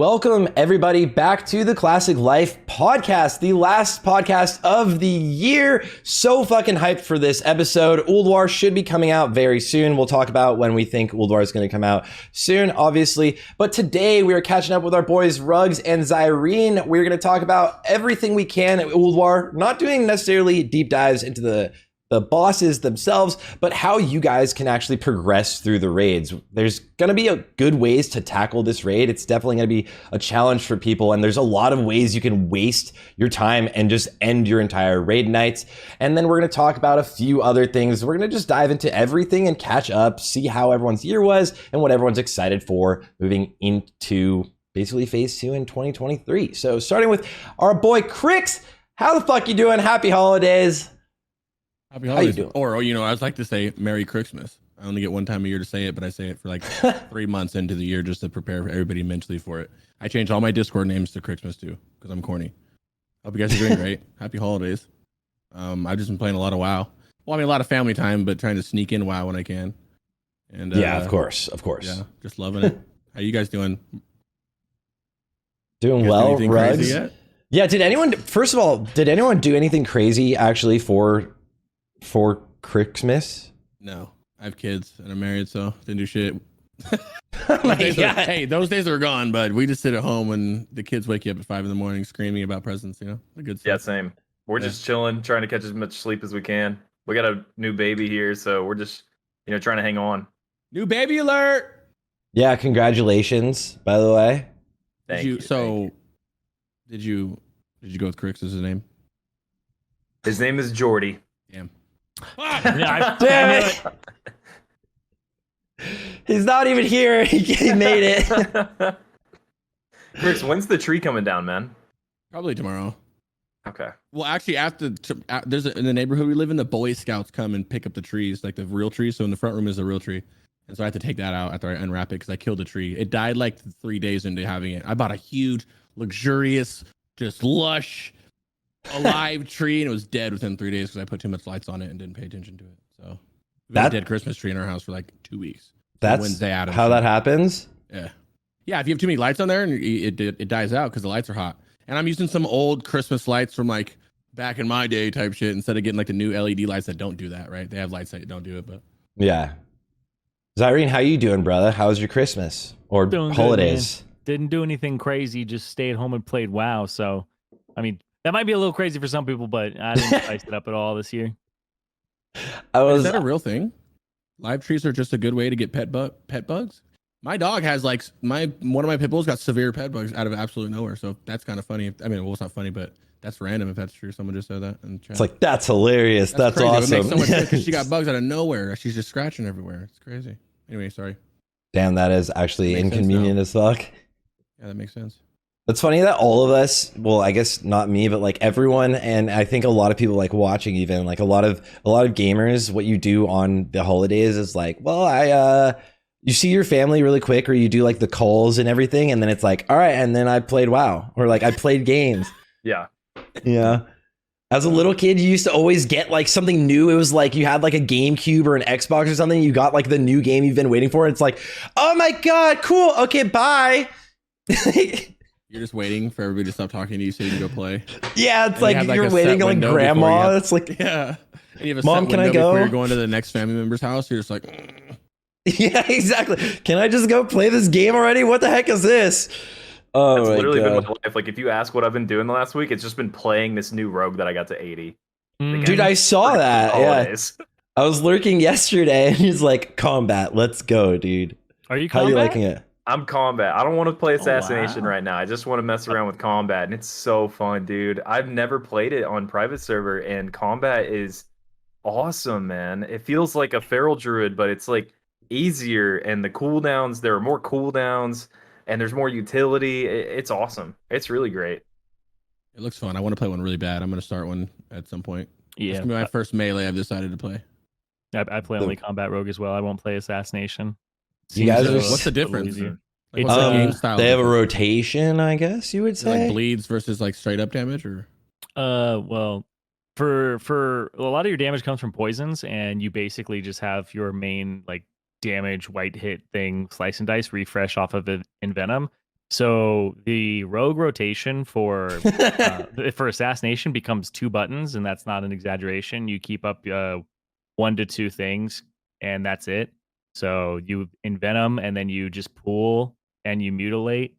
Welcome, everybody, back to the Classic Life podcast, the last podcast of the year. So fucking hyped for this episode. Ulduar should be coming out very soon. We'll talk about when we think Ulduar is going to come out soon, obviously. But today we are catching up with our boys Rugs and Zirene. We're going to talk about everything we can at Ulduar, not doing necessarily deep dives into the bosses themselves, but how you guys can actually progress through the raids. There's going to be a good ways to tackle this raid. It's definitely going to be a challenge for people, and there's a lot of ways you can waste your time and just end your entire raid nights. And then we're going to talk about a few other things. We're going to just dive into everything and catch up, see how everyone's year was and what everyone's excited for moving into basically phase 2 in 2023. So starting with our boy Crix, how the fuck you doing? Happy holidays. Happy holidays. Or, you know, I would like to say Merry Christmas. I only get one time a year to say it, but I say it for like 3 months into the year just to prepare everybody mentally for it. I changed all my Discord names to Christmas too, because I'm corny. Hope you guys are doing great. Happy holidays. I've just been playing a lot of WoW. Well, I mean, a lot of family time, but trying to sneak in WoW when I can. And yeah, of course. Yeah, just loving it. How you guys doing? Doing well, Rugs? Yeah, first of all, did anyone do anything crazy actually for Christmas? No, I have kids and I'm married, so didn't do shit. Oh my God. Hey, those days are gone, but we just sit at home and the kids wake you up at 5 a.m. screaming about presents, you know, the good stuff. Yeah, same. We're just chilling, trying to catch as much sleep as we can. We got a new baby here, so we're just, trying to hang on. New baby alert! Yeah, congratulations, by the way. Did you go with Crix as his name? His name is Jordy. Damn. Damn it. He's not even here. He made it. Crix, when's the tree coming down, man? Probably tomorrow. Okay. Well, actually, in the neighborhood we live in, the Boy Scouts come and pick up the trees, like the real tree. So in the front room is a real tree. And so I have to take that out after I unwrap it because I killed a tree. It died like 3 days into having it. I bought a huge, luxurious, just lush, alive tree, and it was dead within 3 days because I put too much lights on it and didn't pay attention to it. So we had a dead Christmas tree in our house for like 2 weeks. That's Wednesday Addams how that happens? Yeah, if you have too many lights on there, and it dies out because the lights are hot. And I'm using some old Christmas lights from like back in my day type shit instead of getting like the new LED lights that don't do that, right? They have lights that don't do it, but yeah. Zirene, how you doing, brother? How was your Christmas or doing holidays? Good, didn't do anything crazy, just stayed home and played WoW. So, I mean, that might be a little crazy for some people, but I didn't spice it up at all this year. Is that a real thing? Live trees are just a good way to get pet bugs? My dog has one of my pit bulls got severe pet bugs out of absolutely nowhere. So that's kind of funny. I mean, well, it's not funny, but that's random if that's true. Someone just said that in chat. It's like, that's hilarious. That's crazy. awesome. It makes so much sense because she got bugs out of nowhere. She's just scratching everywhere. It's crazy. Anyway, sorry. Damn, that is actually inconvenient as fuck. Yeah, that makes sense. It's funny that all of us, well, I guess not me, but like everyone, and I think a lot of people like watching, even like a lot of gamers, what you do on the holidays is like, well, you see your family really quick, or you do like the calls and everything, and then it's like, all right, and then I played WoW, or like I played games. Yeah. Yeah. As a little kid, you used to always get like something new. It was like you had like a GameCube or an Xbox or something. You got like the new game you've been waiting for. It's like, oh my God, cool. Okay, bye. You're just waiting for everybody to stop talking to you so you can go play. Yeah, it's like you're waiting on like grandma. It's like, yeah. And you have a Mom, can I go? Before you're going to the next family member's house, you're just like, yeah, exactly. Can I just go play this game already? What the heck is this? Oh, that's literally God. been my life. Like, if you ask what I've been doing the last week, it's just been playing this new rogue that I got to 80. Dude, I saw that. Yeah. I was lurking yesterday and he's like, combat, let's go, dude. Are you combat? How are you liking it? I'm combat. I don't want to play assassination right now. I just want to mess around with combat, and it's so fun, dude. I've never played it on private server, and combat is awesome, man. It feels like a feral druid, but it's like easier, and the cooldowns, there are more cooldowns, and there's more utility. It's awesome. It's really great. It looks fun. I want to play one really bad. I'm going to start one at some point. Yeah. It's going to be my first melee I've decided to play. I play only combat rogue as well. I won't play assassination. You guys what's the difference? Like, what's the game style? They have a rotation, I guess you would say. Like bleeds versus like straight up damage, or well, for a lot of your damage comes from poisons, and you basically just have your main like damage white hit thing, slice and dice, refresh off of it in venom. So the rogue rotation for assassination becomes 2 buttons, and that's not an exaggeration. You keep up 1 to 2 things, and that's it. So you envenom, and then you just pool and you mutilate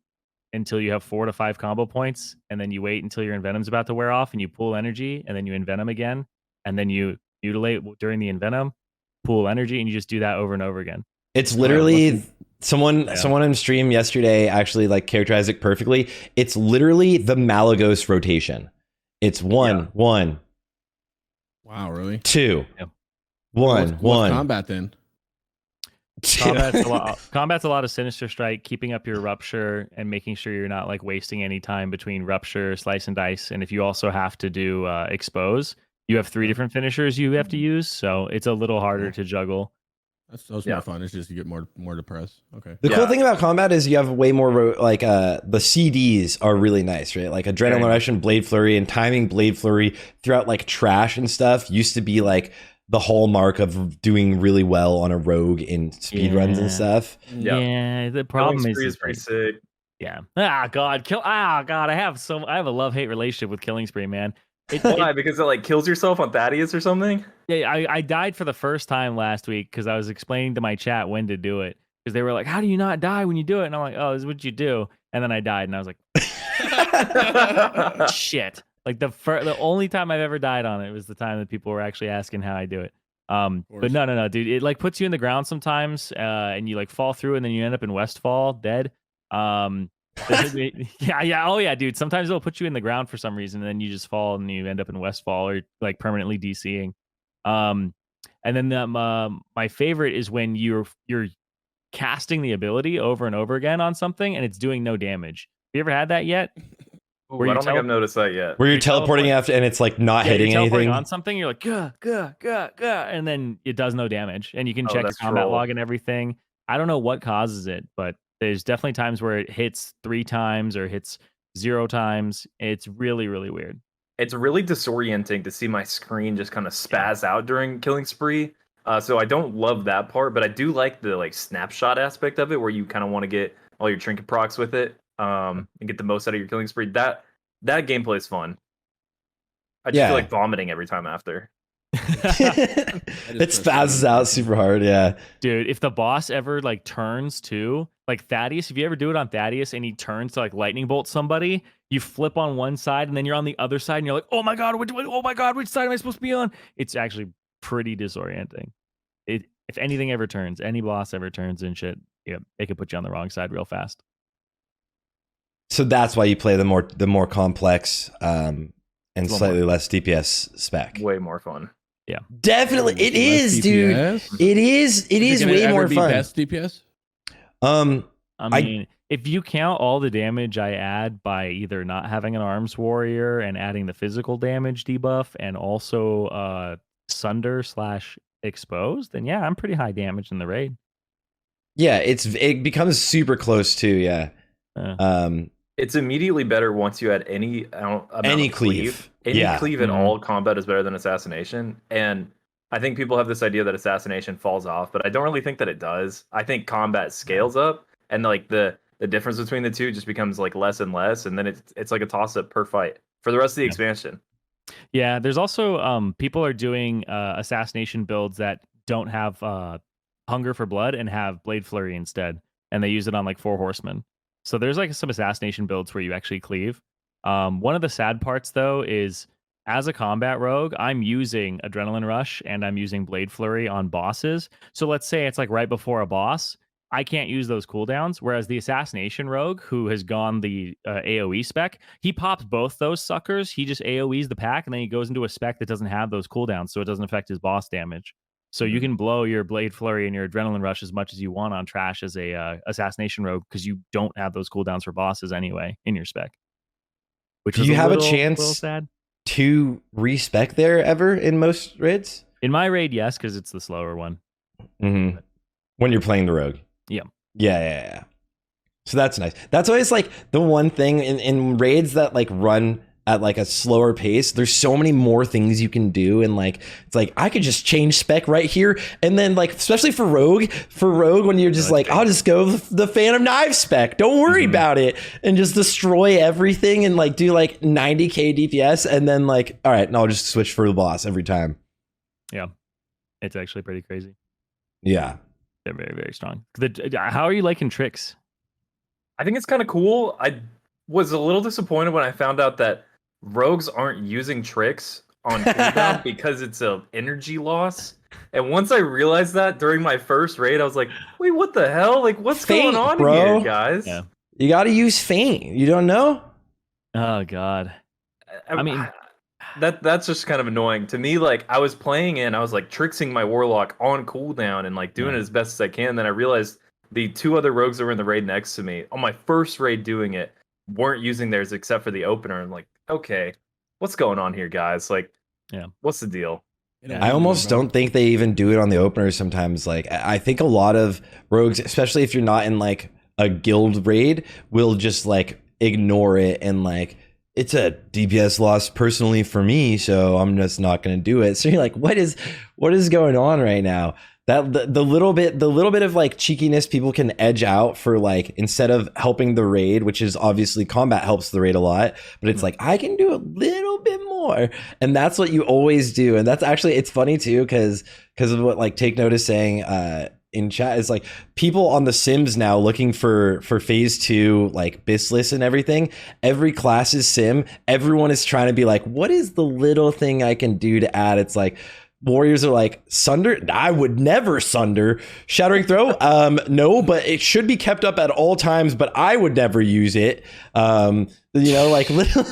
until you have 4 to 5 combo points, and then you wait until your envenom's about to wear off, and you pool energy, and then you envenom again, and then you mutilate during the envenom, pool energy, and you just do that over and over again. It's literally someone in stream yesterday actually like characterized it perfectly. It's literally the Malagos rotation. It's 1 1. Wow, really? 2 Yeah. 1 What's 1. combat then? Combat's a lot of Sinister Strike, keeping up your Rupture and making sure you're not like wasting any time between Rupture, Slice and Dice. And if you also have to do Expose, you have 3 different finishers you have to use, so it's a little harder to juggle. That's more fun. It's just you get more depressed. Okay. The cool thing about combat is you have way more like the CDs are really nice, right? Like Adrenaline Rush and Blade Flurry, and timing Blade Flurry throughout like trash and stuff used to be like the hallmark of doing really well on a rogue in speedruns and stuff. Yeah, the problem is pretty sick. Yeah. God, I have a love-hate relationship with Killing Spree, man. Why? Because it like kills yourself on Thaddeus or something? Yeah, I died for the first time last week because I was explaining to my chat when to do it. Because they were like, "How do you not die when you do it?" And I'm like, "Oh, this is what you do." And then I died, and I was like, "Shit!" Like the only time I've ever died on it was the time that people were actually asking how I do it. But no, dude. It like puts you in the ground sometimes, and you like fall through, and then you end up in Westfall dead. Yeah, dude. Sometimes it'll put you in the ground for some reason, and then you just fall, and you end up in Westfall or like permanently DCing. And then my favorite is when you're casting the ability over and over again on something, and it's doing no damage. Have you ever had that yet? Ooh, I don't think I've noticed that yet. Where you're teleporting after, and it's like not hitting anything on something. You're like gah, and then it does no damage, and you can check your combat log and everything. I don't know what causes it, but there's definitely times where it hits 3 times or hits 0 times. It's really, really weird. It's really disorienting to see my screen just kind of spaz out during Killing Spree. So I don't love that part, but I do like the like snapshot aspect of it, where you kind of want to get all your trinket procs with it, and get the most out of your Killing Spree. That gameplay is fun. I just feel like vomiting every time after. It spazzes out super hard, yeah. Dude, if the boss ever like turns too, like Thaddeus, if you ever do it on Thaddeus and he turns to like lightning bolt somebody, you flip on one side and then you're on the other side and you're like, oh my god, which side am I supposed to be on? It's actually pretty disorienting. If anything ever turns, any boss ever turns and shit, yeah, it could put you on the wrong side real fast. So that's why you play the more complex and slightly less DPS spec. Way more fun. Yeah, definitely it is, dude. It is way more fun. Best DPS. I mean, if you count all the damage I add by either not having an arms warrior and adding the physical damage debuff and also sunder / expose, then yeah, I'm pretty high damage in the raid. Yeah, it becomes super close too. Yeah. It's immediately better once you add any cleave. Any cleave in all combat is better than assassination. And I think people have this idea that assassination falls off, but I don't really think that it does. I think combat scales up, and like the difference between the two just becomes like less and less, and then it's like a toss up per fight for the rest of the expansion. Yeah, there's also people are doing assassination builds that don't have Hunger for Blood and have Blade Flurry instead, and they use it on like 4 horsemen. So there's like some assassination builds where you actually cleave. One of the sad parts though is as a combat rogue, I'm using Adrenaline Rush and I'm using Blade Flurry on bosses. So let's say it's like right before a boss, I can't use those cooldowns. Whereas the assassination rogue, who has gone the AoE spec, he pops both those suckers. He just AoEs the pack and then he goes into a spec that doesn't have those cooldowns, so it doesn't affect his boss damage. So you can blow your Blade Flurry and your Adrenaline Rush as much as you want on trash as a assassination rogue because you don't have those cooldowns for bosses anyway in your spec. Which do you have a chance to respec there ever in most raids? In my raid, yes, because it's the slower one. Mm-hmm. When you're playing the rogue. Yeah. So that's nice. That's always like the one thing in raids that like run at like a slower pace, there's so many more things you can do, and like it's like I could just change spec right here, and then like especially for rogue when you're just like I'll just go the Phantom Knife spec, don't worry about it, and just destroy everything and like do like 90k DPS, and then like all right, and I'll just switch for the boss every time. Yeah, it's actually pretty crazy. Yeah, they're very, very strong. How are you liking tricks? I think it's kind of cool. I was a little disappointed when I found out that rogues aren't using tricks on cooldown because it's a energy loss. And once I realized that during my first raid, I was like, wait, what the hell? Like, what's Feint, going on bro. here, guys? Yeah. You got to use feint. You don't know? Oh God. I mean, that's just kind of annoying to me. Like, I was playing and I was like trixing my warlock on cooldown and like doing it as best as I can. Then I realized the two other rogues that were in the raid next to me on my first raid doing it weren't using theirs except for the opener. I'm like, okay, what's going on here, guys? Like, what's the deal? I almost don't think they even do it on the opener sometimes. Like, I think a lot of rogues, especially if you're not in like a guild raid, will just like ignore it and like, it's a DPS loss personally for me, so I'm just not going to do it. So you're like, what is going on right now? That the little bit of like cheekiness people can edge out for like, instead of helping the raid, which is obviously combat helps the raid a lot, but it's like I can do a little bit more, and that's what you always do. And that's actually, it's funny too because of what like Take Note is saying in chat, is like people on the Sims now looking for phase 2 like Bislis and everything. Every class is Sim. Everyone is trying to be like, what is the little thing I can do to add? It's like warriors are like, Sunder? I would never Sunder. Shattering Throw? No, but it should be kept up at all times, but I would never use it. You know, like little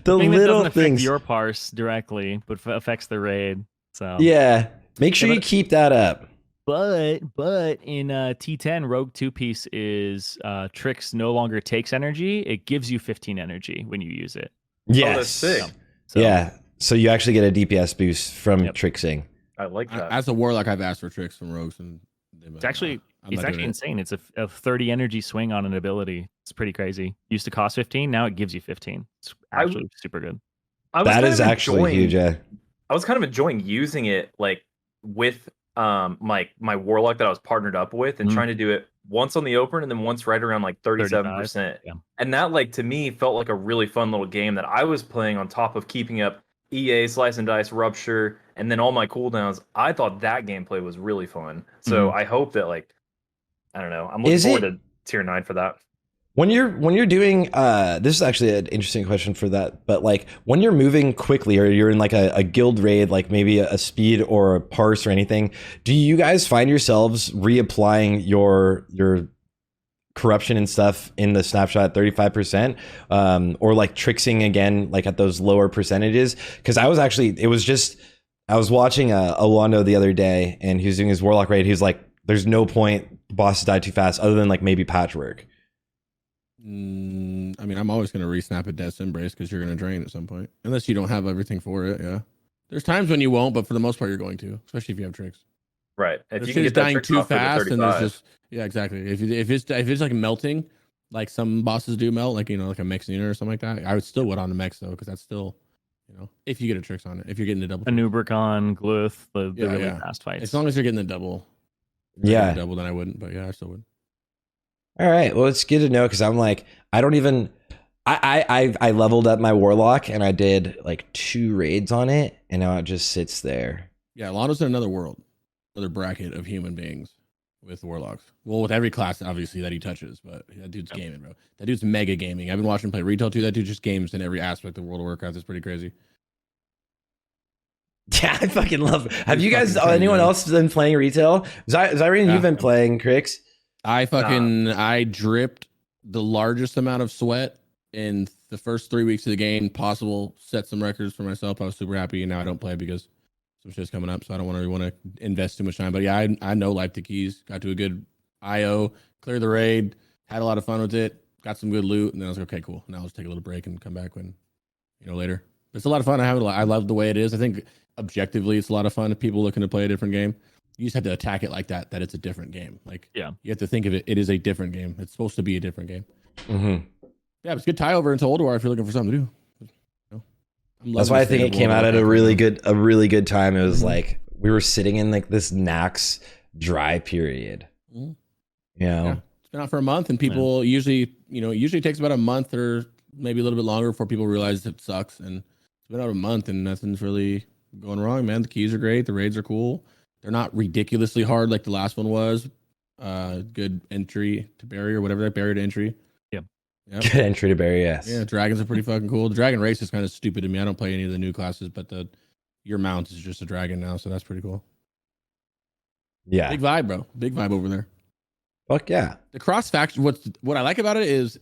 the little that things. Your parse directly, but affects the raid. So yeah, make sure you keep that up. But in T10, Rogue 2-piece is tricks no longer takes energy. It gives you 15 energy when you use it. Yes. Oh, that's sick. So, yeah. So you actually get a DPS boost from trixing. I like that. As a warlock, I've asked for tricks from rogues, and it's actually insane. It's a 30 energy swing on an ability. It's pretty crazy. Used to cost 15, now it gives you 15. It's actually super good. That is actually huge. Yeah. I was kind of enjoying using it like with my warlock that I was partnered up with, and trying to do it once on the open and then once right around like 37%. Yeah. And that like to me felt like a really fun little game that I was playing on top of keeping up EA, Slice and Dice, Rupture, and then all my cooldowns. I thought that gameplay was really fun. So I hope that like, I don't know, I'm looking forward to tier 9 for that. When you're doing this is actually an interesting question for that, but like when you're moving quickly or you're in like a guild raid, like maybe a speed or a parse or anything, do you guys find yourselves reapplying your corruption and stuff in the snapshot at 35%, or like trixing again like at those lower percentages? Because I was watching Alando the other day, and he was doing his warlock raid. He was like, there's no point, the bosses die too fast, other than like maybe patchwork. I mean, I'm always going to re-snap a Death's Embrace because you're going to drain at some point. Unless you don't have everything for it, yeah. There's times when you won't, but for the most part, you're going to, especially if you have tricks. Right. If you can get dying too fast, and there's just exactly. If it's like melting, like some bosses do melt, like like a Mex Nuna or something like that. I would still on a Mex though, because that's still, if you get a tricks on it, if you're getting the double. A Nubricon, Gluth, the really fast fights. As long as you're getting the double. Double, then I wouldn't, but yeah, I still would. All right. Well, it's good to know, because I'm like, I don't even. I leveled up my warlock and I did like 2 raids on it, and now it just sits there. Yeah, Lano's in another world, another bracket of human beings with warlocks. Well, with every class obviously that he touches, but that dude's gaming, bro. That dude's mega gaming. I've been watching him play retail too. That dude just games in every aspect of World of Warcraft. It's pretty crazy. Yeah, I fucking love it. Have you guys, anyone else been playing retail? Zirene, you've been playing Crix. I dripped the largest amount of sweat in the first 3 weeks of the game possible. Set some records for myself. I was super happy, and now I don't play because some shit's coming up, so I don't really want to invest too much time. But yeah, I know Life the Keys. Got to a good IO, cleared the raid, had a lot of fun with it, got some good loot, and then I was like, okay, cool. Now let's take a little break and come back when, later. But it's a lot of fun. I love the way it is. I think objectively it's a lot of fun if people looking to play a different game. You just have to attack it like that it's a different game. Like, you have to think of it. It is a different game. It's supposed to be a different game. Mm-hmm. Yeah, it's a good tie over into Ulduar if you're looking for something to do. I'm That's loving why I the think state it of came World out of at a really Warcraft good time. It was Mhm. like we were sitting in like this Nax dry period. Mhm. You know? Yeah, it's been out for a month, and people usually, it usually takes about a month or maybe a little bit longer before people realize it sucks. And it's been out a month, and nothing's really going wrong, man. The keys are great, the raids are cool. They're not ridiculously hard like the last one was. Good entry to barrier, whatever that barrier to entry. Yep. Yep. Good entry to barrier, yes. Yeah, dragons are pretty fucking cool. The dragon race is kind of stupid to me. I don't play any of the new classes, but your mount is just a dragon now, so that's pretty cool. Yeah. Big vibe, bro. Big vibe over there. Fuck yeah. The cross faction. What I like about it is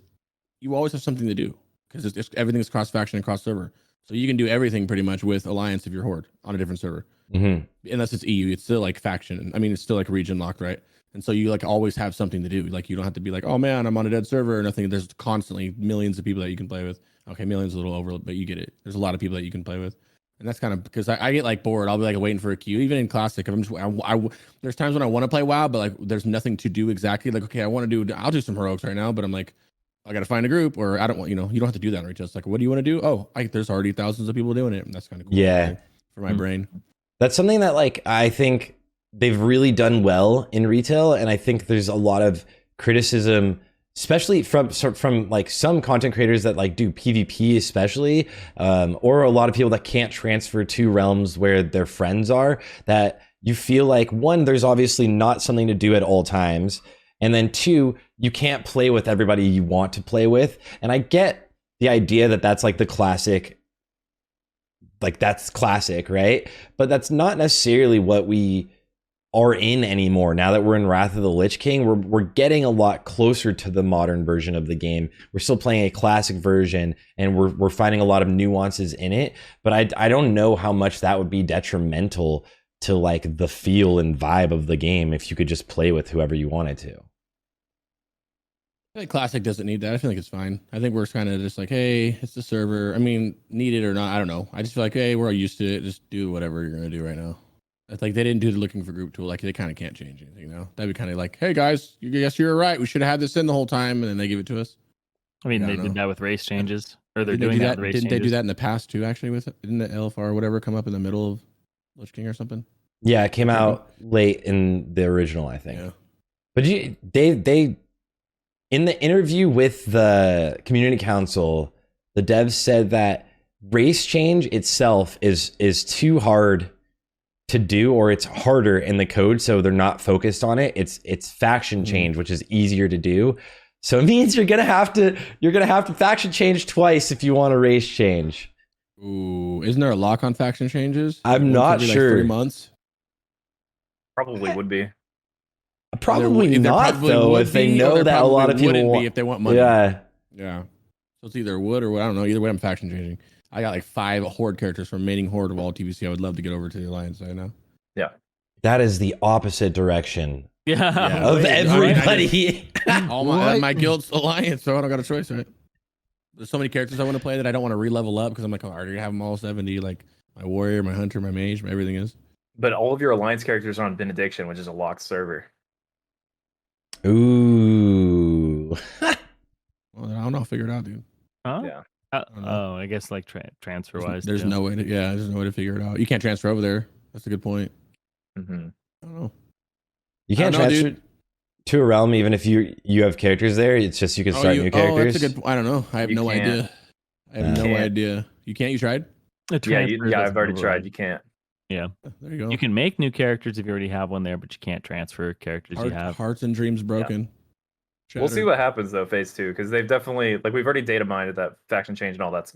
you always have something to do because everything is cross faction and cross server, so you can do everything pretty much with alliance if you're horde on a different server. Mm-hmm. Unless it's EU, it's still like faction. I mean, it's still like region locked, right? And so you like always have something to do. Like you don't have to be like, oh man, I'm on a dead server or nothing. There's constantly millions of people that you can play with. Okay, millions a little over, but you get it. There's a lot of people that you can play with. And that's kind of because I get like bored. I'll be like waiting for a queue, even in classic. If I'm just, there's times when I want to play WoW, but like there's nothing to do exactly. Like, okay, I'll do some heroics right now, but I'm like, I got to find a group, or I don't want, you don't have to do that right. Just like, what do you want to do? Oh, there's already thousands of people doing it. And that's kind of cool. Yeah. For my brain. That's something that like I think they've really done well in retail, and I think there's a lot of criticism, especially from like some content creators that like do PvP especially, or a lot of people that can't transfer to realms where their friends are, that you feel like, one, there's obviously not something to do at all times, and then two, you can't play with everybody you want to play with. And I get the idea that that's like the classic, like that's classic, right? But that's not necessarily what we are in anymore. Now that we're in Wrath of the Lich King, we're getting a lot closer to the modern version of the game. We're still playing a classic version, and we're finding a lot of nuances in it. But I don't know how much that would be detrimental to like the feel and vibe of the game if you could just play with whoever you wanted to. I think classic doesn't need that. I feel like it's fine. I think we're kind of just like, hey, it's the server. I mean, need it or not, I don't know. I just feel like, hey, we're all used to it. Just do whatever you're gonna do right now. It's like they didn't do the looking for group tool. Like they kind of can't change anything, That'd be kind of like, hey guys, you guess you're right. We should have had this in the whole time, and then they give it to us. I mean, I they don't did know. that with race changes, or they're Didn't doing they do that with race Didn't they do changes. that in the past too? Actually, with it, didn't the LFR or whatever come up in the middle of Lich King or something? Yeah, it came out late in the original, I think. Yeah. But they in the interview with the community council, the devs said that race change itself is too hard to do, or it's harder in the code, so they're not focused on it. It's faction change, which is easier to do. So it means you're gonna have to faction change twice if you want a race change. Ooh, isn't there a lock on faction changes? I'm Once not every, sure. 3 months. Probably would be. Probably There not probably though, would if they be, or know there that a lot probably of people wouldn't want. be if they want money. Yeah. Yeah. So it's either would or would. I don't know. Either way, I'm faction changing. I got like 5 horde characters from mating horde of all TVC. I would love to get over to the alliance side now. Yeah. That is the opposite direction Yeah. of Wait, everybody. All my guild's alliance, so I don't got a choice, right? There's so many characters I want to play that I don't want to re-level up because I'm like, oh, I already have them all 70. Like my warrior, my hunter, my mage, my everything is. But all of your alliance characters are on Benediction, which is a locked server. Ooh. Well, I don't know. I'll figure it out, dude. Huh? Yeah. don't know. I guess like transfer wise. There's no way to. Yeah, there's no way to figure it out. You can't transfer over there. That's a good point. Mm-hmm. I don't know. You can't I don't know, transfer dude. to a realm even if you have characters there. It's just you can start new characters. That's a good. I don't know. I have You no can't. idea. I have no Can't. idea. You can't. You tried? Yeah, I've already tried. You can't. There you go. You can make new characters if you already have one there, but you can't transfer characters you have. Hearts and dreams broken. We'll see what happens though, phase 2, because they've definitely we've already data mined that faction change and all that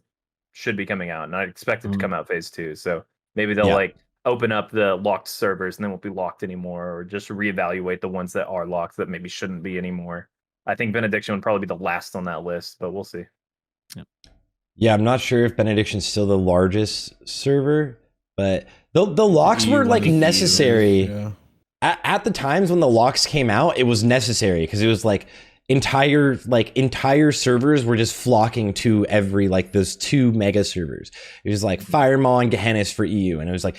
should be coming out, and I expect it to come out phase 2. So maybe they'll open up the locked servers and they won't be locked anymore, or just reevaluate the ones that are locked that maybe shouldn't be anymore. I think Benediction would probably be the last on that list, but we'll see. Yeah, I'm not sure if Benediction's still the largest server, but the locks were like necessary. Yeah. At the times when the locks came out, it was necessary because it was like entire servers were just flocking to every those 2 mega servers. It was like Firemaw and Gehennis for EU, and it was like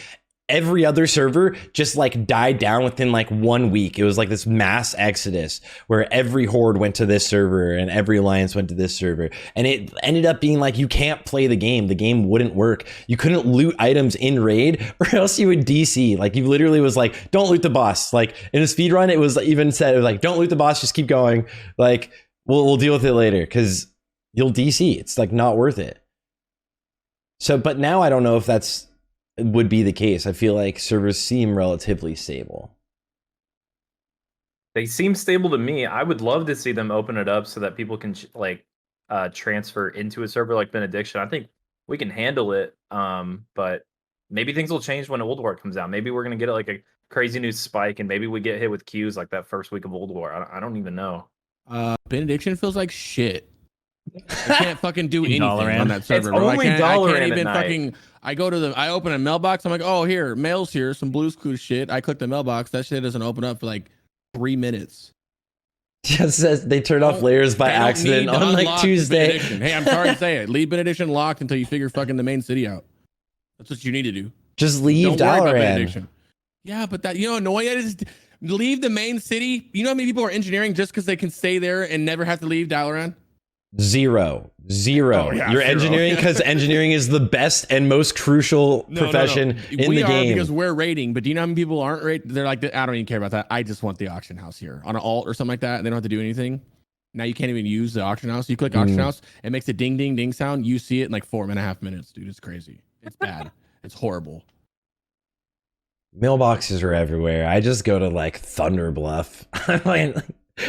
every other server just like died down within like 1 week. It was like this mass exodus where every horde went to this server and every alliance went to this server. And it ended up being like, you can't play the game. The game wouldn't work. You couldn't loot items in raid or else you would DC. Like you literally was like, don't loot the boss. Like in a speed run, it was even said, it was like, don't loot the boss, just keep going. Like we'll deal with it later because you'll DC. It's like not worth it. So, but now I don't know if that's would be the case. I feel like servers seem relatively stable. They seem stable to me. I would love to see them open it up so that people can like transfer into a server like Benediction. I think we can handle it. But maybe things will change when Ulduar comes out. Maybe we're gonna get like a crazy new spike, and maybe we get hit with queues like that first week of Ulduar. I don't even know. Benediction feels like shit. I can't fucking do anything Dalaran. on that server. It's bro. only I Dalaran can't at even night. fucking. I open a mailbox. I'm like, oh, here, mail's here, some Blue's Clues shit. I click the mailbox. That shit doesn't open up for like 3 minutes. Just says they turned off layers by They don't accident need to on like unlock Tuesday. Benediction. Hey, I'm sorry to say it. Leave Benediction locked until you figure fucking the main city out. That's what you need to do. Just leave Don't worry about Dalaran. Benediction. Yeah, but that, annoying it is, leave the main city. You know how many people are engineering just because they can stay there and never have to leave Dalaran? Zero. Oh, yeah, You're zero. engineering because engineering is the best and most crucial profession in we the are game. because we're rating, but do you know how many people aren't rating? They're like, I don't even care about that. I just want the auction house here on an alt or something like that. And they don't have to do anything. Now you can't even use the auction house. You click auction house, it makes a ding, ding, ding sound. You see it in like 4.5 minutes, dude. It's crazy. It's bad. It's horrible. Mailboxes are everywhere. I just go to like Thunder Bluff.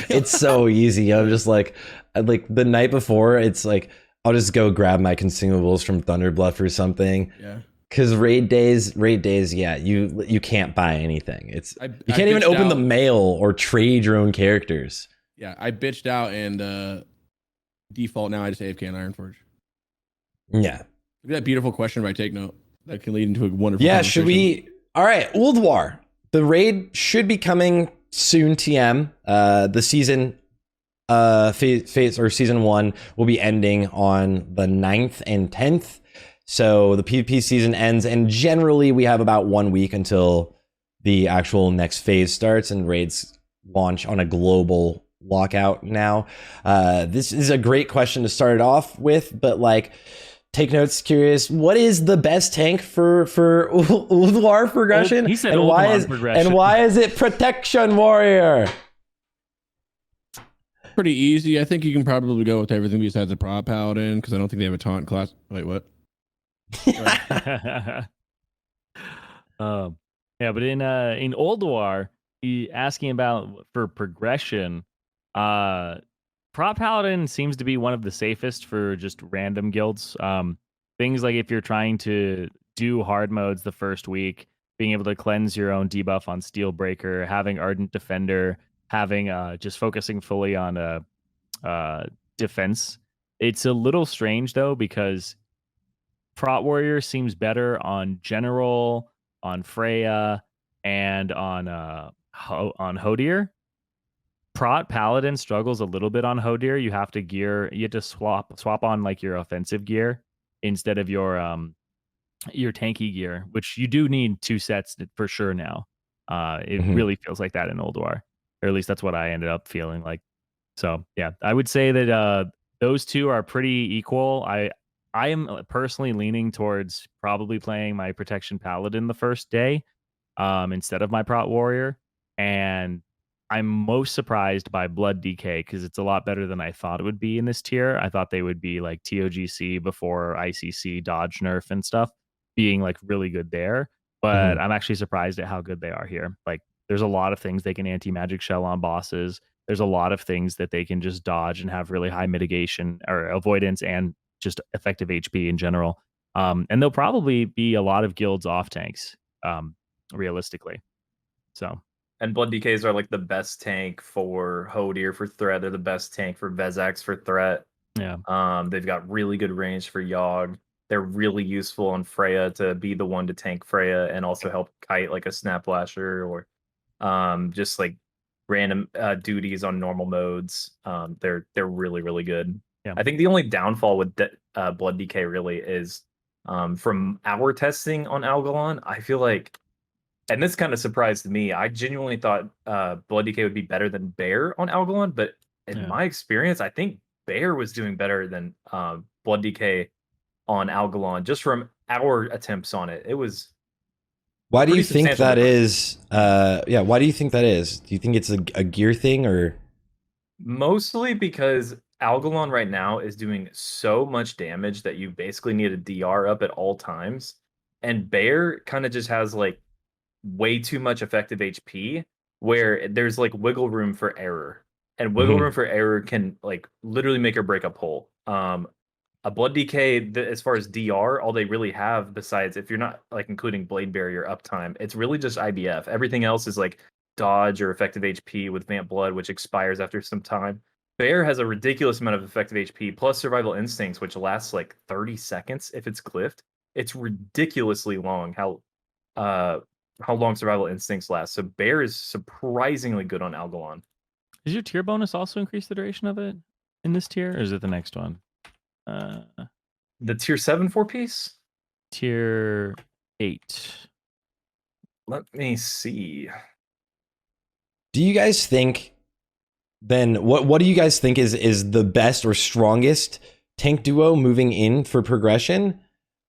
It's so easy. I'm just like the night before, it's like I'll just go grab my consumables from Thunder Bluff or something. Yeah. Because raid days, yeah, you can't buy anything. You can't even bitched open out. the mail or trade your own characters. Yeah, I bitched out and default now I just AFK on Ironforge. Yeah. Look at that beautiful question by Take Note. That can lead into a wonderful Yeah, should conversation. we? All right, Ulduar. The raid should be coming soon. TM. The season, phase or season 1 will be ending on the 9th and 10th. So the PvP season ends, and generally we have about 1 week until the actual next phase starts, and raids launch on a global lockout now. This is a great question to start it off with, but like, Take Note's curious, what is the best tank for Ulduar progression? He said and Ulduar why is it Protection Warrior? Pretty easy. I think you can probably go with everything besides a Prog Paladin because I don't think they have a taunt class. Wait, what? Yeah, but in Ulduar, he asking about for progression, Prop Paladin seems to be one of the safest for just random guilds. Things like if you're trying to do hard modes the first week, being able to cleanse your own debuff on Steelbreaker, having Ardent Defender, having just focusing fully on defense. It's a little strange though because Prot Warrior seems better on General, on Freya, and on Hodir. Prot Paladin struggles a little bit on Hodir. You have to swap on like your offensive gear instead of your tanky gear, which you do need 2 sets for sure now. It really feels like that in Ulduar, or at least that's what I ended up feeling like. So yeah, I would say that those two are pretty equal. I am personally leaning towards probably playing my Protection Paladin the first day instead of my Prot Warrior, and I'm most surprised by Blood DK because it's a lot better than I thought it would be in this tier. I thought they would be like TOGC before ICC dodge nerf and stuff, being like really good there. But I'm actually surprised at how good they are here. Like there's a lot of things they can anti-magic shell on bosses. There's a lot of things that they can just dodge and have really high mitigation or avoidance and just effective HP in general. And there'll probably be a lot of guilds off tanks, realistically. So. And Blood DKs are like the best tank for Hodir for threat. They're the best tank for Vezax for threat. Yeah. They've got really good range for Yogg. They're really useful on Freya to be the one to tank Freya and also help kite like a Snap Lasher or just like random duties on normal modes. They're really, really good. Yeah. I think the only downfall with Blood DK really is from our testing on Algalon, I feel like And this kind of surprised me. I genuinely thought Blood DK would be better than Bear on Algalon, but in my experience, I think Bear was doing better than Blood DK on Algalon, just from our attempts on it. It was. Why do you think that is? Why do you think that is? Do you think it's a gear thing, or? Mostly because Algalon right now is doing so much damage that you basically need a DR up at all times. And Bear kind of just has like way too much effective HP where there's like wiggle room for error. And wiggle room for error can like literally make or break a pull. A Blood DK, as far as DR, all they really have besides, if you're not like including Blade Barrier uptime, it's really just IBF. Everything else is like dodge or effective HP with Vamp Blood, which expires after some time. Bear has a ridiculous amount of effective HP plus Survival Instincts, which lasts like 30 seconds if it's cliffed. It's ridiculously long how long Survival Instincts last. So Bear is surprisingly good on Algalon. Does your tier bonus also increase the duration of it in this tier, or is it the next one? The tier 7 4-piece? Tier 8. Let me see. Do you guys think then what do you guys think is the best or strongest tank duo moving in for progression?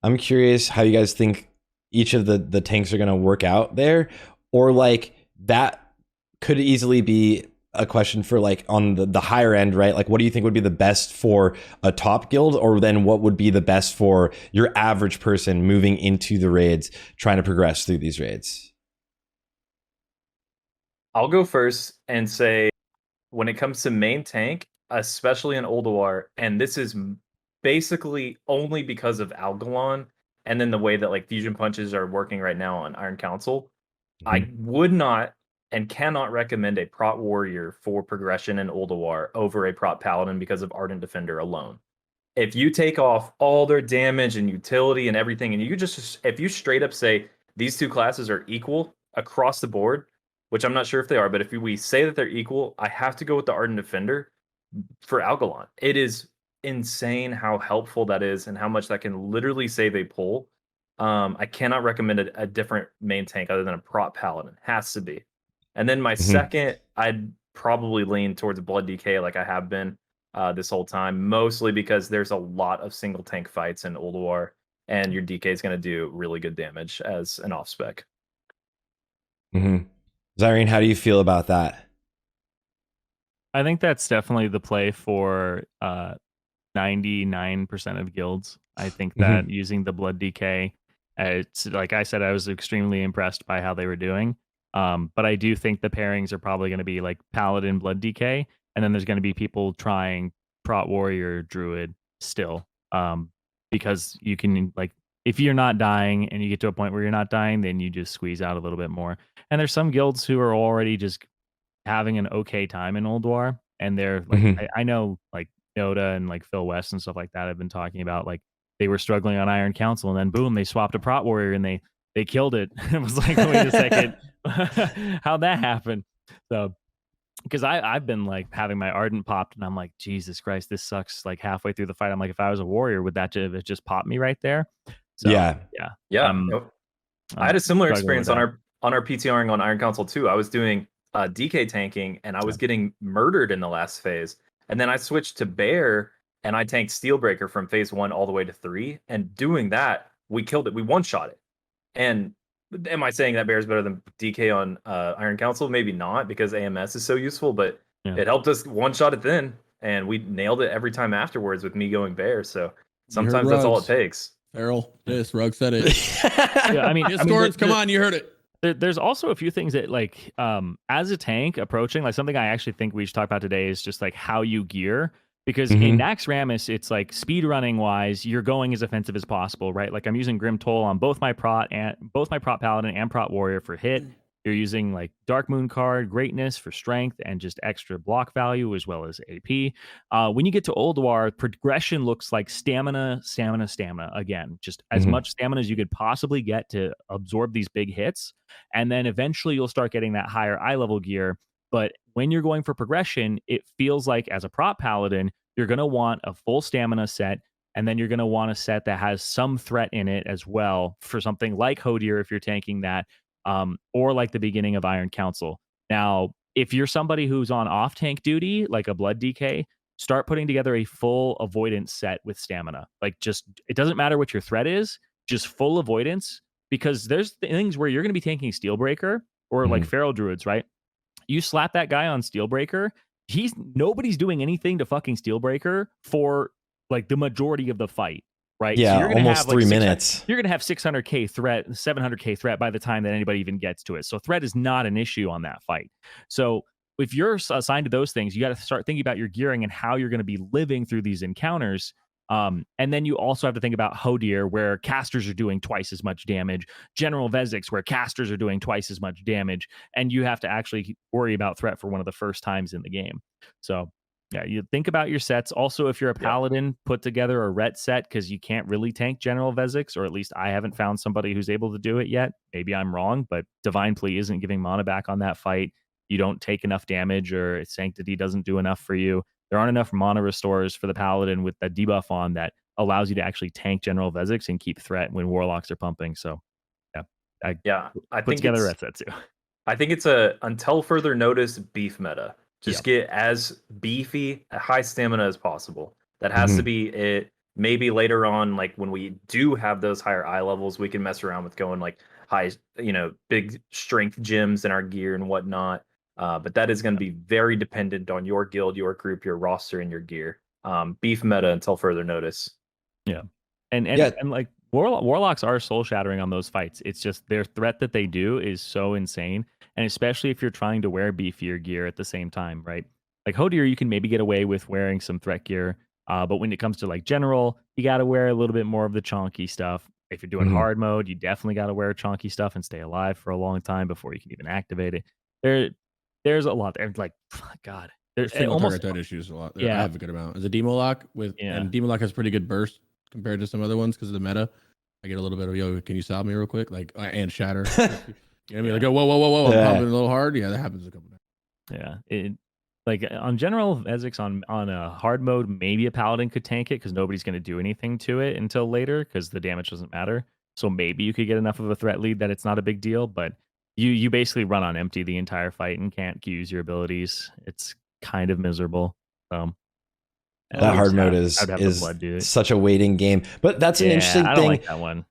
I'm curious how you guys think each of the tanks are going to work out there, or like that could easily be a question for like on the higher end, right? Like what do you think would be the best for a top guild, or then what would be the best for your average person moving into the raids, trying to progress through these raids? I'll go first and say when it comes to main tank, especially in Ulduar, and this is basically only because of Algalon and then the way that like fusion punches are working right now on Iron Council, I would not and cannot recommend a prot warrior for progression in Ulduar over a prot paladin because of Ardent Defender alone. If you take off all their damage and utility and everything, and you just, if you straight up say these two classes are equal across the board, which I'm not sure if they are, but if we say that they're equal, I have to go with the Ardent Defender for Algalon. It is insane how helpful that is and how much that can literally save a pull. I cannot recommend a different main tank other than a prot paladin. Has to be. And then my second, I'd probably lean towards Blood DK like I have been this whole time, mostly because there's a lot of single tank fights in Ulduar, and your DK is going to do really good damage as an off spec. Zirene, how do you feel about that? I think that's definitely the play for 99% of guilds. I think that using the Blood DK, it's like I said, I was extremely impressed by how they were doing. But I do think the pairings are probably going to be like Paladin, Blood DK, and then there's going to be people trying Prot Warrior, Druid still. Because you can, like, if you're not dying and you get to a point where you're not dying, then you just squeeze out a little bit more. And there's some guilds who are already just having an okay time in Ulduar, and they're like, I know like Yoda and like Phil West and stuff like that have been talking about like they were struggling on Iron Council, and then boom, they swapped a Prot Warrior and they killed it. It was like, wait a second, how'd that happen? So because I've been like having my Ardent popped, and I'm like, Jesus Christ, this sucks. Like halfway through the fight, I'm like, if I was a warrior, would that just pop me right there? So, yeah. I had a similar experience on our PTRing on Iron Council too. I was doing DK tanking, and I was getting murdered in the last phase, and then I switched to Bear, and I tanked Steelbreaker from phase 1 all the way to 3, and doing that, we killed it. We one-shot it. And am I saying that Bear is better than DK on Iron Council? Maybe not, because AMS is so useful, but it helped us one-shot it then, and we nailed it every time afterwards with me going Bear. So sometimes that's all it takes. Errol, Rug said it. Yeah, I mean, Discords, come on, you heard it. There's also a few things that like as a tank approaching, like something I actually think we should talk about today is just like how you gear. Because in Nax Ramus, it's like speed running wise, you're going as offensive as possible, right? Like I'm using Grim Toll on both my Prot Paladin and Prot Warrior for hit. You're using like Dark Moon card, Greatness for strength and just extra block value as well as AP. When you get to Ulduar, progression looks like stamina again. Just as much stamina as you could possibly get to absorb these big hits. And then eventually you'll start getting that higher eye level gear. But when you're going for progression, it feels like as a Prot Paladin, you're going to want a full stamina set, and then you're going to want a set that has some threat in it as well for something like Hodir if you're tanking that. or like the beginning of Iron Council. Now, if you're somebody who's on off tank duty, like a blood DK, start putting together a full avoidance set with stamina. Like, just, it doesn't matter what your threat is, just full avoidance, because there's things where you're going to be tanking Steelbreaker or like Feral Druids, right? You slap that guy on Steelbreaker, nobody's doing anything to fucking Steelbreaker for like the majority of the fight, right? Yeah, so you're gonna almost have, like, 3 minutes. You're gonna have 600k threat, 700k threat by the time that anybody even gets to it. So threat is not an issue on that fight. So if you're assigned to those things, you got to start thinking about your gearing and how you're going to be living through these encounters. And then you also have to think about Hodir, where casters are doing twice as much damage, General Vezix, where casters are doing twice as much damage, and you have to actually worry about threat for one of the first times in the game. So yeah, you think about your sets. Also, if you're a paladin, put together a ret set, because you can't really tank General Vezix, or at least I haven't found somebody who's able to do it yet. Maybe I'm wrong, but Divine Plea isn't giving mana back on that fight. You don't take enough damage, or Sanctity doesn't do enough for you. There aren't enough mana restores for the paladin with that debuff on that allows you to actually tank General Vezix and keep threat when warlocks are pumping. So I put together a ret set too. I think it's a until further notice beef meta. Just get as beefy, high stamina as possible. That has to be it. Maybe later on, like when we do have those higher eye levels, we can mess around with going like high, big strength gyms in our gear and whatnot. But that is going to be very dependent on your guild, your group, your roster, and your gear. Beef meta until further notice. Yeah, and like warlocks are soul shattering on those fights. It's just their threat that they do is so insane, and especially if you're trying to wear beefier gear at the same time, right? Like Hodir, you can maybe get away with wearing some threat gear, but when it comes to like general, you got to wear a little bit more of the chonky stuff. If you're doing hard mode, you definitely got to wear chonky stuff and stay alive for a long time before you can even activate it. There's a lot there. Like, God, there's almost target issues a lot. Yeah, I have a good amount. As a Demo Lock and Demo Lock has pretty good burst compared to some other ones because of the meta. I get a little bit of can you stop me real quick? Like and shatter. You know what I mean? Like whoa, I'm pumping a little hard. Yeah, that happens a couple times. Yeah, like on General Vezix on a hard mode, maybe a paladin could tank it because nobody's going to do anything to it until later because the damage doesn't matter. So maybe you could get enough of a threat lead that it's not a big deal, but you basically run on empty the entire fight and can't use your abilities. It's kind of miserable. That hard mode is such a waiting game, but that's an interesting thing. I don't like that one.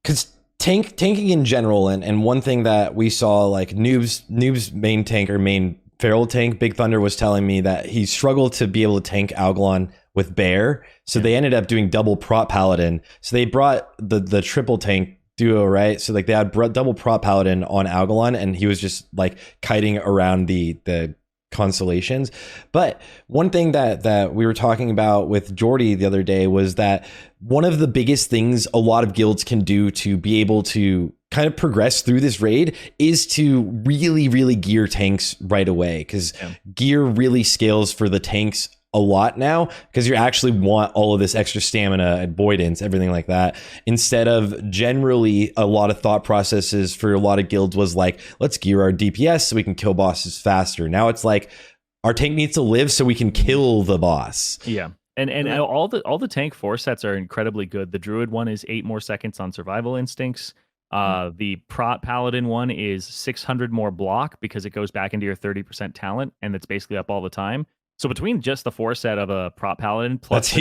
Because tanking in general, and one thing that we saw, like Noob's main tank or main feral tank, Big Thunder, was telling me that he struggled to be able to tank Algalon with Bear, so they ended up doing double prop paladin. So they brought the triple tank duo, right? So like they had double prop paladin on Algalon, and he was just like kiting around the constellations. But one thing that we were talking about with Jordy the other day was that one of the biggest things a lot of guilds can do to be able to kind of progress through this raid is to really gear tanks right away, because gear really scales for the tanks a lot now, because you actually want all of this extra stamina, avoidance, everything like that, instead of generally a lot of thought processes for a lot of guilds was like, let's gear our DPS so we can kill bosses faster. Now it's like our tank needs to live so we can kill the boss. Yeah. And all the tank 4 sets are incredibly good. The Druid one is 8 more seconds on survival instincts. The Prot Paladin one is 600 more block because it goes back into your 30% talent, and it's basically up all the time. So between just the 4 set of a Prot Paladin plus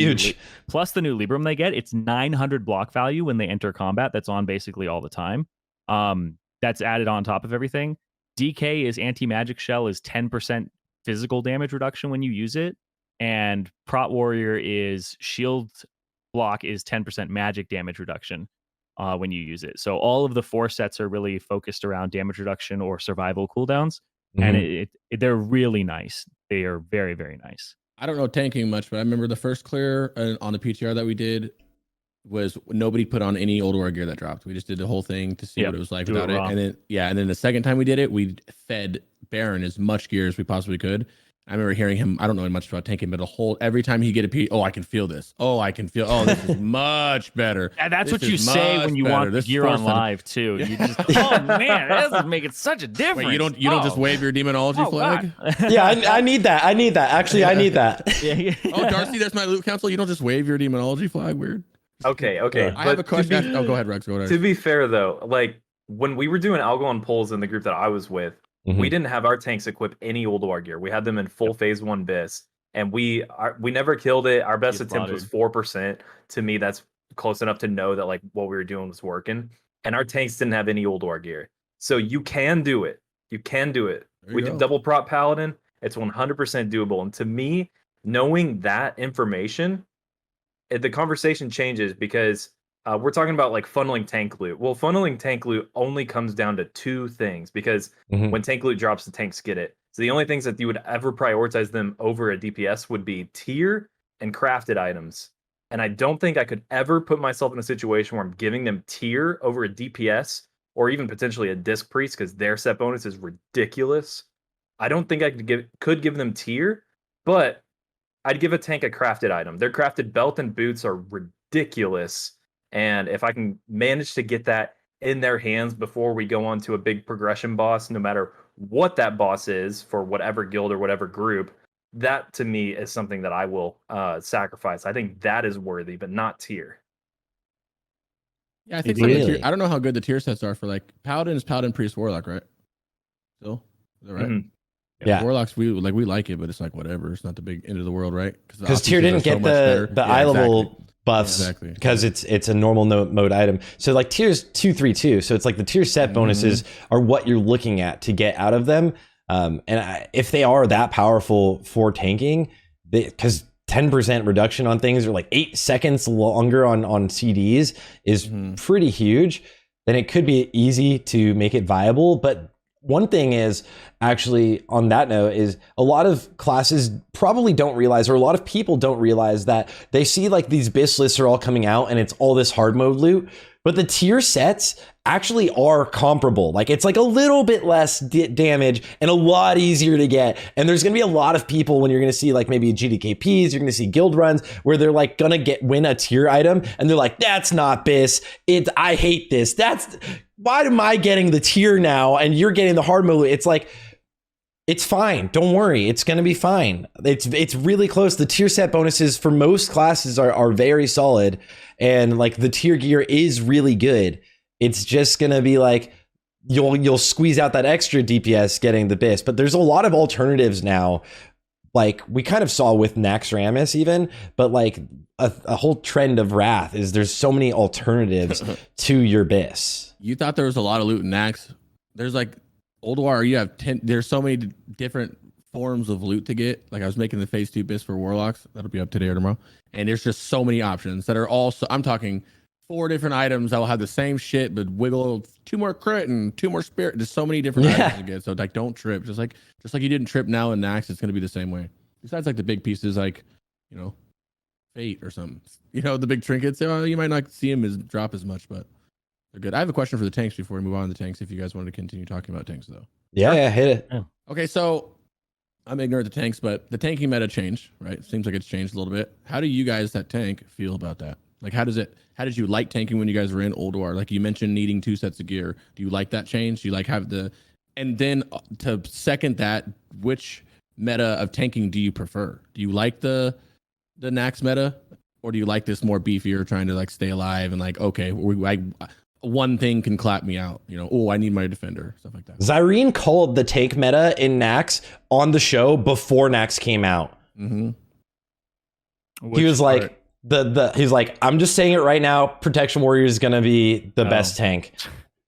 plus the new Libram they get, it's 900 block value when they enter combat. That's on basically all the time. That's added on top of everything. DK is anti-magic shell is 10% physical damage reduction when you use it, and Prot Warrior is shield block is 10% magic damage reduction when you use it. So all of the 4 sets are really focused around damage reduction or survival cooldowns, and they're really nice. They are very, very nice. I don't know tanking much, but I remember the first clear on the PTR that we did was nobody put on any Ulduar gear that dropped. We just did the whole thing to see what it was like without it. And then the second time we did it, we fed Baron as much gear as we possibly could. I remember hearing him, I don't know much about tanking, but every time he get a P, I can feel this. This is much better. That's what you say when you want the gear on live too. You just, man, this is making such a difference. Wait, you don't just wave your demonology flag? Yeah, I need that. Actually, I need that. Oh, Darcy, that's my loot council. You don't just wave your demonology flag? Weird. Okay. I have a question. Go ahead, Rex. Go ahead. To be fair though, like when we were doing Algon polls in the group that I was with, we didn't have our tanks equip any Ulduar gear. We had them in full phase 1 bis, and we never killed it. Our best attempt was 4%. To me, that's close enough to know that like what we were doing was working. And our tanks didn't have any Ulduar gear. So you can do it. You can do it. We did double prop paladin. It's 100% doable. And to me, knowing that information, the conversation changes because we're talking about like funneling tank loot. Well, funneling tank loot only comes down to 2 things because when tank loot drops, the tanks get it. So the only things that you would ever prioritize them over a DPS would be tier and crafted items. And I don't think I could ever put myself in a situation where I'm giving them tier over a DPS or even potentially a disc priest because their set bonus is ridiculous. I don't think I could give them tier, but I'd give a tank a crafted item. Their crafted belt and boots are ridiculous. And if I can manage to get that in their hands before we go on to a big progression boss, no matter what that boss is for whatever guild or whatever group, that to me is something that I will sacrifice. I think that is worthy, but not tier. Yeah, I think really? I don't know how good the tier sets are for like Paladin is Paladin, Priest, Warlock, right? Still? Is that right? Yeah, Warlocks we like it, but it's like whatever. It's not the big end of the world, right? Because tier didn't get the eye level buffs because it's a normal mode item. So like tiers 2, 3, 2. So it's like the tier set bonuses are what you're looking at to get out of them. If they are that powerful for tanking, because 10% reduction on things or like 8 seconds longer on CDs is pretty huge, then it could be easy to make it viable. But one thing is actually on that note is a lot of classes probably don't realize, or a lot of people don't realize that they see like these BIS lists are all coming out and it's all this hard mode loot, but the tier sets actually are comparable. Like it's like a little bit less damage and a lot easier to get. And there's going to be a lot of people when you're going to see like maybe GDKPs, you're going to see guild runs where they're like going to win a tier item and they're like, that's not BIS. I hate this. Why am I getting the tier now and you're getting the hard mode? It's like, it's fine. Don't worry. It's going to be fine. It's really close. The tier set bonuses for most classes are very solid. And like the tier gear is really good. It's just going to be like, you'll squeeze out that extra DPS getting the BIS. But there's a lot of alternatives now. Like we kind of saw with Naxxramas even, but like a whole trend of Wrath is there's so many alternatives to your BIS. You thought there was a lot of loot in Nax. There's like Ulduar, you have 10. There's so many different forms of loot to get. Like I was making the phase 2 BIS for Warlocks. That'll be up today or tomorrow. And there's just so many options that are also, I'm talking 4 different items that will have the same shit, but wiggle 2 more crit and 2 more spirit. There's so many different items to get. So like, don't trip. Just like you didn't trip now in Nax, it's going to be the same way. Besides like the big pieces, like, you know, Fate or something, you know, the big trinkets, you might not see them drop as much, but they're good. I have a question for the tanks before we move on to the tanks. If you guys wanted to continue talking about tanks though. Yeah, hit it. Yeah. Okay. So I'm ignorant of the tanks, but the tanking meta changed, right? Seems like it's changed a little bit. How do you guys that tank feel about that? Like, how did you like tanking when you guys were in Ulduar? Like you mentioned needing 2 sets of gear. Do you like that change? Do you like and then to second that, which meta of tanking do you prefer? Do you like the Nax meta, or do you like this more beefier, trying to like stay alive and like, okay, one thing can clap me out, you know, oh, I need my defender, stuff like that. Zirene called the tank meta in Nax on the show before Nax came out. He was like, he's like, I'm just saying it right now, Protection Warrior is gonna be the best tank.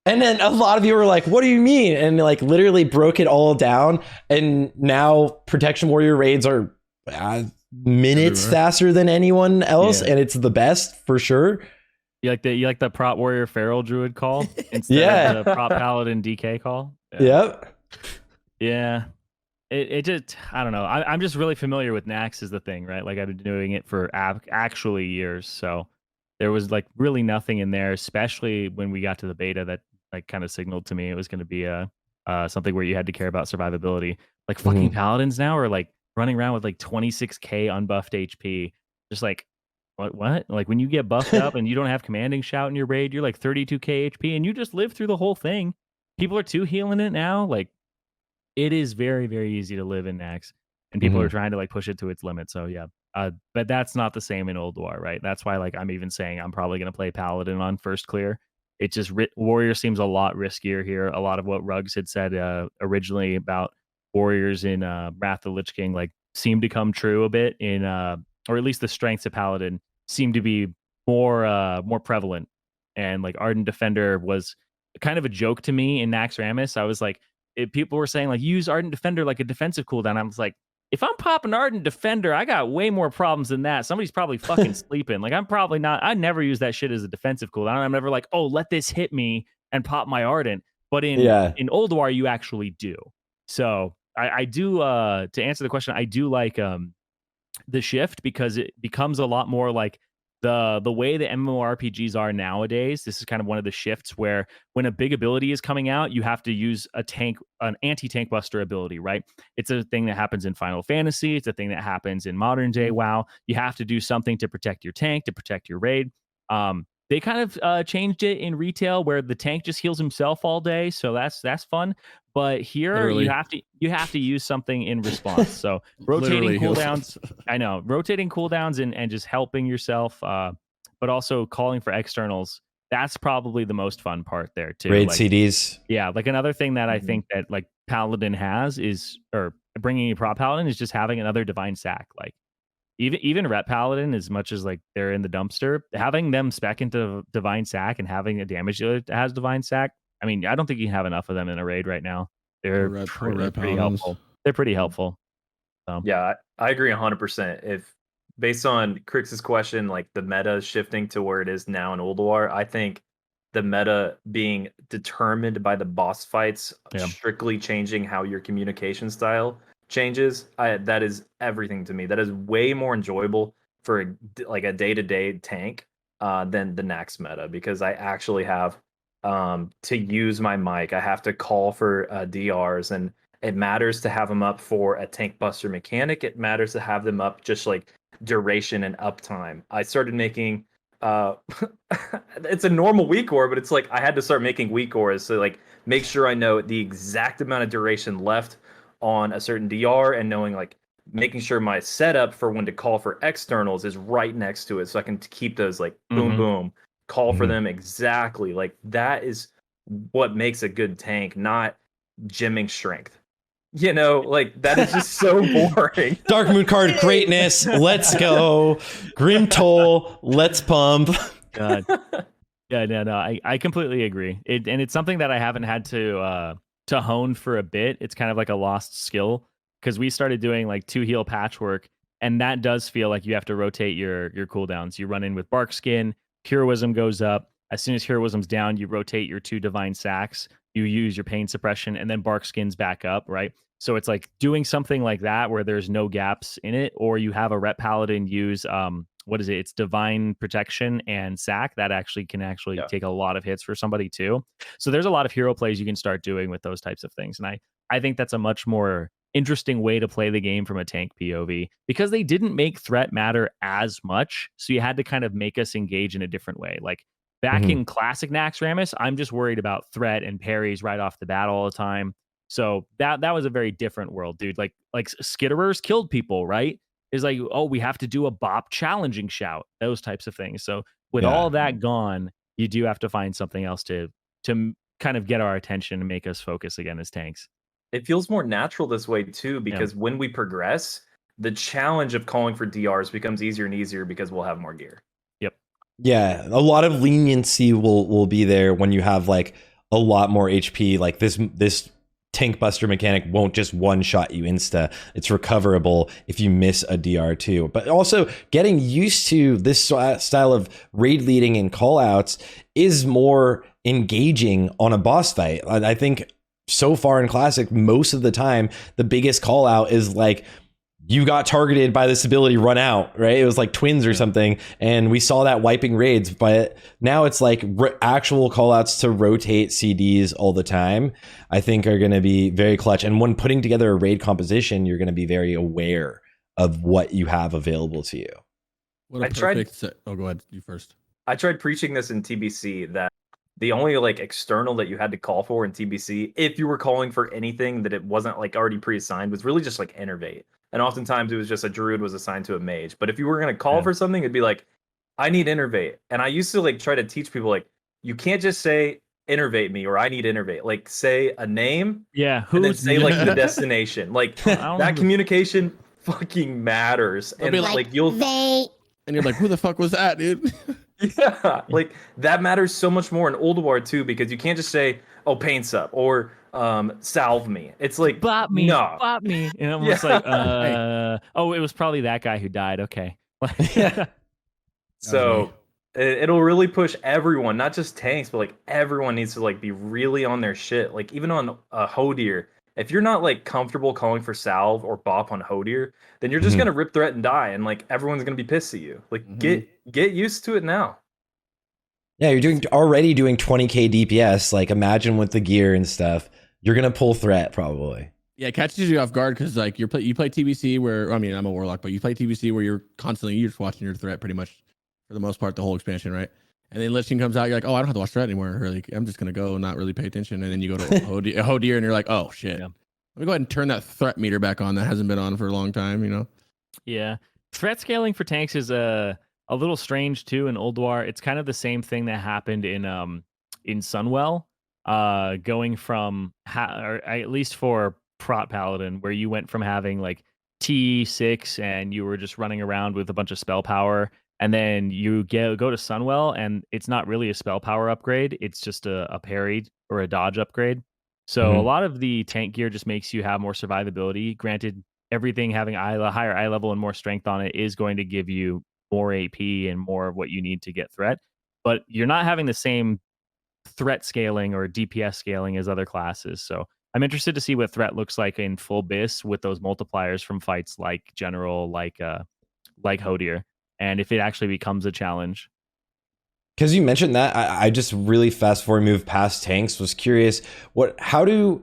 And then a lot of you were like, what do you mean? And like literally broke it all down. And now Protection Warrior raids are minutes faster than anyone else, and it's the best for sure. You like the prop warrior feral druid call instead of the prop paladin DK call? Yep. Yeah. It just, I don't know. I'm just really familiar with Nax is the thing, right? Like I've been doing it for actually years. So there was like really nothing in there, especially when we got to the beta that like kind of signaled to me it was going to be something where you had to care about survivability. Like fucking paladins now are like running around with like 26k unbuffed HP. Just like, what? Like when you get buffed up and you don't have commanding shout in your raid, you're like 32k HP and you just live through the whole thing. People are 2 healing it now. Like it is very, very easy to live in Nax, and people are trying to like push it to its limit. So yeah, but that's not the same in Ulduar, right? That's why like I'm even saying I'm probably going to play Paladin on first clear It just warrior seems a lot riskier here. A lot of what Rugs had said originally about warriors in Wrath of the Lich King like seemed to come true a bit in or at least the strengths of Paladin seem to be more prevalent. And like Ardent Defender was kind of a joke to me in Naxxramas. I was like, people were saying like use Ardent Defender like a defensive cooldown. I was like, if I'm popping Ardent Defender, I got way more problems than that. Somebody's probably fucking sleeping. Like I'm probably not. I never use that shit as a defensive cooldown. I'm never like, oh, let this hit me and pop my Ardent. But in Ulduar, you actually do. So I do. To answer the question, I do like the shift because it becomes a lot more like the way the MMORPGs are nowadays. This is kind of one of the shifts where when a big ability is coming out, you have to use an anti-tank buster ability, right? It's a thing that happens in Final Fantasy. It's a thing that happens in modern day WoW. You have to do something to protect your tank, to protect your raid. They kind of changed it in retail where the tank just heals himself all day, so that's fun. But here Literally. you have to use something in response. So rotating cooldowns, I know, rotating cooldowns and just helping yourself, but also calling for externals. That's probably the most fun part there too. Raid like, CDs. Yeah, like another thing that I think that like Paladin has is, or bringing a prop Paladin is just having another Divine Sack. Like even Ret Paladin, as much as like they're in the dumpster, having them spec into Divine Sack and having a damage dealer that has Divine Sack. I mean, I don't think you can have enough of them in a raid right now. They're pretty helpful. They're pretty helpful. So. Yeah, I agree 100%. If based on Crix's question, like the meta is shifting to where it is now in Ulduar, I think the meta being determined by the boss fights, strictly changing how your communication style changes, that is everything to me. That is way more enjoyable for a day-to-day tank than the Nax meta, because I actually have to use my mic. I have to call for DRs, and it matters to have them up for a tank buster mechanic. It matters to have them up just like duration and uptime. I started making it's a normal weak ore, but it's like I had to start making weak ores to like make sure I know the exact amount of duration left on a certain DR, and knowing like making sure my setup for when to call for externals is right next to it, so I can keep those like boom boom, call for them exactly. Like that is what makes a good tank, not gymming strength. You know, like that is just so boring. Dark Moon card greatness. Let's go. Grim Toll. Let's pump. God. Yeah, no, I completely agree. And it's something that I haven't had to hone for a bit. It's kind of like a lost skill because we started doing like 2 heal patchwork, and that does feel like you have to rotate your cooldowns. You run in with Bark Skin, Heroism goes up. As soon as Heroism's down, you rotate your 2 Divine Sacks. You use your Pain Suppression, and then Bark Skin's back up, right? So it's like doing something like that where there's no gaps in it, or you have a Ret Paladin use what is it? It's Divine Protection and Sack. That can take a lot of hits for somebody too. So there's a lot of hero plays you can start doing with those types of things. And I think that's a much more interesting way to play the game from a tank POV, because they didn't make threat matter as much. So you had to kind of make us engage in a different way. Like back in classic Naxxramas, I'm just worried about threat and parries right off the bat all the time. So that was a very different world, dude. Like skitterers killed people, right? Is like, oh, we have to do a bop challenging shout, those types of things. So with all that gone, you do have to find something else to kind of get our attention and make us focus again as tanks. It feels more natural this way too, because when we progress, the challenge of calling for DRs becomes easier and easier because we'll have more gear. Yep. Yeah, a lot of leniency will be there when you have like a lot more HP. Like this tank buster mechanic won't just one shot you insta. It's recoverable if you miss a DR too. But also getting used to this style of raid leading and callouts is more engaging on a boss fight. I think so far in Classic, most of the time, the biggest call out is like, you got targeted by this ability, run out, right? It was like Twins or something. And we saw that wiping raids, but now it's like actual call outs to rotate CDs all the time, I think are going to be very clutch. And when putting together a raid composition, you're going to be very aware of what you have available to you. What a perfect set. Oh, go ahead. You first. I tried preaching this in TBC, that the only like external that you had to call for in TBC, if you were calling for anything that it wasn't like already pre-assigned, was really just like Enervate. And oftentimes it was just a druid was assigned to a mage. But if you were going to call for something, it'd be like, I need Enervate. And I used to like try to teach people like, you can't just say innervate me or I need innervate. Like say a name Yeah, and then who's say like the destination. Like I don't know that who- communication fucking matters. They'll And be like you'll And you're like, who the fuck was that, dude? yeah, like that matters so much more in Ulduar too, because you can't just say, "Oh, paint sup" or "salve me." It's like, bop me, no, bop me, and I'm just Yeah. like, oh, it was probably that guy who died. Okay. Yeah. So it'll really push everyone, not just tanks, but like everyone needs to like be really on their shit. Like even on Hodir, if you're not like comfortable calling for salve or bop on Hodir, then you're just Mhm. gonna rip threat and die, and like everyone's gonna be pissed at you. Like get used to it now. Yeah, you're already doing 20k DPS. Like imagine with the gear and stuff, you're gonna pull threat probably. Yeah, it catches you off guard because like you play TBC where I mean I'm a warlock, but you play TBC where you're just watching your threat pretty much for the most part the whole expansion, right? And then Lich King comes out, you're like, oh, I don't have to watch threat anymore. Really, I'm just gonna go and not really pay attention. And then you go to Hodir and you're like, oh shit. Yeah. Let me go ahead and turn that threat meter back on that hasn't been on for a long time, you know? Yeah. Threat scaling for tanks is a little strange too in Ulduar. It's kind of the same thing that happened in Sunwell, going from or at least for Prot Paladin, where you went from having like T6 and you were just running around with a bunch of spell power, and then you go to Sunwell and it's not really a spell power upgrade, it's just a parry or a dodge upgrade. So a lot of the tank gear just makes you have more survivability. Granted, everything having higher eye level and more strength on it is going to give you more AP and more of what you need to get threat, but you're not having the same threat scaling or DPS scaling as other classes. So I'm interested to see what threat looks like in full BIS with those multipliers from fights like General, like Hodir, and if it actually becomes a challenge. Because you mentioned that, I just really fast forward move past tanks. Was curious, how do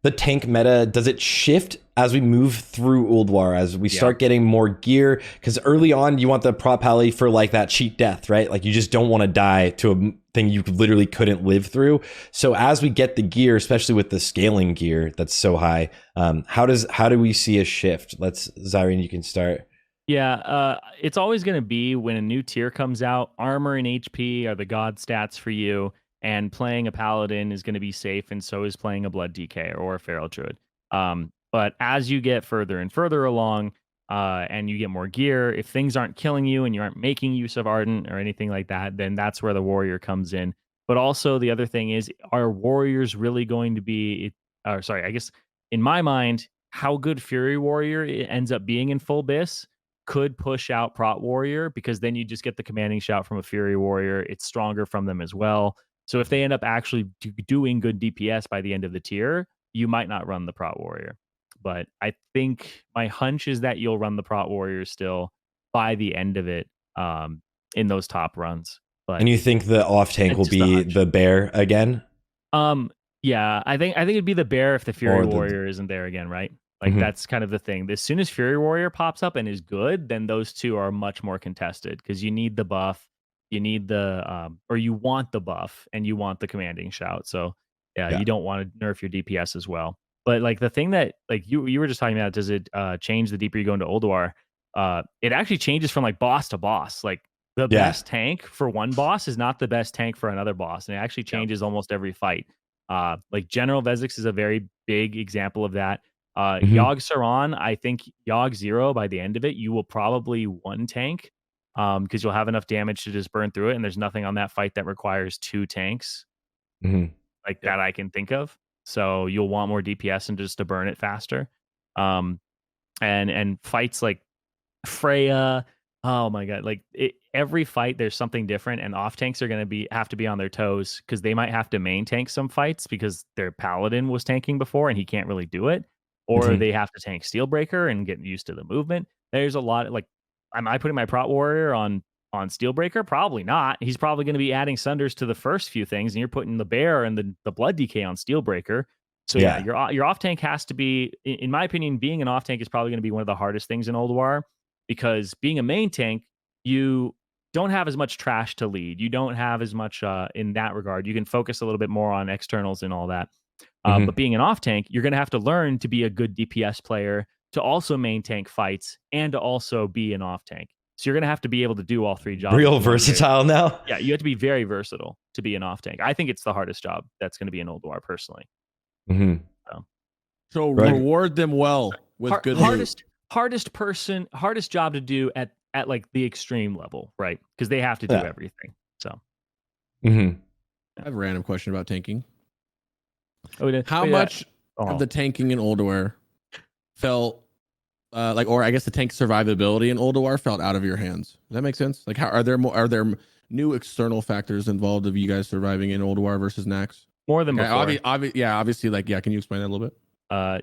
the tank meta, does it shift as we move through Ulduar, as we start getting more gear? Because early on, you want the prop pally for like that cheat death, right? Like you just don't want to die to a thing you literally couldn't live through. So as we get the gear, especially with the scaling gear that's so high, how do we see a shift? Zirene, you can start. Yeah, it's always going to be when a new tier comes out, armor and HP are the god stats for you, and playing a paladin is going to be safe, and so is playing a blood DK or a feral druid. But as you get further and further along, and you get more gear, if things aren't killing you and you aren't making use of Ardent or anything like that, then that's where the warrior comes in. But also the other thing is, are warriors really going to be? Sorry, I guess in my mind, how good Fury Warrior ends up being in full BIS could push out Prot Warrior, because then you just get the commanding shout from a Fury Warrior. It's stronger from them as well. So if they end up actually doing good DPS by the end of the tier, you might not run the Prot Warrior. But I think my hunch is that you'll run the Prot Warrior still by the end of it, in those top runs. But And you think the off tank will be the bear again? Yeah, I think it'd be the bear if the Fury Warrior isn't there again, right? Like that's kind of the thing. As soon as Fury Warrior pops up and is good, then those two are much more contested, because you need the buff, you need the or you want the buff and you want the commanding shout. So yeah, you don't want to nerf your DPS as well. But like the thing that like you were just talking about, does it change the deeper you go into Ulduar? It actually changes from like boss to boss. Like the best tank for one boss is not the best tank for another boss, and it actually changes almost every fight. Like General Vezix is a very big example of that. Yogg Saron, I think Yogg 0 by the end of it, you will probably one tank, because you'll have enough damage to just burn through it, and there's nothing on that fight that requires two tanks that I can think of. So you'll want more DPS and just to burn it faster. And fights like Freya, oh my god, like every fight there's something different, and off tanks are going to have to be on their toes, because they might have to main tank some fights because their paladin was tanking before and he can't really do it, or they have to tank Steelbreaker and get used to the movement. There's a lot, like, am I putting my Prot Warrior on Steelbreaker? Probably not. He's probably going to be adding Sunders to the first few things, and you're putting the bear and the blood DK on Steelbreaker. So yeah, your off tank has to be, in my opinion, being an off tank is probably going to be one of the hardest things in Ulduar, because being a main tank, you don't have as much trash to lead. You don't have as much in that regard. You can focus a little bit more on externals and all that. But being an off tank, you're going to have to learn to be a good DPS player, to also main tank fights, and to also be an off tank. So you're going to have to be able to do all three jobs. Real versatile now. Yeah, you have to be very versatile. to be an off tank. I think it's the hardest job that's going to be in Ulduar personally. Mm-hmm. So Right. reward them well with good loot. hardest job to do at like the extreme level, right? Because they have to do everything. So Mm-hmm. I have a random question about tanking. Oh, How yeah. much of the tanking in Ulduar felt or I guess the tank survivability in Ulduar felt out of your hands? Does that make sense? Like, how are there new external factors involved of you guys surviving in Ulduar versus Nax? More than before. Obviously, like, can you explain that a little bit?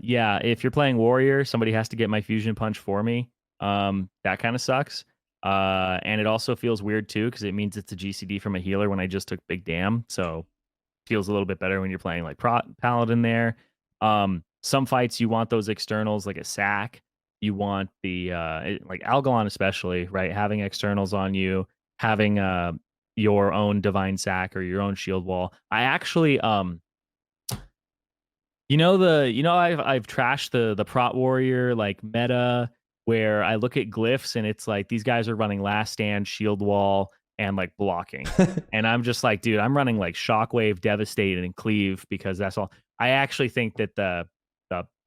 If you're playing warrior, somebody has to get my fusion punch for me. That kind of sucks. And it also feels weird too because it means it's a GCD from a healer when I just took big damn. So feels a little bit better when you're playing like paladin there. Some fights you want those externals like a sack. You want the like Algalon especially, right? Having externals on you, having your own divine sack or your own shield wall. I actually I've trashed the prot warrior like meta where I look at glyphs and it's like these guys are running last stand, shield wall, and like blocking. And I'm just like, dude, I'm running like shockwave, devastate, and cleave because that's all. I actually think that the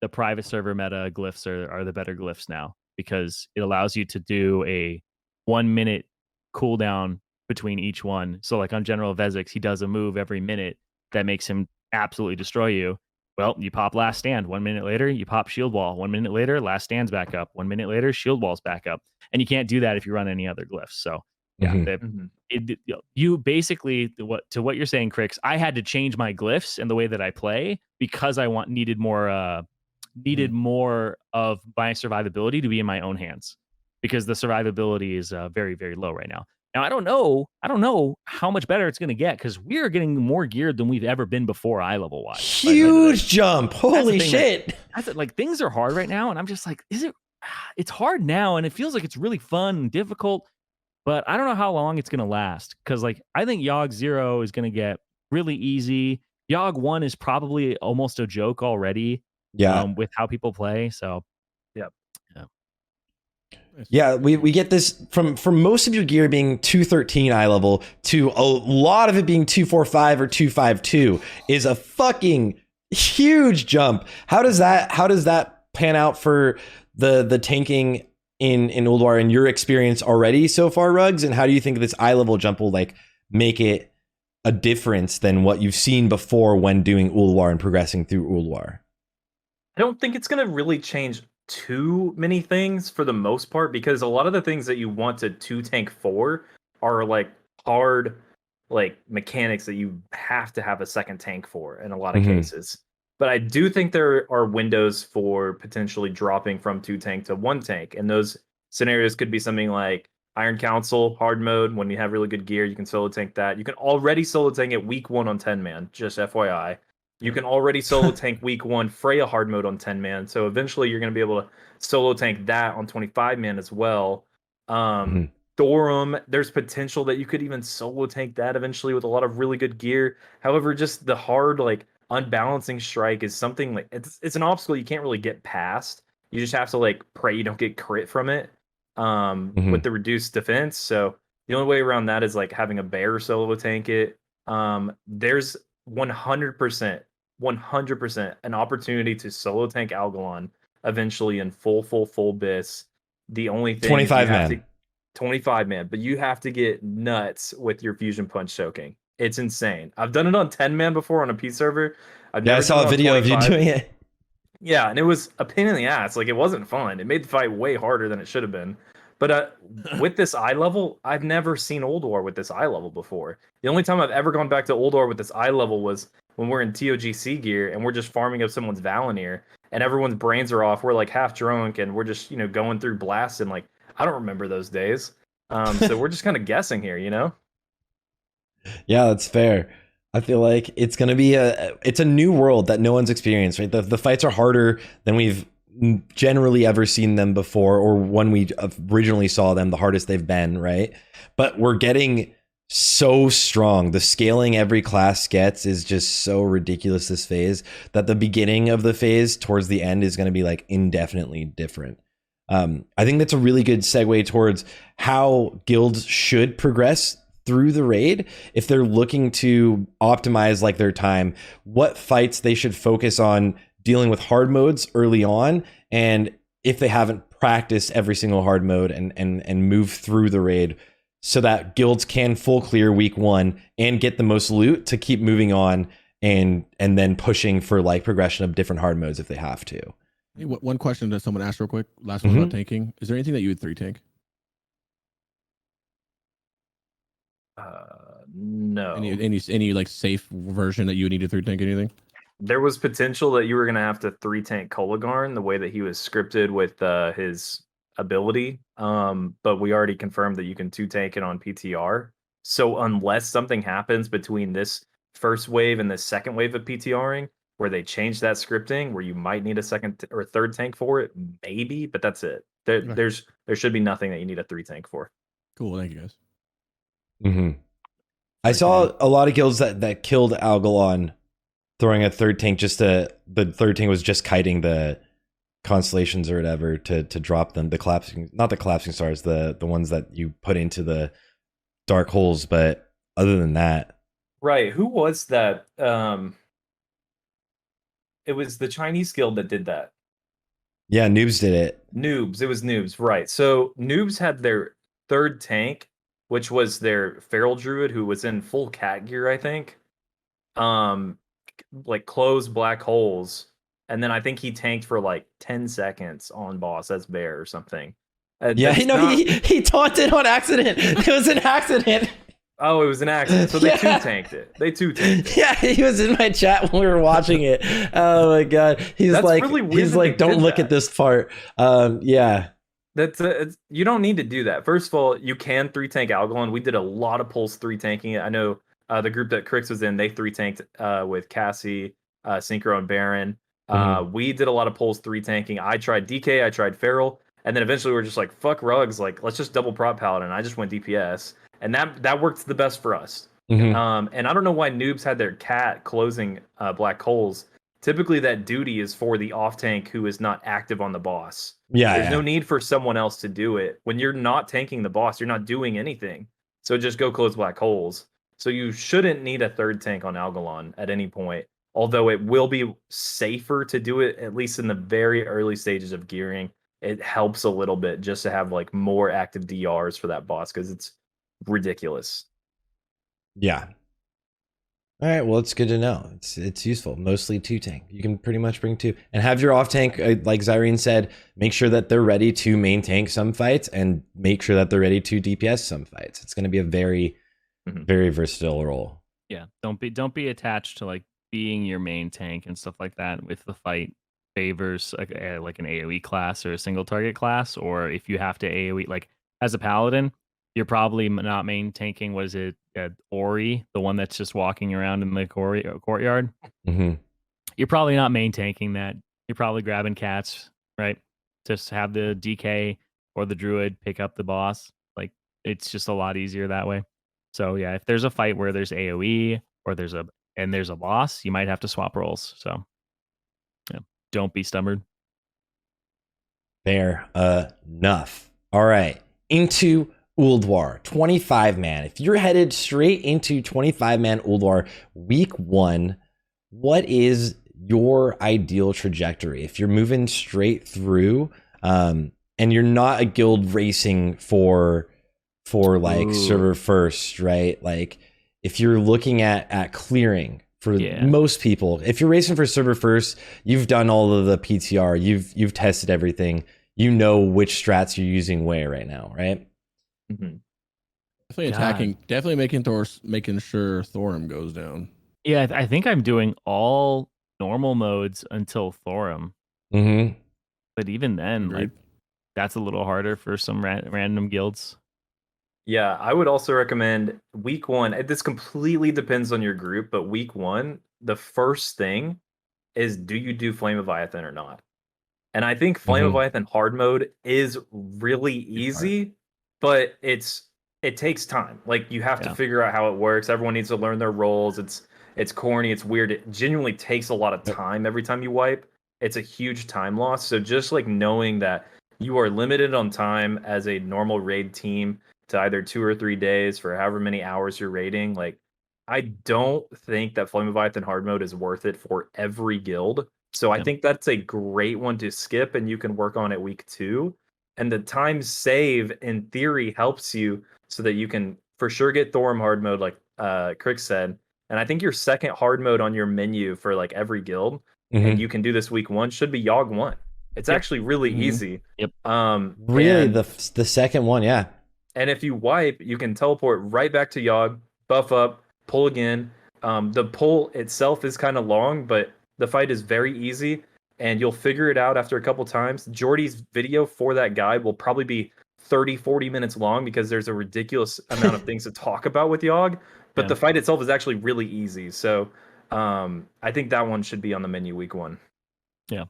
private server meta glyphs are the better glyphs now because it allows you to do a 1 minute cooldown between each one. So like on General Vezix, he does a move every minute that makes him absolutely destroy you. Well, you pop last stand. 1 minute later, you pop shield wall. 1 minute later, last stand's back up. 1 minute later, shield wall's back up. And you can't do that if you run any other glyphs. So yeah, you basically what you're saying, Crix, I had to change my glyphs and the way that I play because I needed more of my survivability to be in my own hands because the survivability is very, very low right now. Now I don't know how much better it's going to get because we are getting more geared than we've ever been before eye level wise. Huge jump! Holy shit! Like things are hard right now, and I'm just like, is it? It's hard now, and it feels like it's really fun and difficult, but I don't know how long it's going to last because like I think Yogg 0 is going to get really easy. Yogg 1 is probably almost a joke already. Yeah, with how people play. So yeah, we get this from most of your gear being 213 eye level to a lot of it being 245 or 252 is a fucking huge jump. How does that pan out for the tanking in Ulduar in your experience already so far, Rugs? And how do you think this eye level jump will like make it a difference than what you've seen before when doing Ulduar and progressing through Ulduar? I don't think it's going to really change too many things for the most part because a lot of the things that you want to two tank for are like hard like mechanics that you have to have a second tank for in a lot of cases. But I do think there are windows for potentially dropping from 2 tank to 1 tank, and those scenarios could be something like Iron Council hard mode. When you have really good gear, you can solo tank that. You can already solo tank it week 1 on 10 man, just FYI. You can already solo tank week 1 Freya hard mode on 10 man. So eventually you're going to be able to solo tank that on 25 man as well. Thorum, there's potential that you could even solo tank that eventually with a lot of really good gear. However, just the hard like unbalancing strike is something like it's an obstacle you can't really get past. You just have to like pray you don't get crit from it with the reduced defense. So the only way around that is like having a bear solo tank it. There's 100% an opportunity to solo tank Algalon eventually in full bis. The only thing 25 man. 25 man, but you have to get nuts with your fusion punch soaking. It's insane. I've done it on 10 man before on a P server. I saw a video of you doing it. Yeah, and it was a pain in the ass. Like it wasn't fun. It made the fight way harder than it should have been. But with this eye level, I've never seen Ulduar with this eye level before. The only time I've ever gone back to Ulduar with this eye level was when we're in TOGC gear and we're just farming up someone's Valinir and everyone's brains are off. We're like half drunk and we're just, going through blasts and like, I don't remember those days. So we're just kind of guessing here, Yeah, that's fair. I feel like it's going to be it's a new world that no one's experienced, right? The fights are harder than we've generally ever seen them before, or when we originally saw them, the hardest they've been, right? But we're getting so strong. The scaling every class gets is just so ridiculous this phase that the beginning of the phase towards the end is going to be like indefinitely different. I think that's a really good segue towards how guilds should progress through the raid, if they're looking to optimize like their time, what fights they should focus on dealing with hard modes early on, and if they haven't practiced every single hard mode and move through the raid so that guilds can full clear week 1 and get the most loot to keep moving on and then pushing for like progression of different hard modes if they have to. Hey, one question that someone asked real quick. Last one about tanking. Is there anything that you would 3 tank? No. Any like safe version that you would need to 3 tank anything? There was potential that you were going to have to 3 tank Kolagarn the way that he was scripted with his ability. But we already confirmed that you can 2 tank it on PTR. So unless something happens between this first wave and the second wave of PTRing, where they change that scripting, where you might need a second or third tank for it, maybe, but that's it. There should be nothing that you need a 3 tank for. Cool, thank you guys. Mm-hmm. I saw a lot of guilds that killed Algalon throwing a third tank the third tank was just kiting the constellations or whatever to drop them, not the collapsing stars, the ones that you put into the dark holes, but other than that. Right. Who was that? It was the Chinese guild that did that. Yeah, Noobs did it. It was Noobs, right. So Noobs had their third tank, which was their feral druid who was in full cat gear, I think. Like closed black holes. And then I think he tanked for like 10 seconds on boss as bear or something. Yeah, he taunted on accident. It was an accident. Oh, it was an accident. So they 2 tanked it. Yeah, he was in my chat when we were watching it. Oh my god, That's like, really weird he's like, don't look at this part. Yeah. That's you don't need to do that. First of all, you can 3 tank Algalon. We did a lot of pulls 3 tanking it. I know the group that Crix was in, they 3 tanked with Cassie, Synchro, and Baron. We did a lot of pulls 3 tanking. I tried DK, I tried Feral, and then eventually we were just like, fuck Rugs, like let's just double prop Paladin. I just went DPS, and that worked the best for us. And I don't know why Noobs had their cat closing black holes. Typically that duty is for the off tank who is not active on the boss. There's no need for someone else to do it. When you're not tanking the boss, you're not doing anything. So just go close black holes. So you shouldn't need a third tank on Algalon at any point. Although it will be safer to do it, at least in the very early stages of gearing. It helps a little bit just to have like more active DRs for that boss because it's ridiculous. Yeah. All right, well, it's good to know. It's useful. Mostly 2 tank. You can pretty much bring 2 and have your off tank, like Zirene said, make sure that they're ready to main tank some fights and make sure that they're ready to DPS some fights. It's going to be a very, very versatile role. Yeah, don't be attached to like being your main tank and stuff like that if the fight favors like an AoE class or a single target class, or if you have to AoE like as a paladin, you're probably not main tanking. Was it Ori, the one that's just walking around in the courtyard? You're probably not main tanking that. You're probably grabbing cats, right? Just have the DK or the druid pick up the boss. Like it's just a lot easier that way. So yeah, if there's a fight where there's AoE or there's a boss, you might have to swap roles. So yeah, don't be stubborn. Fair enough. All right, into Ulduar 25-man. If you're headed straight into 25-man Ulduar week 1, what is your ideal trajectory? If you're moving straight through and you're not a guild racing for like server first, right? Like if you're looking at clearing for most people, if you're racing for server first, you've done all of the PTR, you've tested everything, you know which strats you're using where right now, right? Definitely attacking. Definitely making sure Thorum goes down. Yeah, I think I'm doing all normal modes until Thorum. But even then, like that's a little harder for some random guilds. Yeah, I would also recommend week 1. This completely depends on your group, but week 1, the first thing is, do you do Flame of Leviathan or not? And I think Flame of Leviathan hard mode is really easy, but it takes time. Like you have to figure out how it works. Everyone needs to learn their roles. It's corny, it's weird. It genuinely takes a lot of time every time you wipe. It's a huge time loss. So just like knowing that you are limited on time as a normal raid team to either 2 or 3 days for however many hours you're raiding, like I don't think that Flame Leviathan hard mode is worth it for every guild. So I think that's a great one to skip and you can work on it week 2. And the time save in theory helps you so that you can for sure get Thorum hard mode like Crick said. And I think your second hard mode on your menu for like every guild, and you can do this week 1, should be Yogg 1. It's actually really easy. Yep. Really, the second one, yeah. And if you wipe, you can teleport right back to Yogg, buff up, pull again. The pull itself is kind of long, but the fight is very easy, and you'll figure it out after a couple times. Jordy's video for that guide will probably be 30, 40 minutes long because there's a ridiculous amount of things to talk about with Yogg, but the fight itself is actually really easy. So I think that one should be on the menu week 1. Yeah.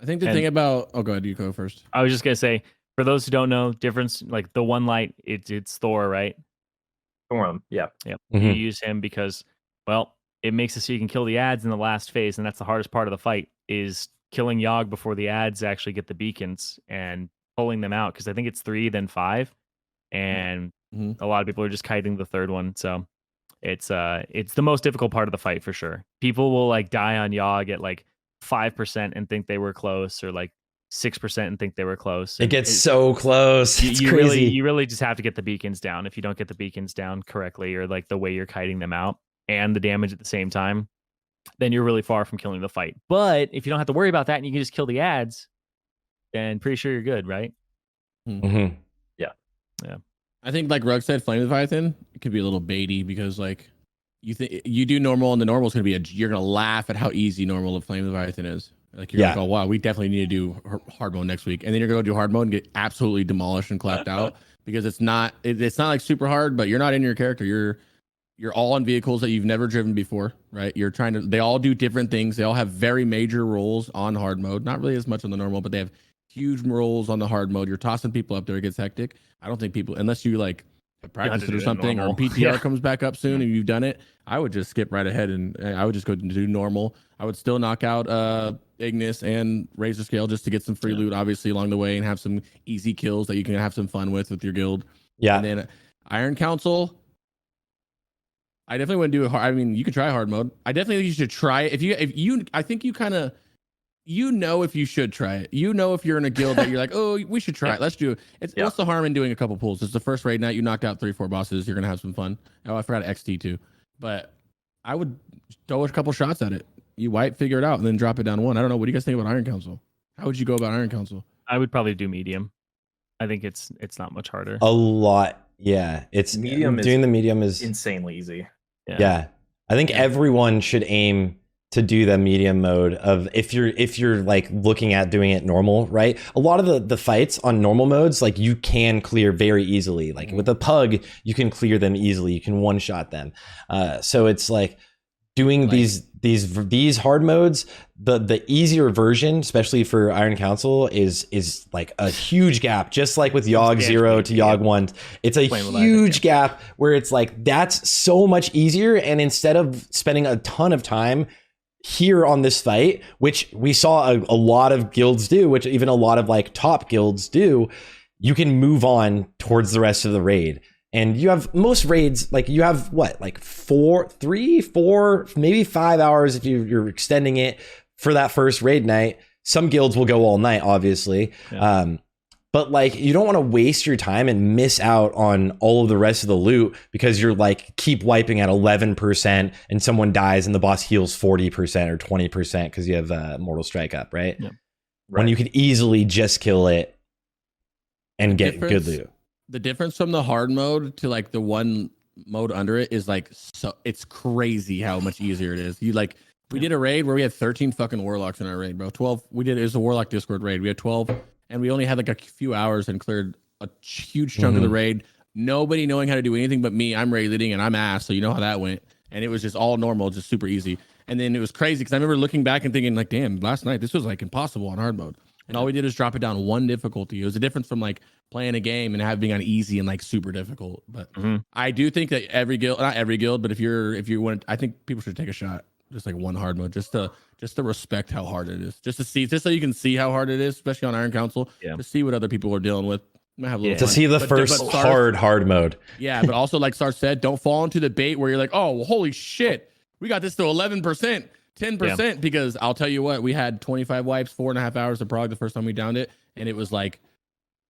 I think the thing about go ahead, you go first. I was just gonna say, for those who don't know, difference like the one light, it's Thor, right? Thorum, yeah. You use him because, well, it makes it so you can kill the ads in the last phase, and that's the hardest part of the fight is killing Yogg before the ads actually get the beacons and pulling them out. Because I think it's 3, then 5, and a lot of people are just kiting the third one. So it's the most difficult part of the fight for sure. People will like die on Yogg at like 5% and think they were close, or like 6% and think they were close. It gets so close. It's crazy. You really just have to get the beacons down. If you don't get the beacons down correctly, or like the way you're kiting them out and the damage at the same time, then you're really far from killing the fight. But if you don't have to worry about that and you can just kill the ads, then pretty sure you're good, right? Yeah. I think like Rug said, Flame Leviathan, it could be a little baity because like you do normal, and the normal is going to be you're going to laugh at how easy normal of Flame Leviathan is. Like you're like, oh wow, we definitely need to do hard mode next week, and then you're going to do hard mode and get absolutely demolished and clapped out because it's not like super hard, but you're not in your character. You're all on vehicles that you've never driven before, right? They all do different things. They all have very major roles on hard mode, not really as much on the normal, but they have huge roles on the hard mode. You're tossing people up there, it gets hectic. I don't think people, unless you like practice it or something, or PTR comes back up soon and you've done it, I would just skip right ahead and I would just go do normal. I would still knock out Ignis and Razor Scale just to get some free loot, obviously, along the way, and have some easy kills that you can have some fun with your guild. Yeah. And then Iron Council, I definitely wouldn't do it hard. I mean, you could try hard mode. I definitely think you should try it. I think you kind of, if you should try it. If you're in a guild that you're like, oh, we should try it. Let's do it. What's the harm in doing a couple pulls? It's the first raid night. You knocked out 3-4 bosses. You're going to have some fun. Oh, I forgot XT too. But I would throw a couple shots at it. You wipe, figure it out, and then drop it down 1. I don't know. What do you guys think about Iron Council? How would you go about Iron Council? I would probably do medium. I think it's not much harder. A lot. Yeah. It's medium. Doing the medium is insanely easy. Yeah. I think everyone should aim to do the medium mode of if you're like looking at doing it normal, right? A lot of the fights on normal modes, like you can clear very easily. Like with a pug, you can clear them easily. You can one shot them. So it's like doing these hard modes, the easier version, especially for Iron Council, is like a huge gap. Just like with Yogg 0 to Yogg 1, it's a huge gap where it's like that's so much easier. And instead of spending a ton of time here on this fight, which we saw a lot of guilds do, which even a lot of like top guilds do, you can move on towards the rest of the raid. And you have most raids, like you have what, like 4, maybe 5 hours if you're extending it for that first raid night. Some guilds will go all night, obviously. Yeah. But like you don't want to waste your time and miss out on all of the rest of the loot because you're like keep wiping at 11% and someone dies and the boss heals 40% or 20% because you have Mortal Strike up, right? Yeah. When you could easily just kill it and get good loot. The difference from the hard mode to like the one mode under it is like, so it's crazy how much easier it is. We did a raid where we had 13 fucking warlocks in our raid, bro. 12. It was a warlock Discord raid. We had 12 and we only had like a few hours and cleared a huge chunk of the raid. Nobody knowing how to do anything but me. I'm raid leading and I'm ass. So you know how that went. And it was just all normal, just super easy. And then it was crazy because I remember looking back and thinking like, damn, last night this was like impossible on hard mode. And all we did is drop it down 1 difficulty. It was a difference from like playing a game and having on easy and like super difficult. But I do think that every guild, not every guild, but if you want, I think people should take a shot, just like one hard mode, just to respect how hard it is, just so you can see how hard it is, especially on Iron Council, to see what other people are dealing with. Might have a little Yeah. To fun. see the But first Sarth- hard mode. Yeah, but also like Sarth said, don't fall into the bait where you're like, oh, well, holy shit, we got this to 11%, 10%. Holy shit, we got this to 11%, 10%. Because I'll tell you what, we had 25 wipes, 4.5 hours of Prog the first time we downed it, and it was like,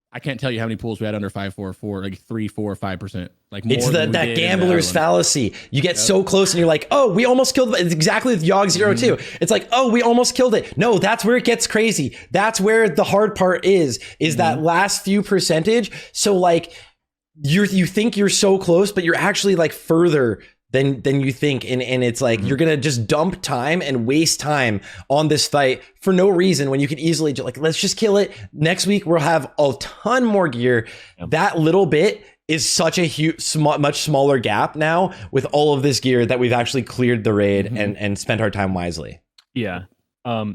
I can't tell you how many pools we had under 5.44, like 3, 4, 5%. Like more It's than we that did in the gambler's other one. fallacy. You get so close and you're like, oh, we almost killed it. It's exactly with Yogg 02. It's like, oh, we almost killed it. No, that's where it gets crazy. That's where the hard part is that last few percentage. So like you think you're so close, but you're actually like further than you think. And it's like you're gonna just dump time and waste time on this fight for no reason when you could easily just like, let's just kill it. Next week we'll have a ton more gear. That little bit is such a huge, much smaller gap now with all of this gear that we've actually cleared the raid and spent our time wisely. Yeah.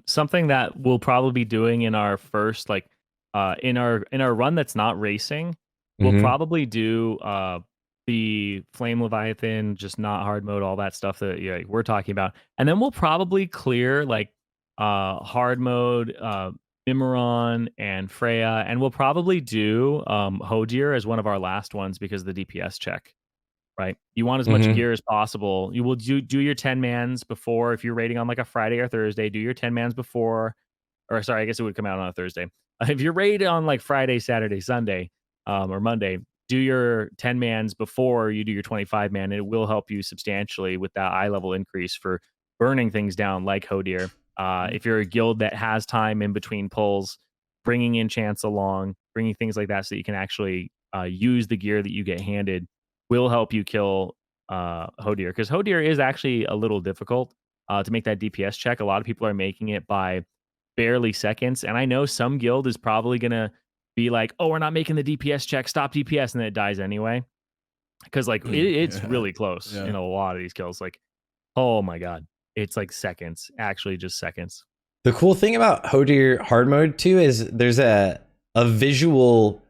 Something that we'll probably be doing in our first in our run that's not racing, we'll probably do the Flame Leviathan, just not hard mode, all that stuff that we're talking about. And then we'll probably clear like hard mode, Mimiron and Freya, and we'll probably do Hodir as one of our last ones because of the DPS check. Right? You want as much gear as possible. You will do your 10 mans before, if you're raiding on like a Friday or Thursday, do your 10 mans before, or sorry, I guess it would come out on a Thursday. If you're raiding on like Friday, Saturday, Sunday, or Monday, do your 10 mans before you do your 25 man. It will help you substantially with that eye level increase for burning things down like Hodir. If you're a guild that has time in between pulls, bringing in chants along, bringing things like that so that you can actually use the gear that you get handed will help you kill Hodir, because Hodir is actually a little difficult to make that DPS check. A lot of people are making it by barely seconds, and I know some guild is probably gonna be like, oh, we're not making the DPS check, stop DPS, and then it dies anyway, because like it's really close in a lot of these kills. Like, oh my god, it's like seconds, actually just seconds. The cool thing about Hodir hard mode too is there's a visual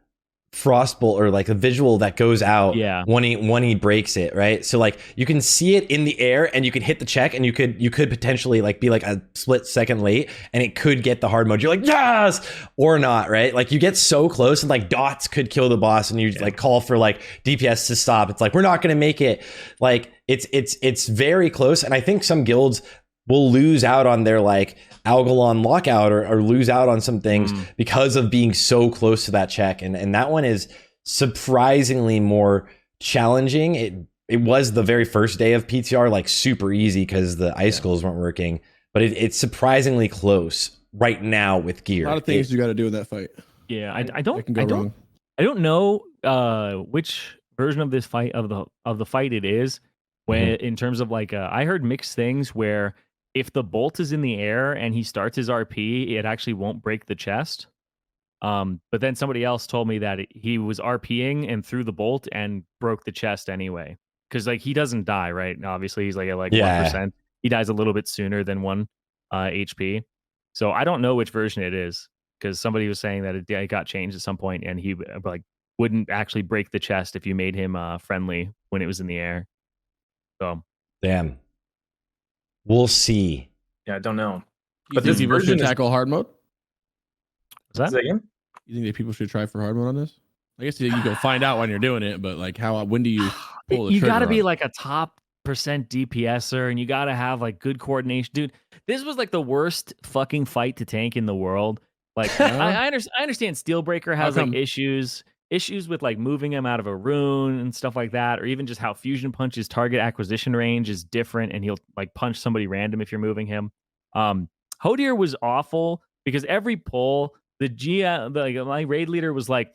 frostbolt, or like a visual that goes out when he breaks it, right? So like you can see it in the air and you could hit the check and you could potentially like be like a split second late and it could get the hard mode. You're like, yes, or not, right? Like you get so close and like dots could kill the boss and you like call for like DPS to stop. It's like, we're not going to make it. Like it's very close. And I think some guilds will lose out on their like Algalon lockout or lose out on some things because of being so close to that check. And that one is surprisingly more challenging. It was the very first day of PTR, like super easy because the icicles weren't working, but it's surprisingly close right now with gear. A lot of things you got to do in that fight. Yeah, I don't know which version of this fight of the fight it is. When in terms of like I heard mixed things where if the bolt is in the air and he starts his RP, it actually won't break the chest. But then somebody else told me that he was RPing and threw the bolt and broke the chest anyway. Because like he doesn't die, right? Now, obviously he's like at like 1%. He dies a little bit sooner than 1 HP. So I don't know which version it is, because somebody was saying that it got changed at some point and he like wouldn't actually break the chest if you made him friendly when it was in the air. So damn. We'll see. Yeah, I don't know. But this version should tackle hard mode. Is that again? You think that people should try for hard mode on this? I guess you go find out when you're doing it, but like when do you pull the you trigger got to be on? like a top percent DPSer, and you got to have like good coordination, dude. This was like the worst fucking fight to tank in the world. Like I understand Steelbreaker has like issues with like moving him out of a rune and stuff like that, or even just how Fusion Punch's target acquisition range is different and he'll like punch somebody random if you're moving him. Hodir was awful because every pull, my raid leader was like,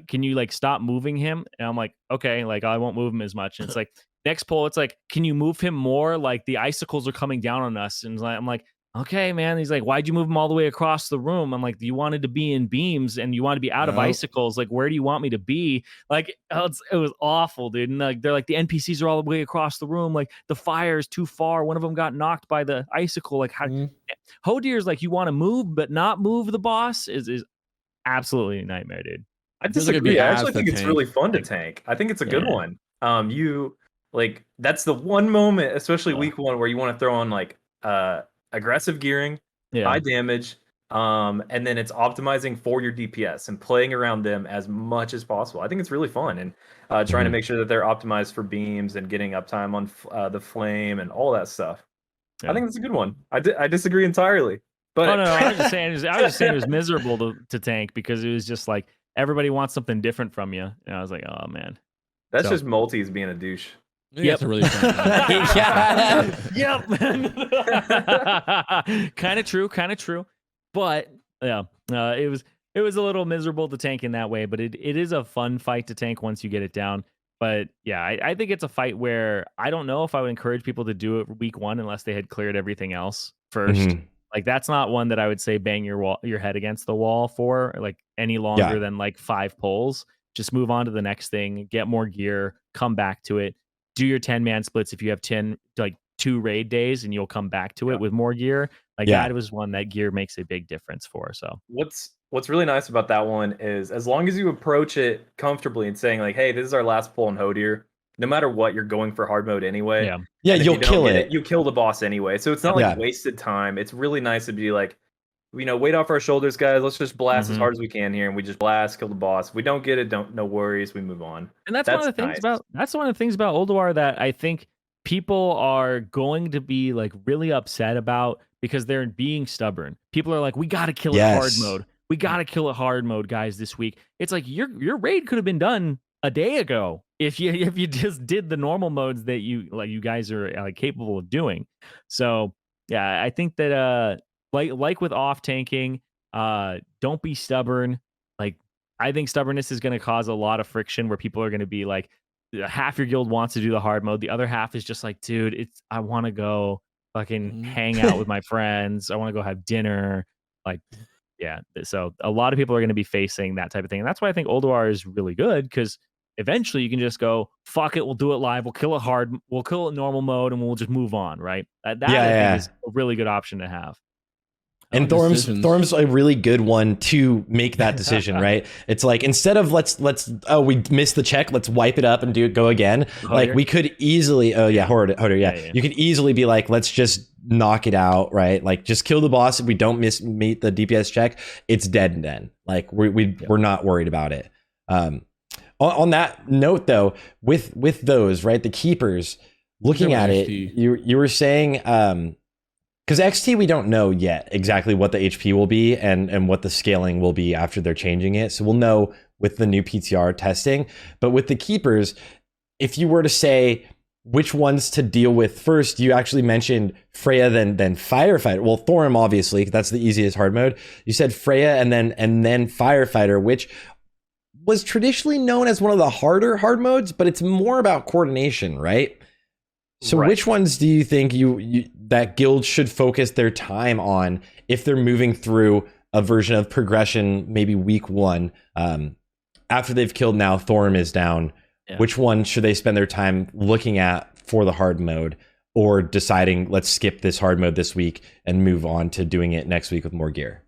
can you like stop moving him? And I'm like, okay, like I won't move him as much. And it's like, next pull, it's like, can you move him more? Like the icicles are coming down on us. And I'm like, okay, man. He's like, why'd you move him all the way across the room? I'm like, you wanted to be in beams and you want to be out of icicles. Like, where do you want me to be? Like, it was awful, dude. And like, they're like, the NPCs are all the way across the room. Like, the fire is too far. One of them got knocked by the icicle. Like, how Hodir's like, you want to move but not move the boss is absolutely a nightmare, dude. I disagree. I actually think it's really fun to tank. I think it's a good one. You like that's the one moment, especially week 1, where you want to throw on like aggressive gearing, high damage, And then it's optimizing for your DPS and playing around them as much as possible. I think it's really fun, and trying to make sure that they're optimized for beams and getting uptime on the flame and all that stuff. Yeah. I think that's a good one. I disagree entirely. But no, I was just saying it was miserable to tank because it was just like everybody wants something different from you, and I was like, oh man, that's just multis being a douche. Yep. That's a really fun Yep. Kind of true. But yeah, it was a little miserable to tank in that way, but it is a fun fight to tank once you get it down. But yeah, I think it's a fight where I don't know if I would encourage people to do it week 1 unless they had cleared everything else first. Like that's not one that I would say bang your head against the wall for like any longer than like 5 pulls. Just move on to the next thing, get more gear, come back to it. Do your 10-man splits if you have 10 like 2 raid days, and you'll come back to it with more gear. Like that was one that gear makes a big difference for. So what's really nice about that one is as long as you approach it comfortably and saying like, hey, this is our last pull on Hodir, no matter what, you're going for hard mode anyway. Yeah, you'll kill it. You kill the boss anyway. So it's not like wasted time. It's really nice to be like, weight off our shoulders, guys. Let's just blast as hard as we can here, and we just blast, kill the boss. If we don't get it, no worries. We move on. And that's one of the things about Ulduar that I think people are going to be like really upset about because they're being stubborn. People are like, we got to kill it hard mode. We got to kill it hard mode, guys, this week. It's like your raid could have been done a day ago if you just did the normal modes that you guys are like capable of doing. So yeah, I think that like with off tanking, don't be stubborn. Like I think stubbornness is going to cause a lot of friction where people are going to be like, half your guild wants to do the hard mode, the other half is just like, dude, I want to go fucking hang out with my friends. I want to go have dinner. Like, yeah. So a lot of people are going to be facing that type of thing, and that's why I think Ulduar is really good, because eventually you can just go, fuck it, we'll do it live, we'll kill it hard, we'll kill it normal mode, and we'll just move on, right? I think is a really good option to have. And Thorm's a really good one to make that decision, right? It's like, instead of we missed the check, let's wipe it up and go again. Like we could easily, Hodir, yeah. You could easily be like, let's just knock it out, right? Like just kill the boss. If we don't meet the DPS check, it's dead and then. Like we're not worried about it. On that note though, with those, right, the keepers, looking at it, you were saying, because XT, we don't know yet exactly what the HP will be and what the scaling will be after they're changing it. So we'll know with the new PTR testing. But with the keepers, if you were to say which ones to deal with first, you actually mentioned Freya, then Firefighter. Well, Thorm, obviously, that's the easiest hard mode. You said Freya and then Firefighter, which was traditionally known as one of the harder hard modes, but it's more about coordination, right? So which ones do you think that guilds should focus their time on if they're moving through a version of progression, maybe week 1, after they've killed now Thorm is down? Yeah. Which one should they spend their time looking at for the hard mode, or deciding let's skip this hard mode this week and move on to doing it next week with more gear?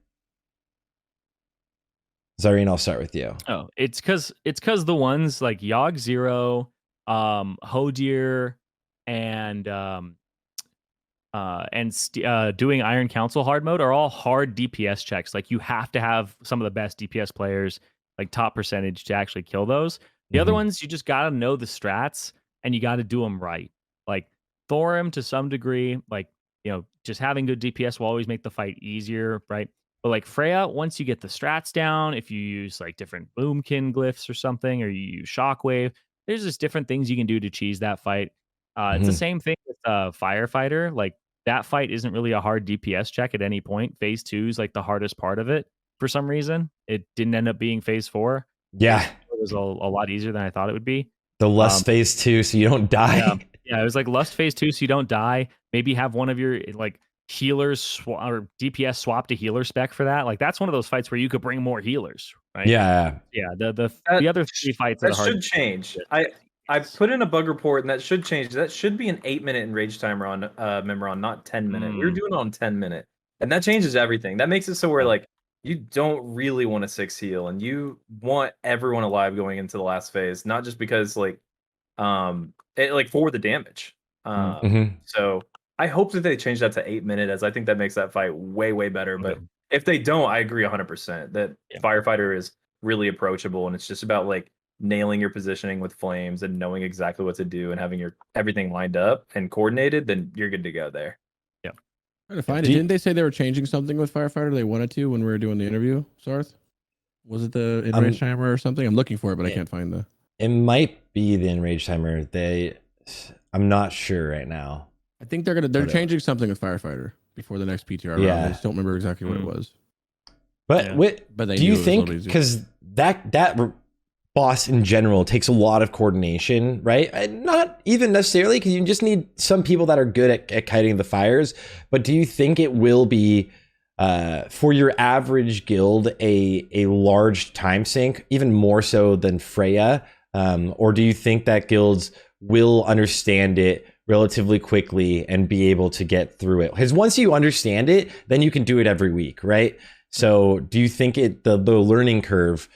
Zirene, I'll start with you. Oh, it's because the ones like Yogg 0, Hodir, and doing Iron Council hard mode are all hard DPS checks. Like you have to have some of the best DPS players, like top percentage, to actually kill those. The other ones, you just gotta know the strats and you gotta do them right. Like Thorim, to some degree, like, just having good DPS will always make the fight easier, right? But like Freya, once you get the strats down, if you use like different boomkin glyphs or something, or you use shockwave, there's just different things you can do to cheese that fight. It's the same thing with Firefighter. Like that fight isn't really a hard DPS check at any point. Phase 2 is like the hardest part of it for some reason. It didn't end up being phase 4. Yeah, it was a lot easier than I thought it would be. The lust phase 2, so you don't die. Yeah, it was like lust phase 2, so you don't die. Maybe have one of your like healers or DPS swap to healer spec for that. Like that's one of those fights where you could bring more healers, right? Yeah. The other 3 fights that should change. I put in a bug report, and that should change. That should be an 8-minute enrage timer on Memron, not 10-minute. We were doing it on 10-minute, and that changes everything. That makes it so where like you don't really want a 6 heal, and you want everyone alive going into the last phase, not just because like for the damage. So I hope that they change that to 8-minute, as I think that makes that fight way better. But If they don't, I agree 100% that firefighter is really approachable, and it's just about like nailing your positioning with flames and knowing exactly what to do and having your everything lined up and coordinated. Then you're good to go there. Yeah. Trying to find it. Didn't they say they were changing something with firefighter? They wanted to when we were doing the interview. Sarth, was it the enrage timer or something? I'm looking for it, but I can't find the. It might be the enrage timer. I'm not sure right now. I think they're changing something with firefighter before the next PTR round. I just don't remember exactly what it was. But do you think, because that boss in general takes a lot of coordination, right? Not even necessarily, because you just need some people that are good at kiting the fires. But do you think it will be for your average guild a large time sink, even more so than Freya? Or do you think that guilds will understand it relatively quickly and be able to get through it? Because once you understand it, then you can do it every week, right? So do you think the learning curve,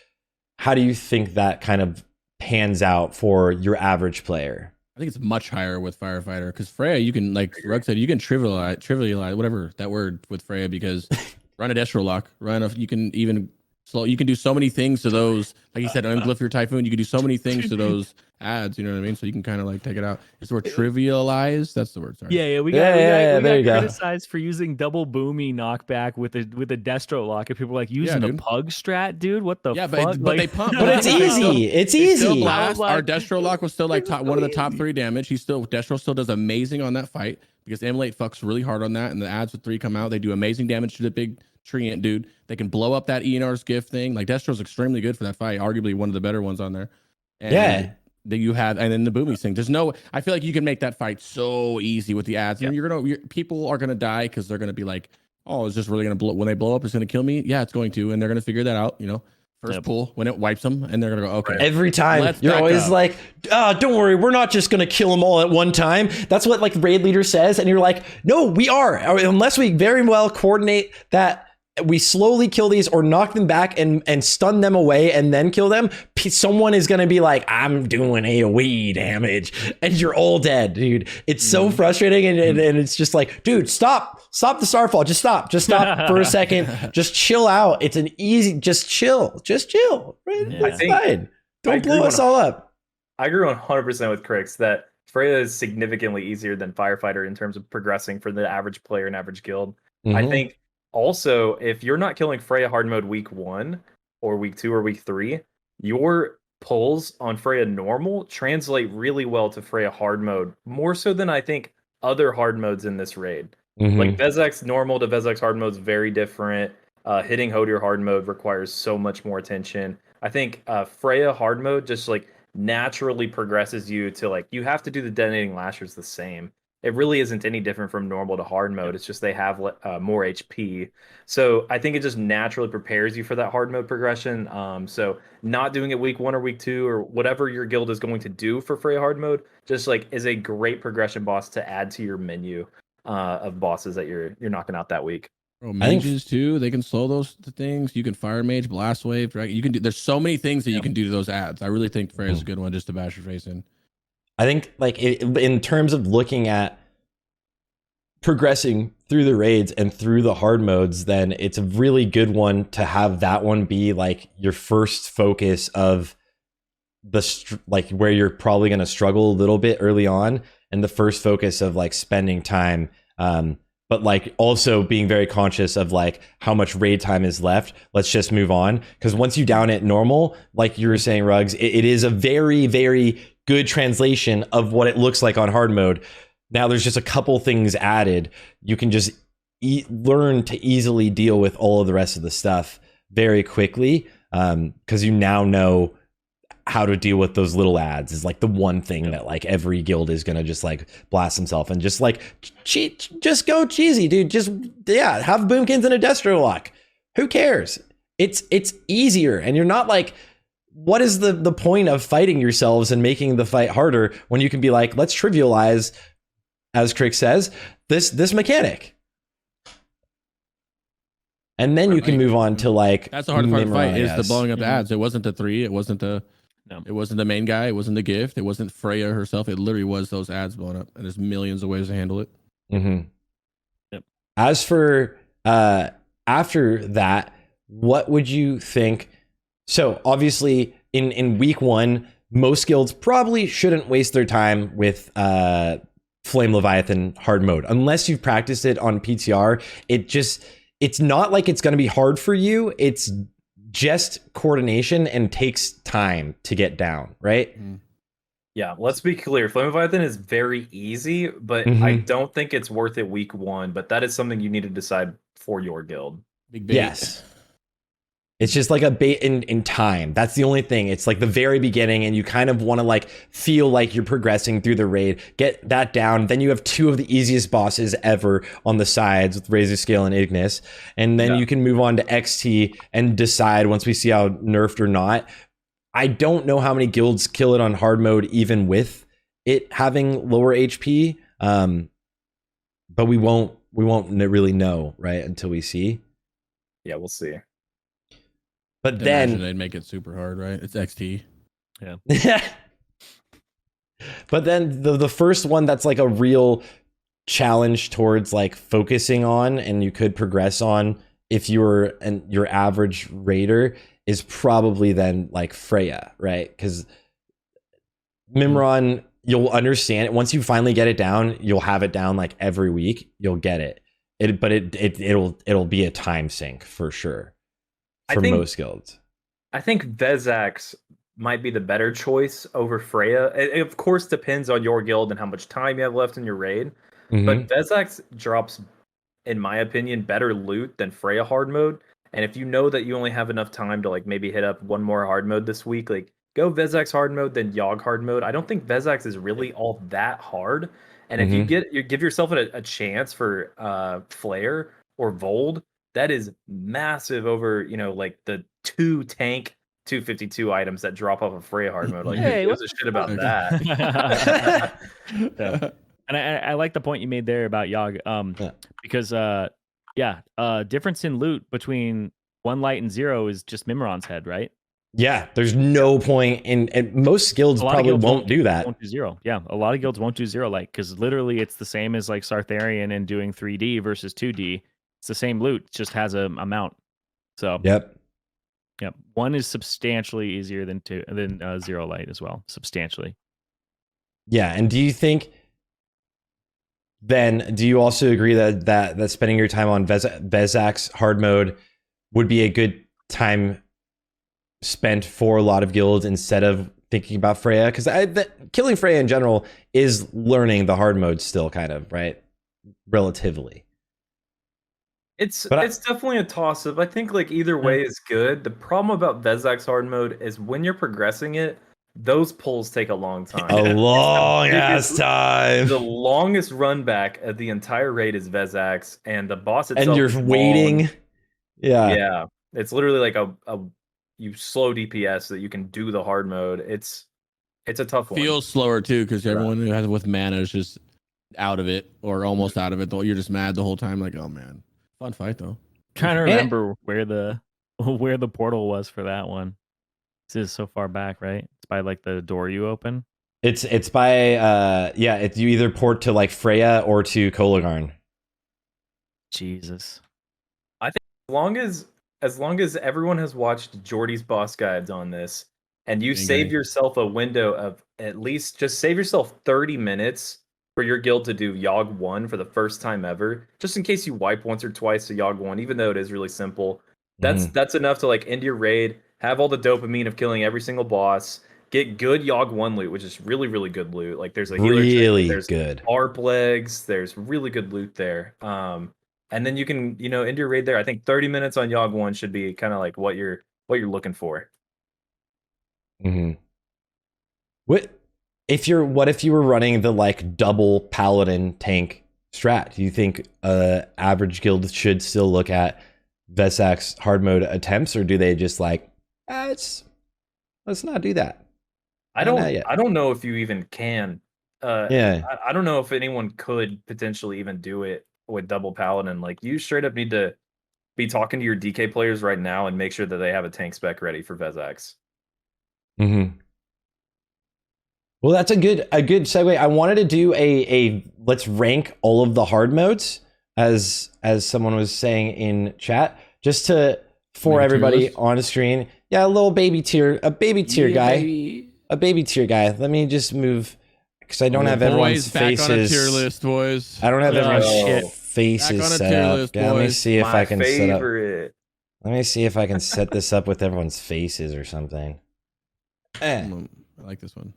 how do you think that kind of pans out for your average player? I think it's much higher with firefighter, because Freya, you can, like Rug said, you can trivialize whatever that word with Freya, because run a destro lock, you can even slow, you can do so many things to those, like you said, unglyph your typhoon, you can do so many things to those ads, you know what I mean? So you can kind of like take it out. Is the word trivialize? That's the word. Sorry. We got criticized for using double boomy knockback with a destro lock. If people were like using a pug strat, dude, what the fuck? But they pump. But it's easy. It's easy. Our destro lock was still like one of the top 3 damage. Destro still does amazing on that fight, because Immolate fucks really hard on that, and the ads with 3 come out. They do amazing damage to the big treant dude. They can blow up that ENR's gift thing. Like Destro's extremely good for that fight, arguably one of the better ones on there. And that you have, and then the boomy thing. I feel like you can make that fight so easy with the ads. And people are gonna die because they're gonna be like, oh, it's just really gonna blow. When they blow up, it's gonna kill me. Yeah, it's going to, and they're gonna figure that out. First pull when it wipes them, and they're gonna go, okay. Every time you're always like, don't worry, we're not just gonna kill them all at one time. That's what like raid leader says, and you're like, no, we are, unless we very well coordinate that. We slowly kill these or knock them back and stun them away and then kill them. Someone is going to be like, I'm doing AoE damage, and you're all dead, dude. It's so frustrating. And it's just like, dude, stop the starfall. Just stop for a second. Just chill out. It's an easy, just chill. Right? It's fine. Don't blow us all up. I agree 100% with Crix that Freya is significantly easier than firefighter in terms of progressing for the average player and average guild. I think, also, if you're not killing Freya hard mode week 1 or week 2 or week 3, your pulls on Freya normal translate really well to Freya hard mode, more so than I think other hard modes in this raid. Like Vezek's normal to Vezek's hard mode is very different. Hitting Hodier hard mode requires so much more attention. I think Freya hard mode just like naturally progresses you to like, you have to do the detonating lashers the same. It really isn't any different from normal to hard mode. It's just they have more HP. So I think it just naturally prepares you for that hard mode progression. So not doing it week 1 or week 2 or whatever your guild is going to do for Freya hard mode, just like is a great progression boss to add to your menu of bosses that you're knocking out that week. Bro, mages too, they can slow those things. You can fire mage, blast wave, right? You can do. There's so many things that you can do to those ads. I really think Freya's a good one just to bash your face in. I think like in terms of looking at progressing through the raids and through the hard modes, then it's a really good one to have that one be like your first focus of like where you're probably going to struggle a little bit early on, and the first focus of like spending time. But like also being very conscious of like how much raid time is left. Let's just move on. Because once you down it normal, like you were saying, Rugs, it is a very, very good translation of what it looks like on hard mode. Now there's just a couple things added. You can just learn to easily deal with all of the rest of the stuff very quickly, because you now know how to deal with those little ads is like the one thing that like every guild is gonna just like blast himself and just like just go cheesy, dude. Just have boomkins and a destro lock. Who cares? It's easier, and you're not like, what is the point of fighting yourselves and making the fight harder when you can be like, let's trivialize, as Crick says, this mechanic. And then you can move on to like, that's the hard part of the fight is the blowing up ads. It wasn't the 3, it wasn't the it wasn't the main guy, it wasn't the gift, it wasn't Freya herself. It literally was those ads blowing up, and there's millions of ways to handle it. As for after that, what would you think? So obviously in week 1, most guilds probably shouldn't waste their time with Flame Leviathan hard mode unless you've practiced it on PTR. It's not like it's going to be hard for you. It's just coordination and takes time to get down, right? Yeah, let's be clear. Flame Leviathan is very easy, but I don't think it's worth it week 1. But that is something you need to decide for your guild. Big bait. Yes. It's just like a bait in time. That's the only thing. It's like the very beginning, and you kind of want to like feel like you're progressing through the raid. Get that down. Then you have 2 of the easiest bosses ever on the sides with Razor Scale and Ignis. And then you can move on to XT and decide once we see how nerfed or not. I don't know how many guilds kill it on hard mode, even with it having lower HP. But we won't really know, right, until we see. Yeah, we'll see. But Imagine then they'd make it super hard, right? It's XT. Yeah. But then the first one that's like a real challenge towards like focusing on, and you could progress on if you were your average raider, is probably then like Freya, right? Because Mimron, you'll understand it once you finally get it down. You'll have it down like every week. You'll get it. It'll be a time sink for sure. For most guilds, I think Vezax might be the better choice over Freya. It of course depends on your guild and how much time you have left in your raid. But Vezax drops, in my opinion, better loot than Freya hard mode. And if you know that you only have enough time to like maybe hit up one more hard mode this week, like go Vezax hard mode, then Yogg hard mode. I don't think Vezax is really all that hard. And if you give yourself a chance for Flare or Vold, that is massive over, like the 2 tank 252 items that drop off of Freya hard mode. Like, hey, who gives a shit about that? Yeah. And I like the point you made there about Yogg, because difference in loot between 1 light and 0 is just Mimron's head, right? Yeah, there's no point in, and most guilds probably won't do that. Won't do 0. Yeah, a lot of guilds won't do 0 light because literally it's the same as like Sartharian and doing 3D versus 2D. It's the same loot, it just has a amount. So yep. 1 is substantially easier than 0 light as well, substantially. Yeah, and do you also agree that spending your time on Vezax hard mode would be a good time spent for a lot of guilds instead of thinking about Freya? Because killing Freya in general is learning the hard mode still, kind of, right? Relatively. It's definitely a toss-up. I think like either way is good. The problem about Vezax hard mode is when you're progressing it, those pulls take a long time. A long ass time. The longest run back of the entire raid is Vezax, and the boss itself. And you're waiting. Yeah. Yeah. It's literally like you slow DPS so that you can do the hard mode. It's a tough one. Feels slower too, because everyone who has it with mana is just out of it or almost out of it. You're just mad the whole time, like, oh man. Fun fight though. Trying to remember where the portal was for that one. This is so far back, right? It's by like the door you open. It's by you either port to like Freya or to Kolagarn. Jesus. I think as long as everyone has watched Jordy's boss guides on this, and you save yourself a window of at least just save yourself 30 minutes for your guild to do Yogg 1 for the first time ever, just in case you wipe once or twice to Yogg 1, even though it is really simple. That's enough to like end your raid, have all the dopamine of killing every single boss, get good Yogg 1 loot, which is really, really good loot. Like there's a healer really there's good ARP legs, there's really good loot there. And then you can, end your raid there. I think 30 minutes on Yogg 1 should be kind of like what you're looking for. What if you were running the like double paladin tank strat? Do you think average guild should still look at Vezax hard mode attempts, or do they just like let's not do that? I don't know if you even can. I don't know if anyone could potentially even do it with double paladin. Like you straight up need to be talking to your DK players right now and make sure that they have a tank spec ready for Vezax. Well, that's a good segue. I wanted to do a let's rank all of the hard modes as someone was saying in chat, just for Like a tier everybody list? on screen. Yeah, a little baby tier, a baby tier guy, a baby tier guy. Let me just move because I don't have everyone's Boys, back on a faces. tier list, boys. I don't have Oh, everyone's shit. faces Back on a set tier up. list, Yeah, let me boys. see if My I can set up. favorite. Let me see if I can set this up with everyone's faces or something. I like this one.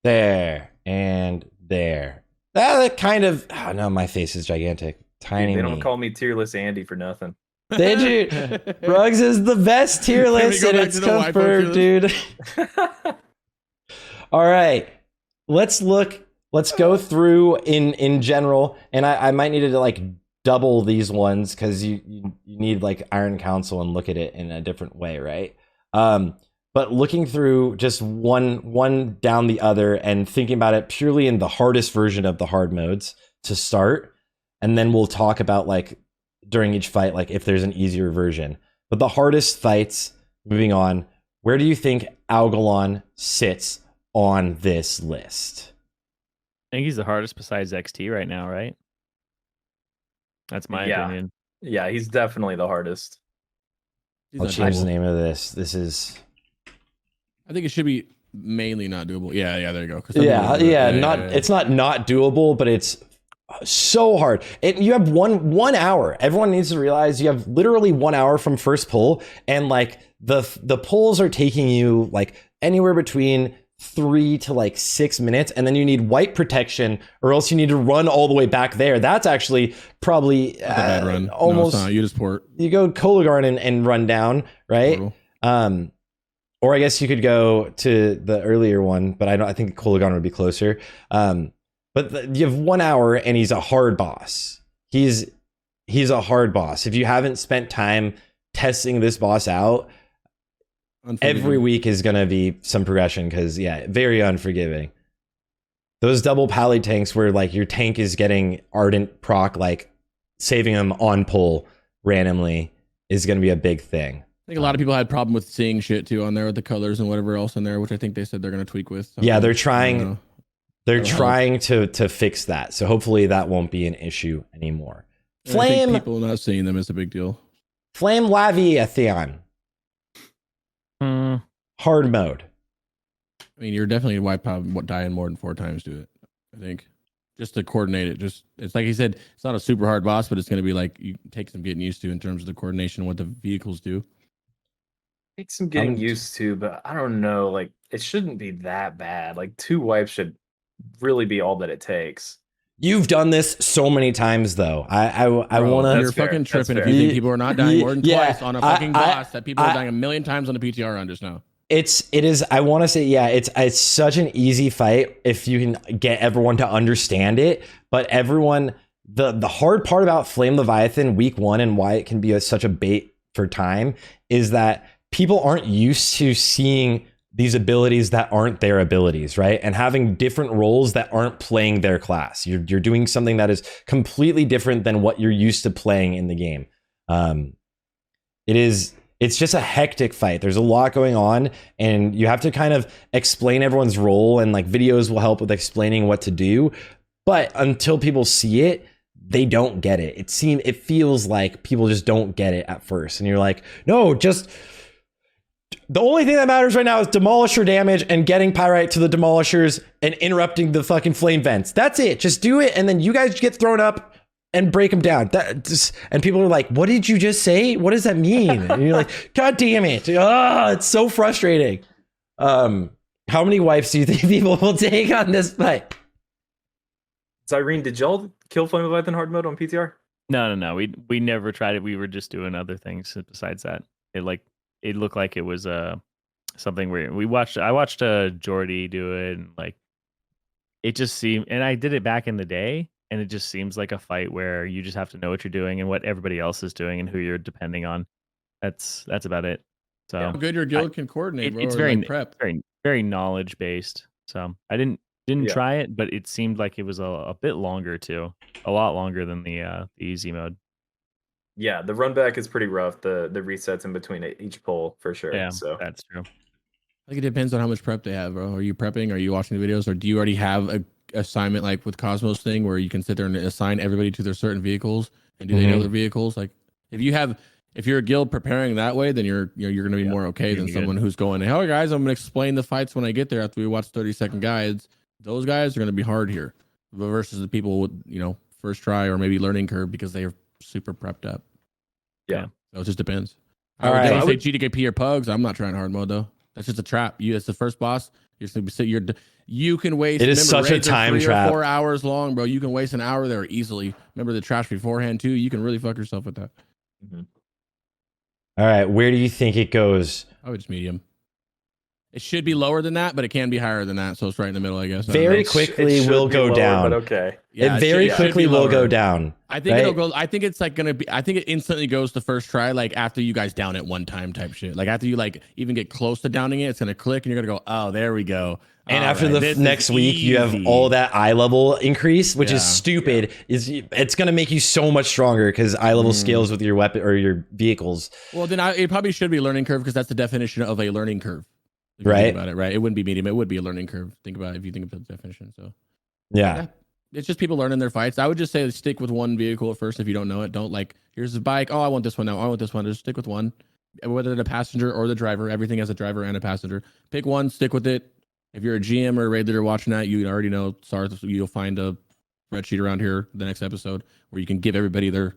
There and there. That kind of. Oh no, my face is gigantic. Tiny. Dude, they don't me. call me Tearless Andy for nothing. Did you? Rugs is the best tier Can we list, go and back it's to the waifu confirmed, tier dude. All right, let's look. Let's go through in general, and I might need to like double these ones because you need like Iron Council and look at it in a different way, right? But looking through just one down the other and thinking about it purely in the hardest version of the hard modes to start, and then we'll talk about like during each fight, like if there's an easier version. But the hardest fights, moving on, where do you think Algalon sits on this list? I think he's the hardest besides XT right now, right? That's my Yeah. opinion. Yeah, he's definitely the hardest. He's I'll not change the doable. name of this. This is I think it should be mainly not doable. Yeah, there you go. 'Cause some yeah, people do it. yeah, not it's not doable, but it's so hard. You have one hour. Everyone needs to realize you have literally 1 hour from first pull, and like the pulls are taking you like anywhere between 3 to like 6 minutes, and then you need white protection, or else you need to run all the way back there. That's actually probably That's a bad run. almost. No, it's not. You just port. You go Kolagarn and run down, right? Portal. Or I guess you could go to the earlier one, but I think Kolagarn would be closer. But you have 1 hour, and he's a hard boss. He's a hard boss. If you haven't spent time testing this boss out, every week is gonna be some progression because very unforgiving. Those double pally tanks where like your tank is getting ardent proc, like saving them on pull randomly is gonna be a big thing. I think a lot of people had problem with seeing shit too on there with the colors and whatever else in there, which I think they said they're going to tweak with. So Yeah, they're I don't trying. know. They're That'll trying to fix that. So hopefully that won't be an issue anymore. And I think Flame people not seeing them is a big deal. Laviathan Hmm. hard mode. I mean, you're definitely dying more than 4 times to it. I think just to coordinate it. It's like he said, it's not a super hard boss, but it's going to be like you take some getting used to in terms of the coordination, what the vehicles do. Takes some getting Um, used to, but I don't know. Like, it shouldn't be that bad. Like, 2 wipes should really be all that it takes. You've done this so many times though. I Bro, want you're That's fair. fucking That's tripping if fair. you think people are not dying more than Yeah, twice on a fucking boss that people I- are dying a million times on the PTR run just now. it is. I want to say it's such an easy fight if you can get everyone to understand it. But everyone, the hard part about Flame Leviathan week 1 and why it can be such a bait for time is that people aren't used to seeing these abilities that aren't their abilities, right? And having different roles that aren't playing their class. You're doing something that is completely different than what you're used to playing in the game. It's just a hectic fight. There's a lot going on, and you have to kind of explain everyone's role, and like videos will help with explaining what to do. But until people see it, they don't get it. It feels like people just don't get it at first. And you're like, no, just the only thing that matters right now is demolisher damage and getting pyrite to the demolishers and interrupting the fucking flame vents. That's it. Just do it. And then you guys get thrown up and break them down. And people are like, what did you just say? What does that mean? And you're like, God damn it. It's so frustrating. How many wipes do you think people will take on this fight? Zirene, did y'all kill Flame Leviathan hard mode on PTR? No. We never tried it. We were just doing other things besides that. It looked like it was something where I watched Jordy do it, and like it just seemed, and I did it back in the day, and it just seems like a fight where you just have to know what you're doing and what everybody else is doing and who you're depending on. That's about it. So How good your guild can coordinate, bro. it's or, very like, prep. very knowledge based. So I didn't Yeah. try it, but it seemed like it was a bit longer too, a lot longer than the easy mode. Yeah, the run back is pretty rough. The resets in between each pull for sure. Yeah, So that's true. I think it depends on how much prep they have, bro. Are you prepping? Are you watching the videos? Or do you already have a assignment like with Cosmos thing where you can sit there and assign everybody to their certain vehicles and do they know their vehicles. Like if you're a guild preparing that way, then you're going to be more okay than someone who's going, hey guys, I'm going to explain the fights when I get there after we watch 30-second guides. Those guys are going to be hard here versus the people with, first try or maybe learning curve because they are super prepped up. Yeah. So it just depends. All I right. would say GDKP or Pugs. I'm not trying hard mode though. That's just a trap. It's the first boss. You can waste. It is such a raids are time 3 trap. or 4 hours long, bro. You can waste an hour there easily. Remember the trash beforehand too. You can really fuck yourself with that. All right, where do you think it goes? I would just medium. It should be lower than that, but it can be higher than that. So it's right in the middle, I guess. Very quickly will go down. But okay. Yeah, it very quickly will go down. I think it'll go. I think it's like gonna be. I think it instantly goes to first try, like after you guys down it one time type shit. Like after you like even get close to downing it, it's gonna click and you're gonna go, oh, there we go. And after the next week, you have all that eye level increase, which is stupid. It's gonna make you so much stronger because eye level scales with your weapon or your vehicles. Well, then it probably should be learning curve because that's the definition of a learning curve. If you right. think about it, right? It wouldn't be medium. It would be a learning curve. Think about it if you think about the definition. So yeah. It's just people learning their fights. I would just say stick with one vehicle at first if you don't know it. Don't like, here's the bike. Oh, I want this one now. I want this one. Just stick with one. Whether the passenger or the driver, everything has a driver and a passenger. Pick one, stick with it. If you're a GM or a raid leader watching that, you already know Sarthe. You'll find a spreadsheet around here the next episode where you can give everybody their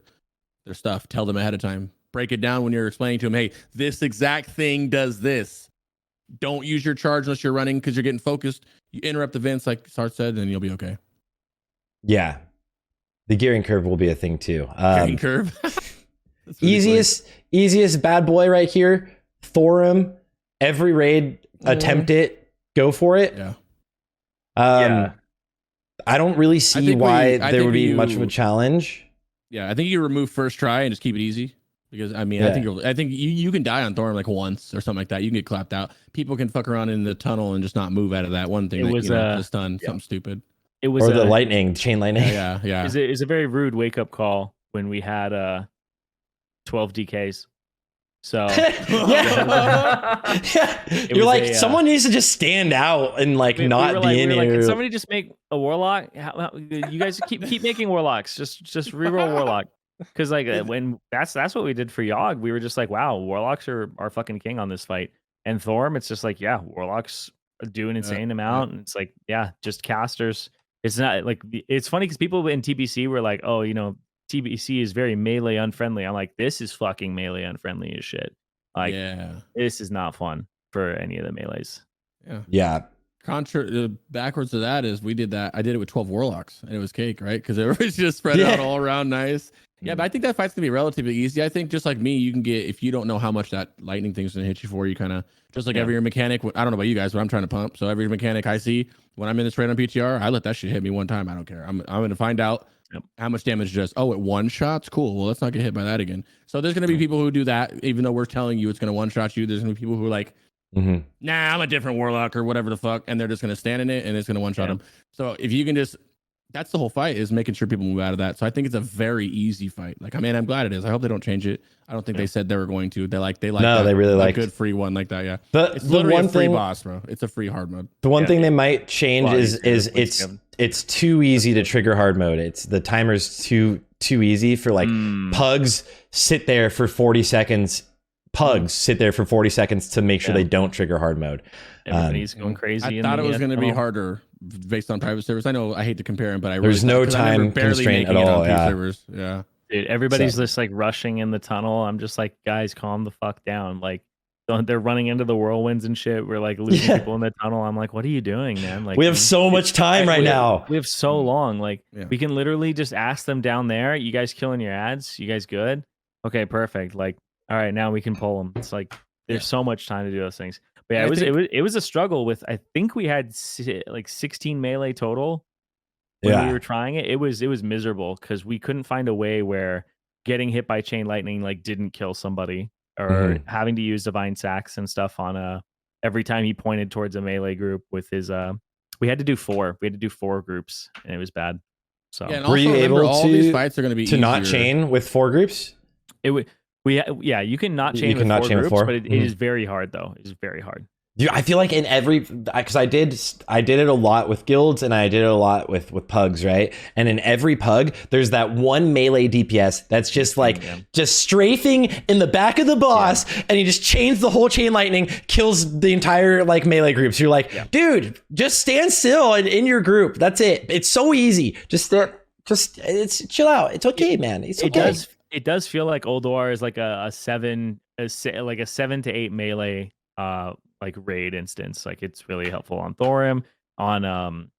stuff. Tell them ahead of time. Break it down when you're explaining to them, hey, this exact thing does this. Don't use your charge unless you're running because you're getting focused. You interrupt events like Sarthe said, and you'll be okay. Yeah. The gearing curve will be a thing too. Gearing curve. Easiest bad boy right here. Thorum. Every raid, attempt it. Go for it. Yeah. I don't really see why there would be much of a challenge. Yeah, I think you remove first try and just keep it easy. Because I mean, I think you can die on Thorum like once or something like that. You can get clapped out. People can fuck around in the tunnel and just not move out of that one thing. It was just done something stupid. It was the lightning, chain lightning. Yeah. It's a very rude wake up call when we had 12 DKs. So you're like someone needs to just stand out and like not be in here. Can somebody just make a warlock? You guys keep making warlocks. Just reroll warlock. Because like when that's what we did for Yogg, we were just like, wow, warlocks are fucking king on this fight. And Thorum, it's just like, yeah, warlocks do an insane amount, and it's like, yeah, just casters. It's not like, it's funny because people in TBC were like, oh, TBC is very melee unfriendly. I'm like, this is fucking melee unfriendly as shit. Like, this is not fun for any of the melees. Yeah. Backwards to that is we did that. I did it with 12 warlocks and it was cake, right? Because everybody's just spread out all around nice. Yeah, but I think that fight's gonna be relatively easy. I think just like me, you can get, if you don't know how much that lightning thing's gonna hit you for, you kind of just like every mechanic. I don't know about you guys, but I'm trying to pump. So every mechanic I see when I'm in this raid on PTR, I let that shit hit me one time. I don't care. I'm gonna find out how much damage it does. Oh, it one shots? Cool. Well, let's not get hit by that again. So there's gonna be people who do that, even though we're telling you it's gonna one shot you. There's gonna be people who are like, nah, I'm a different warlock or whatever the fuck, and they're just gonna stand in it and it's gonna one shot them. So if you can just, that's the whole fight, is making sure people move out of that. So I think it's a very easy fight. Like, I mean, I'm glad it is. I hope they don't change it. I don't think they said they were going to. They like no, they really like good free one like that. Yeah, it's literally one a free thing, boss, bro. It's a free hard mode. The one thing they might change is it's too easy to trigger hard mode. It's the timer's too easy for like pugs sit there for 40 seconds. Sit there for 40 seconds to make sure they don't trigger hard mode. Everybody's going crazy. I thought it was going to be harder based on private servers. I know I hate to compare them, but there's no time constraint at all. Servers. Yeah. Dude, everybody's just like rushing in the tunnel. I'm just like, guys, calm the fuck down. Like, they're running into the whirlwinds and shit. We're like losing people in the tunnel. I'm like, what are you doing, man? Like, we have so much time right now. We have so long. Like, we can literally just ask them down there. You guys killing your ads? You guys good? Okay, perfect. Like, all right, now we can pull them. It's like there's so much time to do those things. But yeah, it was a struggle with. I think we had like 16 melee total when we were trying it. It was miserable because we couldn't find a way where getting hit by chain lightning like didn't kill somebody, or having to use divine sacks and stuff on every time he pointed towards a melee group with his we had to do 4. We had to do 4 groups, and it was bad. So and were you able all these fights are going to be not chain with 4 groups? It would. You can not chain with 4 groups, but it is very hard though. It is very hard. Dude, I feel like in every, because I did it a lot with guilds and I did it a lot with pugs, right? And in every pug, there's that one melee DPS that's just like just strafing in the back of the boss, and he just chains the whole chain lightning, kills the entire like melee group. So you're like, dude, just stand still and in your group. That's it. It's so easy. It's chill out. It's okay, man. It's okay. It does feel like Ulduar is like a 7 to 8 melee like raid instance. Like it's really helpful on Thorim. On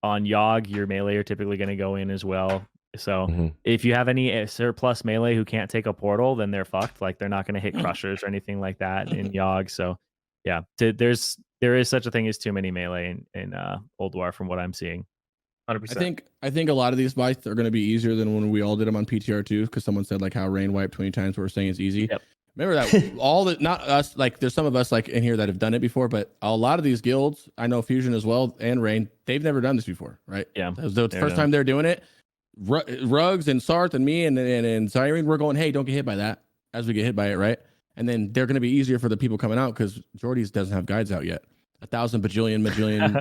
Yogg, your melee are typically going to go in as well. So if you have any surplus melee who can't take a portal, then they're fucked. Like they're not going to hit crushers or anything like that in Yogg. So yeah, there is such a thing as too many melee in Ulduar from what I'm seeing. 100%. I think a lot of these fights are going to be easier than when we all did them on PTR2, because someone said like how rain wiped 20 times. We're saying it's easy. Yep. Remember that not us, like there's some of us like in here that have done it before, but a lot of these guilds, I know Fusion as well and Rain, they've never done this before, right? Yeah. The first time they're doing it, Rugs and Sarthe and me and Zirene, we're going, hey, don't get hit by that as we get hit by it, right? And then they're going to be easier for the people coming out because Jordy's doesn't have guides out yet. 1,000 bajillion,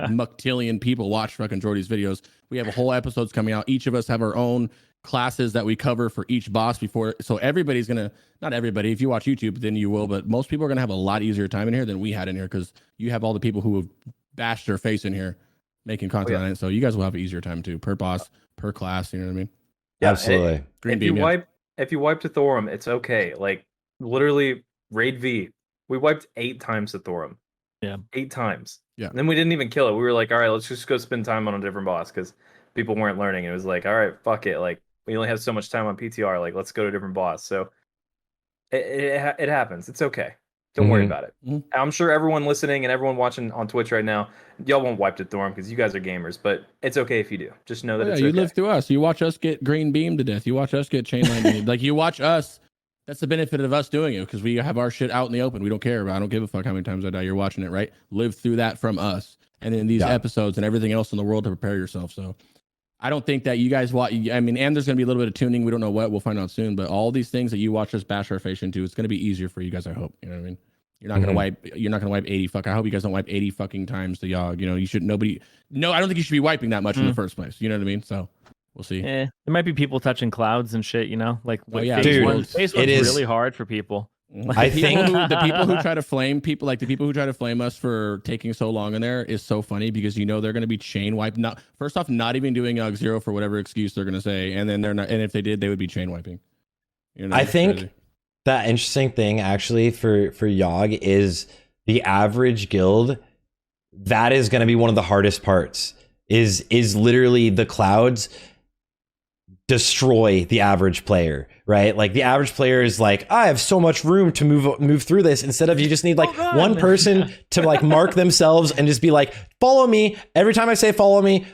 muctillion people watch fucking Jordy's videos. We have a whole episodes coming out. Each of us have our own classes that we cover for each boss before. So everybody's gonna, not everybody, if you watch YouTube, then you will, but most people are gonna have a lot easier time in here than we had in here, because you have all the people who have bashed their face in here making content on it. So you guys will have an easier time too, per boss, per class. You know what I mean? Yeah, absolutely. If you wipe to Thorim, it's okay. Like literally, raid V, we wiped 8 times to Thorim. Yeah, 8 times. Yeah. And then we didn't even kill it. We were like, all right, let's just go spend time on a different boss, because people weren't learning. It was like, all right, fuck it. Like we only have so much time on PTR. Like let's go to a different boss. So it happens. It's okay. Don't worry about it. I'm sure everyone listening and everyone watching on Twitch right now, y'all won't wipe to Thorm because you guys are gamers. But it's okay if you do. Just know that it's okay. You live through us. You watch us get green beamed to death. You watch us get chain lightning. Like you watch us. That's the benefit of us doing it, because we have our shit out in the open. We don't care about. I don't give a fuck how many times I die. You're watching it, right? Live through that from us, and then these episodes and everything else in the world to prepare yourself. So I don't think that you guys watch. I mean, and there's gonna be a little bit of tuning. We don't know what. We'll find out soon. But all these things that you watch us bash our face into, it's gonna be easier for you guys. I hope. You know what I mean? You're not gonna wipe. You're not gonna wipe 80 fuck. I hope you guys don't wipe 80 fucking times to Yogg. You know, you should. Nobody. No, I don't think you should be wiping that much in the first place. You know what I mean? So. We'll see. There might be people touching clouds and shit, you know? Like, Dude, phase one's really hard for people. I think the people who try to flame people, like the people who try to flame us for taking so long in there, is so funny, because you know they're going to be chain wiped. Not first off, not even doing Yogg 0 for whatever excuse they're going to say, and then they're not. And if they did, they would be chain wiping. You know, I think that interesting thing actually for Yogg is the average guild. That is going to be one of the hardest parts. Is literally the clouds destroy the average player, right? Like the average player is like, I have so much room to move through this, instead of you just need like one person to like mark themselves and just be like, follow me. Every time I say follow me,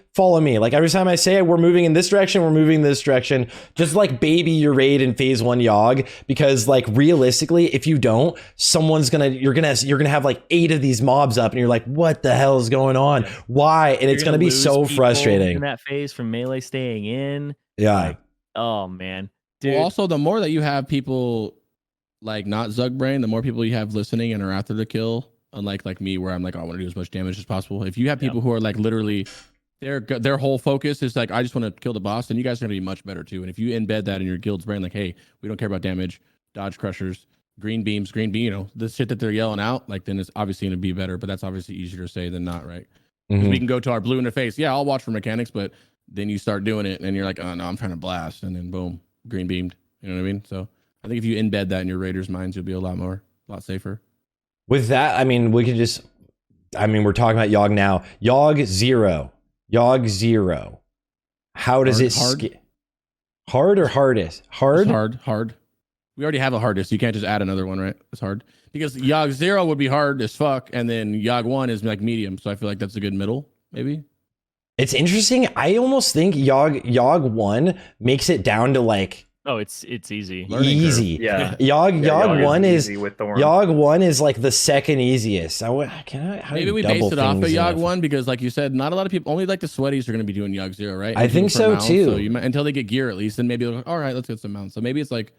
like every time I say we're moving in this direction, we're moving this direction. Just like baby your raid in phase 1 Yogg, because like realistically, if you don't, you're gonna have like 8 of these mobs up and you're like, what the hell is going on? Why? And it's gonna be so frustrating in that phase from melee staying in. Yeah. Like, oh man, dude. Well, also, the more that you have people like not Zug brain, the more people you have listening and are after the kill. Unlike like me, where I'm like, I want to do as much damage as possible. If you have people who are like literally, their whole focus is like, I just want to kill the boss, then you guys are gonna be much better too. And if you embed that in your guild's brain, like, hey, we don't care about damage, dodge crushers, green beam, you know, the shit that they're yelling out, like then it's obviously gonna be better. But that's obviously easier to say than not, right? Because we can go to our blue in the face. Yeah, I'll watch for mechanics, but then you start doing it and you're like, oh no, I'm trying to blast, and then boom, green beamed. You know what I mean? So I think if you embed that in your raiders' minds, you'll be a lot safer. With that, I mean, we're talking about Yogg now. Yogg 0. How does it hard or hardest? Hard. We already have a hardest. You can't just add another one, right? It's hard. Because Yogg 0 would be hard as fuck, and then Yogg 1 is like medium. So I feel like that's a good middle, maybe. It's interesting. I almost think Yogg 1 makes it down to like, oh, it's easy. Easy. Yeah. Yogg 1 is with Thorm. Yogg 1 is like the second easiest. Maybe we base it off of Yogg 1, because like you said, not a lot of people, only like the sweaties are going to be doing Yogg 0, right? I think so too. So until they get gear at least, then maybe like, all right, let's get some mounts. So maybe it's like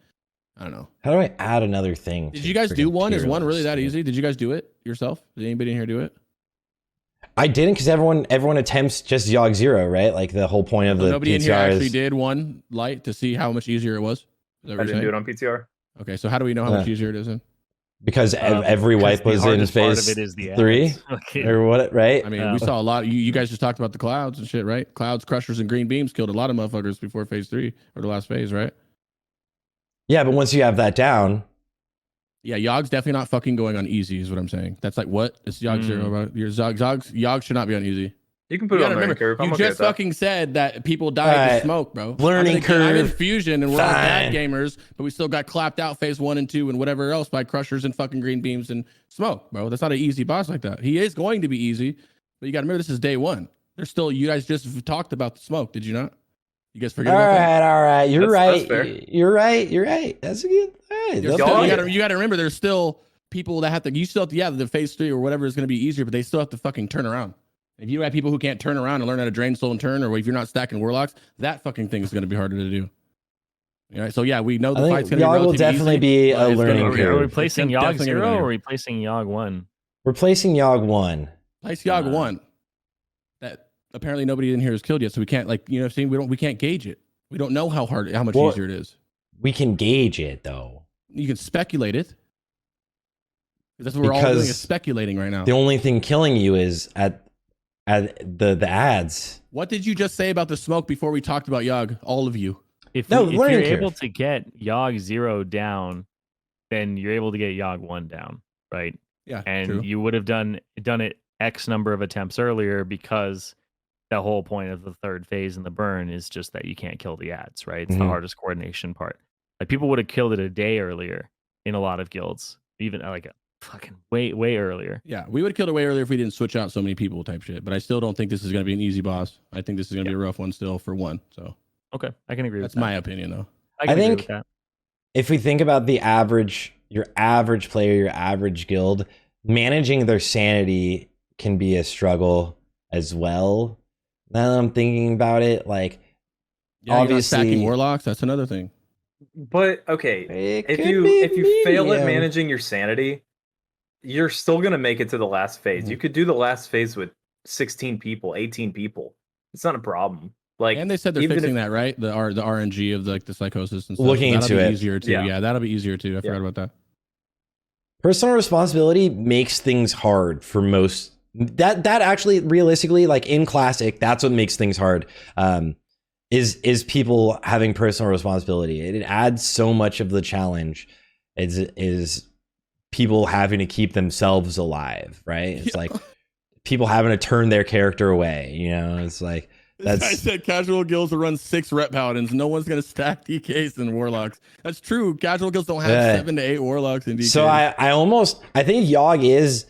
I don't know. How do I add another thing? Did to you guys do freaking one? Is tier one really list, that dude? easy? Did you guys do it yourself? Did anybody in here do it? I didn't, because everyone attempts just Yogg 0, right? Like the whole point of the Nobody in here PTR actually is did one light to see how much easier it was. Is that I what didn't you're do it saying? on PTR. Okay, so how do we know how much easier it is then? because every wipe the was in hardest part phase of it is the 3 ads. Okay. or what, right? I mean, we saw a lot. You guys just talked about the clouds and shit, right? Clouds, crushers, and green beams killed a lot of motherfuckers before phase 3 or the last phase, right? Yeah, but once you have that down, Yeah, Yogg's definitely not fucking going on easy, is what I'm saying. That's like what? It's Yogg 0 about your Yogg should not be on easy. You can put You it on gotta learning remember, curve. I'm you okay just with that. fucking said that people died to Alright, smoke, bro. learning I'm in curve, Fusion and we're all bad fine. gamers, but we still got clapped out phase 1 and 2 and whatever else by crushers and fucking green beams and smoke, bro. That's not an easy boss like that. He is going to be easy, but you gotta remember this is day 1. There's still, you guys just talked about the smoke, did you not? You guys forget about that? all right. You're That's right. fair. You're right. That's a good. All right. There's that's still, good. you gotta remember there's still people that have to, you still have to, yeah, the phase 3 or whatever is gonna be easier, but they still have to fucking turn around. If you have people who can't turn around and learn how to drain soul and turn, or if you're not stacking warlocks, that fucking thing is going to be harder to do. All right, so yeah, we know the I fight's think going to be Yogg will relatively definitely easy, be but a it's gonna learning be- Are we curve. replacing It's Yogg definitely gonna 0 be or are harder. we replacing Yogg 1? Replacing Yogg 1. Place Yogg 1. That apparently nobody in here has killed yet, so we can't, like, you know what I'm saying? We can't gauge it. We don't know how much Well, easier it is. We can gauge it though. You can speculate it. That's what we're all doing, Because is speculating right now. The only thing killing you is at the ads. What did you just say about the smoke before we talked about Yogg? All of you. If No, you're learning able curve. to get Yogg 0 down, then you're able to get Yogg 1 down, right? Yeah, And true. you would have done it X number of attempts earlier, because the whole point of the third phase in the burn is just that you can't kill the ads, right? It's the Mhm. hardest coordination part. Like, people would have killed it a day earlier in a lot of guilds, even like fucking way earlier. Yeah, we would have killed it way earlier if we didn't switch out so many people type shit. But I still don't think this is going to be an easy boss. I think this is going to be a rough one still for 1. So Okay, I can agree that's with that. my opinion, though. I can I agree think with that. If we think about your average player, your average guild, managing their sanity can be a struggle as well. Now that I'm thinking about it, like, Yeah, obviously, stacking warlocks. That's another thing. But okay, it if could you be fail at medium. managing your sanity, you're still gonna make it to the last phase. Mhm. You could do the last phase with 16 people, 18 people. It's not a problem. Like, And they said they're even fixing if- that, right? The RNG of the psychosis and stuff. Looking so that'll into be it. easier too. Yeah. Yeah, that'll be easier too. I forgot about that. Personal responsibility makes things hard for most. That actually, realistically, like in classic, that's what makes things hard. Is people having personal responsibility. It adds so much of the challenge. Is people having to keep themselves alive, right? It's like people having to turn their character away. You know, it's like This guy that's said casual guilds will run 6 rep paladins. No one's gonna stack DKs and warlocks. That's true. Casual guilds don't have Yeah. 7 to 8 warlocks and DKs. so. I think Yogg is.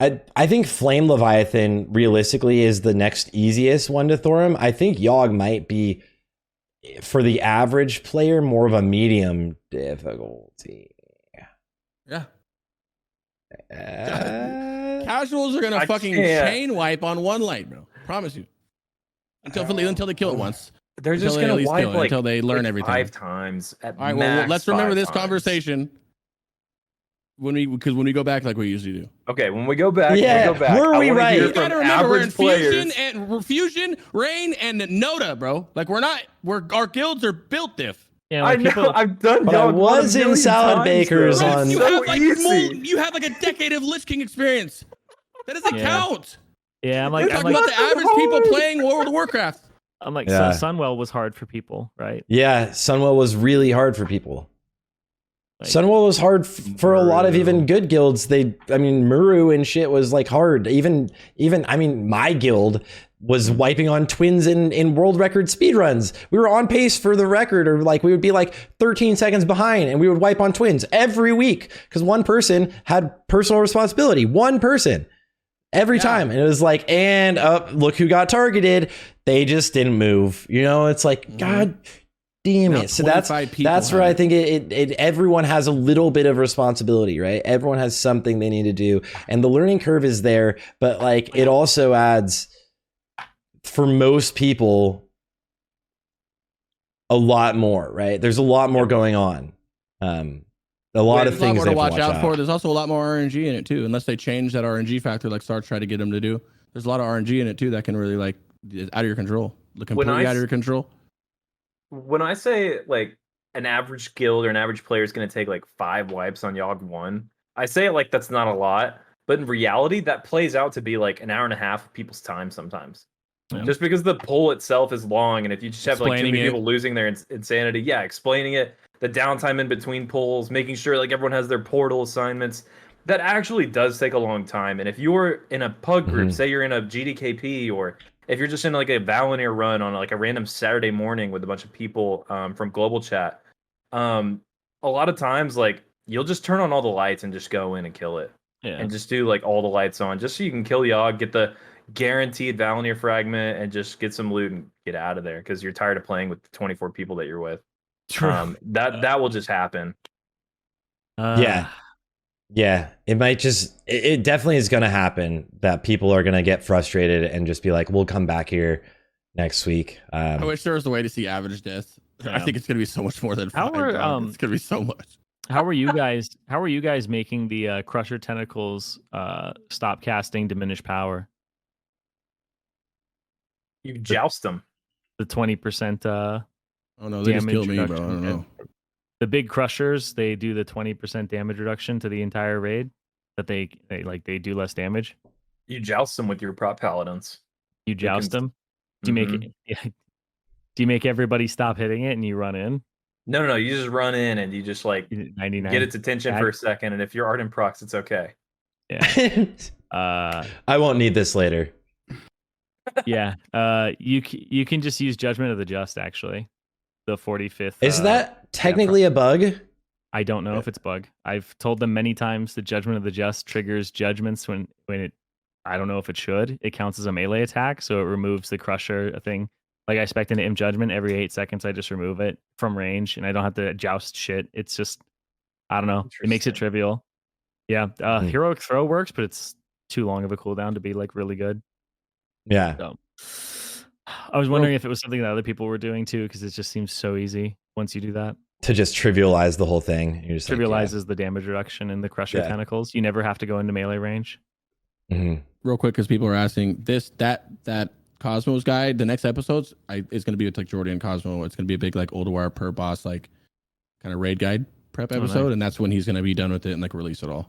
I think Flame Leviathan realistically is the next easiest one to Thorum. I think Yogg might be, for the average player, more of a medium difficulty. Yeah. Uh, Casuals are gonna I fucking can't. chain wipe on 1 light, bro. Promise you. Until they kill it once. they're Until just they at gonna least wipe kill it, like until they learn like everything. 5 times at All right, well, max let's remember 5 this times. conversation when we go back like we usually do. Okay, when we go back, Yeah, we'll go back. were I we wanna right? hear You from gotta remember we're in average players. Fusion, Rain, and Noda, bro. Like our guilds are built diff. Yeah, I like know. people, I've done. But I Yogg one a was in million Salad times, Bakers bro. on- You So have like easy. you have like a decade of Lich King experience. That doesn't Yeah. count. yeah, I'm We're like, talking I'm like, about the average people playing World of Warcraft. Yeah. Sunwell was hard for people, right? yeah, Sunwell was really hard for people. Like, Sunwell was hard for a lot of even good guilds. Muru and shit was like hard. Even my guild was wiping on twins in world record speedruns. We were on pace for the record, or like we would be like 13 seconds behind, and we would wipe on twins every week because one person had personal responsibility. One person. Every time. And it was like, and look who got targeted. They just didn't move. You know, it's like, God damn Now it. So that's 25 people where have I it. think everyone has a little bit of responsibility, right? Everyone has something they need to do. And the learning curve is there, but like it also adds, for most people, a lot more, right? There's a lot more going on. A lot There's of things more they to have watch out for. There's also a lot more RNG in it too, unless they change that RNG factor like Sarthe tried to get them to do. There's a lot of RNG in it too that can really like out of your control, completely out of your control. When I say like an average guild or an average player is going to take like 5 wipes on Yogg 1, I say it like that's not a lot, but in reality, that plays out to be like an hour and a half of people's time sometimes. Yeah. Just because the pull itself is long, and if you just have like too many Explaining people losing their insanity, explaining it, the downtime in between pulls, making sure like everyone has their portal assignments, that actually does take a long time. And if you're in a pug group, say you're in a GDKP, or if you're just in like a Valinor run on like a random Saturday morning with a bunch of people from global chat, a lot of times like you'll just turn on all the lights and just go in and kill it. Yeah. And just do like all the lights on, just so you can kill Yogg, get the guaranteed Valinor fragment, and just get some loot and get out of there because you're tired of playing with the 24 people that you're with. True. That will just happen. Yeah, it might just it definitely is going to happen that people are going to get frustrated and just be like, we'll come back here next week. I wish there was a way to see average death. I think it's going to be so much more than 5. It's going to be so much. How are you guys making the Crusher Tentacles stop casting diminish power? You joust them. The 20% oh no, they just killed me, bro. I don't know. The big Crushers, they do the 20% damage reduction to the entire raid. That they do less damage. You joust them with your prop paladins. You joust them. Do you make it? Do you make everybody stop hitting it and you run in? No. You just run in and you just like 99 get its attention for a second, and if you're Arden procs, it's okay. Yeah. I won't need this later. Yeah. You can just use Judgment of the Just, actually. The 45th. Is that technically a bug? I don't know if it's bug. I've told them many times the Judgment of the Just triggers judgments when it. I don't know if it should. It counts as a melee attack, so it removes the Crusher thing. Like I expect an Imp Judgment every 8 seconds. I just remove it from range, and I don't have to joust shit. It's just, I don't know. It makes it trivial. Yeah. Heroic Throw works, but it's too long of a cooldown to be like really good. Yeah. So, I was wondering if it was something that other people were doing too, because it just seems so easy once you do that. To just trivialize the whole thing. You're just trivializes the damage reduction in the Crusher Tentacles. You never have to go into melee range. Real quick, because people are asking that Cosmos guide, the next episodes is going to be with like Jordy and Cosmo. It's going to be a big like Ulduar per boss like kind of raid guide prep episode, nice. And that's when he's going to be done with it and like release it all.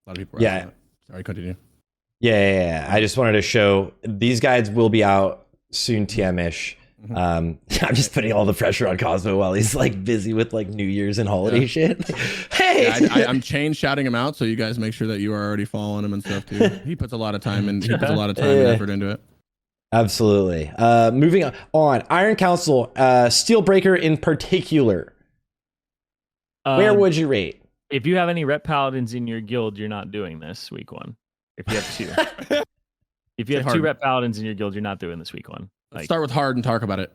A lot of people are asking that. Sorry, continue. Yeah. I just wanted to show these guides will be out soon, TM-ish. I'm just putting all the pressure on Cosmo while he's like busy with like New Year's and holiday shit. Hey, I'm shouting him out, so you guys make sure that you are already following him and stuff too. He puts a lot of time and effort into it. Absolutely. Moving on, Iron Council, Steelbreaker in particular. Where would you rate? If you have any rep paladins in your guild, you're not doing this week 1. If you have 2. If you have 2 rep paladins in your guild, you're not doing this week 1. Let's start with hard and talk about it.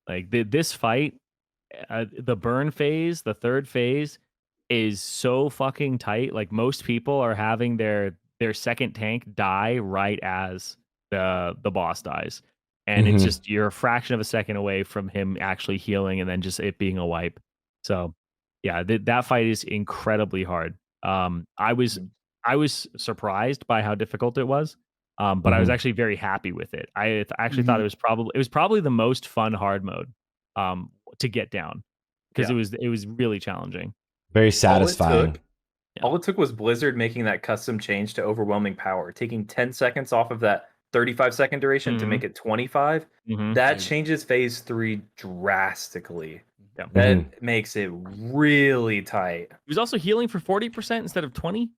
Like this fight, the burn phase, the 3rd phase is so fucking tight. Like most people are having their second tank die right as the boss dies. And it's just, you're a fraction of a second away from him actually healing and then just it being a wipe. So yeah, that fight is incredibly hard. I was surprised by how difficult it was. But I was actually very happy with it. I actually thought it was probably the most fun hard mode to get down, because it was really challenging. Very satisfying. All it took was Blizzard making that custom change to overwhelming power, taking 10 seconds off of that 35-second duration to make it 25. That changes phase 3 drastically. Yeah. That makes it really tight. He was also healing for 40% instead of 20.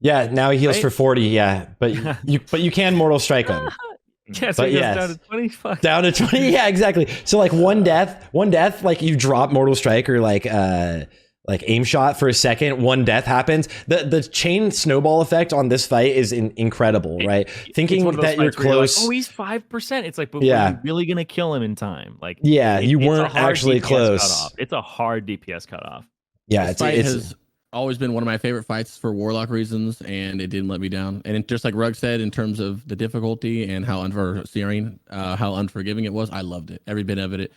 Yeah, now he heals for 40. Yeah, but you can Mortal Strike him. Yeah, so he goes down to 20. Fuck. Down to 20. Yeah, exactly. So like one death, like you drop Mortal Strike or like aim shot for a second, one death happens. The chain snowball effect on this fight is incredible, right? Thinking that you're close. Like, oh, he's 5%. It's like, but are you really gonna kill him in time? Like, you weren't actually DPS close. Cutoff. It's a hard DPS cutoff. Yeah, this fight has always been one of my favorite fights for Warlock reasons, and it didn't let me down. And just like Rug said, in terms of the difficulty and how Zirene, how unforgiving it was, I loved it. Every bit of it.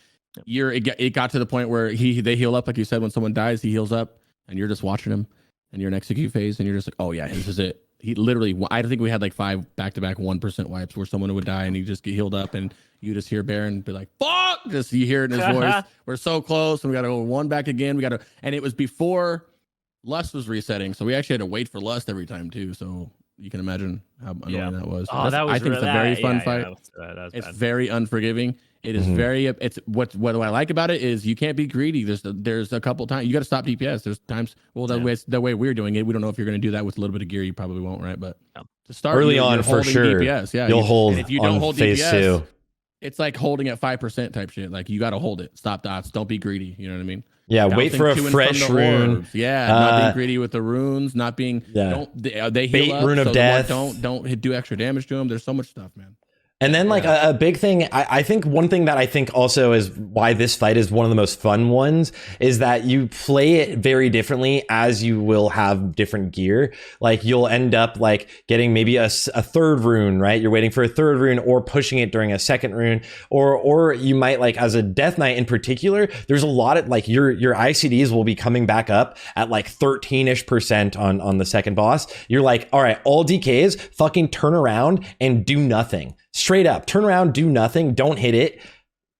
it got to the point where they heal up, like you said, when someone dies, he heals up, and you're just watching him, and you're in execute phase, and you're just like, oh yeah, this is it. He literally, I think we had like 5 back-to-back 1% wipes where someone would die and he just get healed up, and you just hear Baron be like, fuck, just you hear it in his voice. We're so close, and we got to go 1 back again. And it was before Lust was resetting, so we actually had to wait for Lust every time too. So you can imagine how annoying that was. Oh, that was I think it's a very fun fight. That was it's bad. very unforgiving. It is very. It's what I like about it is you can't be greedy. There's a couple times you got to stop DPS. There's times. Well, the way we're doing it, we don't know if you're going to do that with a little bit of gear. You probably won't, right? But to start early on, for sure, DPS, yeah, you'll hold. And if you don't hold phase DPS, 2, it's like holding at 5% type shit. Like you got to hold it. Stop dots. Don't be gready. You know what I mean? Yeah, wait for a fresh rune. Orbs. Yeah, not being greedy with the runes. Not being. Yeah. They heal Bait up, rune of so death. Don't do extra damage to them. There's so much stuff, man. And then like a big thing, I think one thing that I think also is why this fight is one of the most fun ones is that you play it very differently as you will have different gear. Like you'll end up like getting maybe a third rune, right? You're waiting for a third rune or pushing it during a second rune, or you might like as a Death Knight in particular, there's a lot of like your ICDs will be coming back up at like 13-ish% on the second boss. You're like, all right, all DKs fucking turn around and do nothing. Straight up, turn around, do nothing, don't hit it.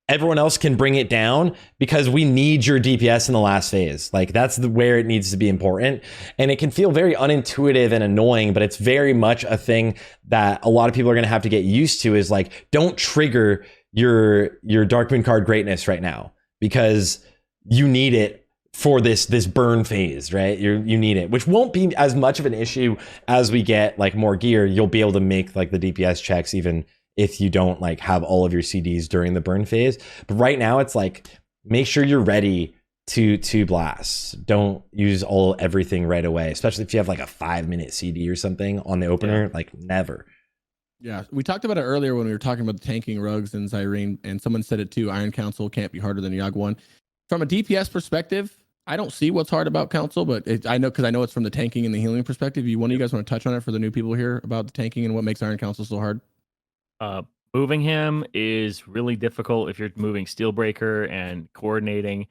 Everyone else can bring it down because we need your DPS in the last phase. Like that's where it needs to be important. And it can feel very unintuitive and annoying, but it's very much a thing that a lot of people are going to have to get used to is like, don't trigger your Darkmoon card greatness right now because you need it for this burn phase, right? You need it, which won't be as much of an issue as we get like more gear. You'll be able to make like the DPS checks even if you don't like have all of your CDs during the burn phase. But right now it's like, make sure you're ready to blast. Don't use everything right away, especially if you have like a 5-minute CD or something on the opener, like never. Yeah, we talked about it earlier when we were talking about the tanking Rugs and Zirene, and someone said it too, Iron Council can't be harder than Yogg 1. From a DPS perspective, I don't see what's hard about Council, but I know it's from the tanking and the healing perspective. One of you guys want to touch on it for the new people here about the tanking and what makes Iron Council so hard? Moving him is really difficult if you're moving Steelbreaker and coordinating.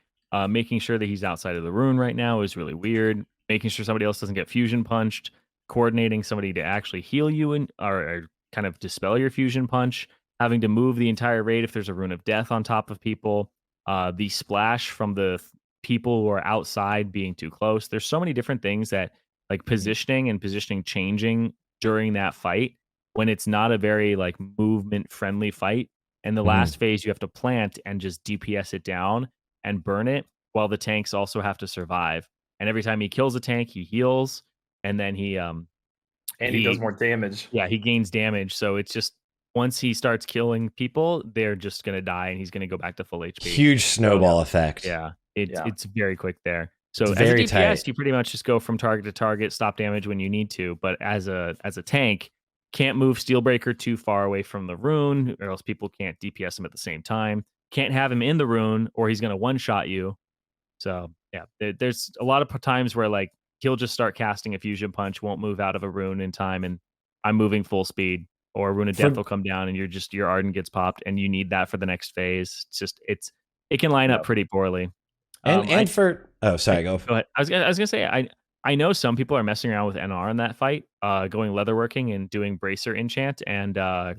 Making sure that he's outside of the rune right now is really weird. Making sure somebody else doesn't get fusion punched. Coordinating somebody to actually heal you or kind of dispel your fusion punch. Having to move the entire raid if there's a rune of death on top of people. The splash from the people who are outside being too close. There's so many different things that like positioning changing during that fight when it's not a very like movement friendly fight. And the last phase you have to plant and just DPS it down and burn it while the tanks also have to survive. And every time he kills a tank, he heals and then he does more damage. Yeah, he gains damage. So it's just once he starts killing people, they're just going to die and he's going to go back to full HP. Huge snowball effect. Yeah. It's very quick there. So it's as a very DPS, tight. you pretty much just go from target to target, stop damage when you need to. But as a tank, can't move Steelbreaker too far away from the rune, or else people can't DPS him at the same time. Can't have him in the rune, or he's going to one-shot you. So yeah, there's a lot of times where like he'll just start casting a fusion punch, won't move out of a rune in time, and I'm moving full speed. Or a rune of death will come down, and your Arden gets popped, and you need that for the next phase. It can line up pretty poorly. Sorry, go ahead. I was gonna say I know some people are messing around with NR in that fight, going leatherworking and doing bracer enchant and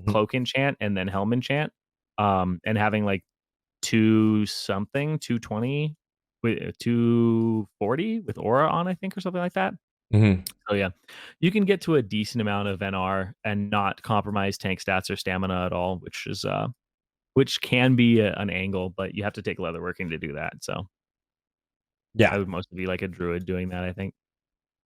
cloak enchant and then helm enchant, and having like 220 with 240 with aura on, I think, or something like that. So yeah, you can get to a decent amount of NR and not compromise tank stats or stamina at all, which can be an angle, but you have to take leatherworking to do that. So yeah, I would mostly be like a druid doing that, I think.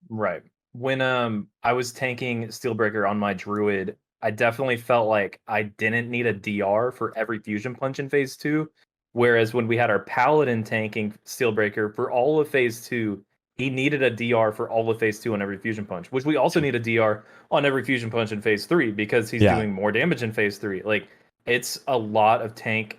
Right. When I was tanking Steelbreaker on my druid, I definitely felt like I didn't need a DR for every fusion punch in phase 2. Whereas when we had our paladin tanking Steelbreaker for all of phase 2, he needed a DR for all of phase 2 on every fusion punch, which we also need a DR on every fusion punch in phase 3 because he's doing more damage in phase 3. Like it's a lot of tank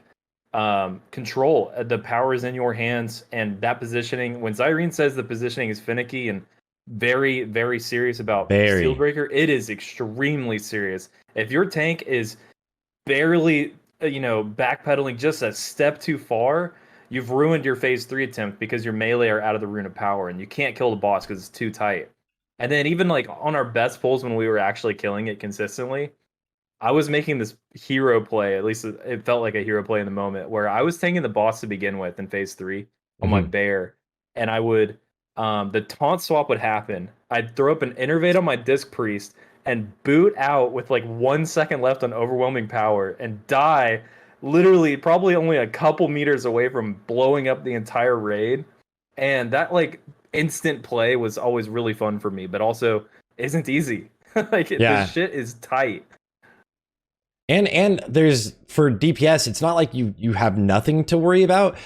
control. The power is in your hands, and that positioning, when Zirene says the positioning is finicky and very, very serious about Steelbreaker, it is extremely serious. If your tank is barely backpedaling just a step too far, you've ruined your phase 3 attempt because your melee are out of the Rune of Power and you can't kill the boss because it's too tight. And then even like on our best pulls when we were actually killing it consistently, I was making this hero play, at least it felt like a hero play in the moment, where I was taking the boss to begin with in phase 3 on my bear, and I would the taunt swap would happen. I'd throw up an innervate on my disc priest and boot out with like 1 second left on overwhelming power and die literally probably only a couple meters away from blowing up the entire raid. And that like instant play was always really fun for me, but also isn't easy. The shit is tight. And there's, for DPS, it's not like you have nothing to worry about.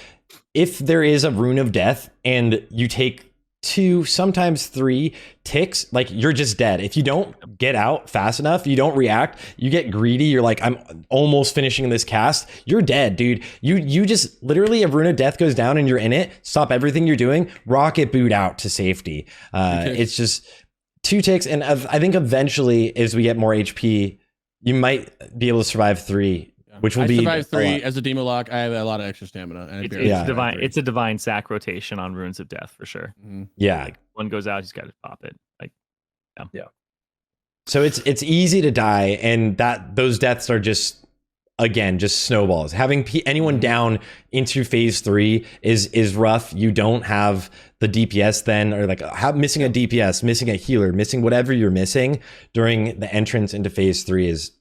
If there is a Rune of Death and you take 2, sometimes 3 ticks, like you're just dead. If you don't get out fast enough, you don't react, you get greedy, you're like, I'm almost finishing this cast, you're dead, dude. You just literally, a Rune of Death goes down and you're in it, stop everything you're doing, rocket boot out to safety. It's just 2 ticks, and I think eventually as we get more HP, you might be able to survive 3, which will I be survived 3 as a demo lock. I have a lot of extra stamina. And it's a divine sack rotation on Runes of Death for sure. Yeah, like, one goes out, he's got to pop it. Like, yeah. So it's easy to die, and those deaths are just snowballs. Having anyone down into phase 3 is rough. You don't have the DPS then, or like missing a DPS, missing a healer, missing whatever you're missing during the entrance into phase 3 is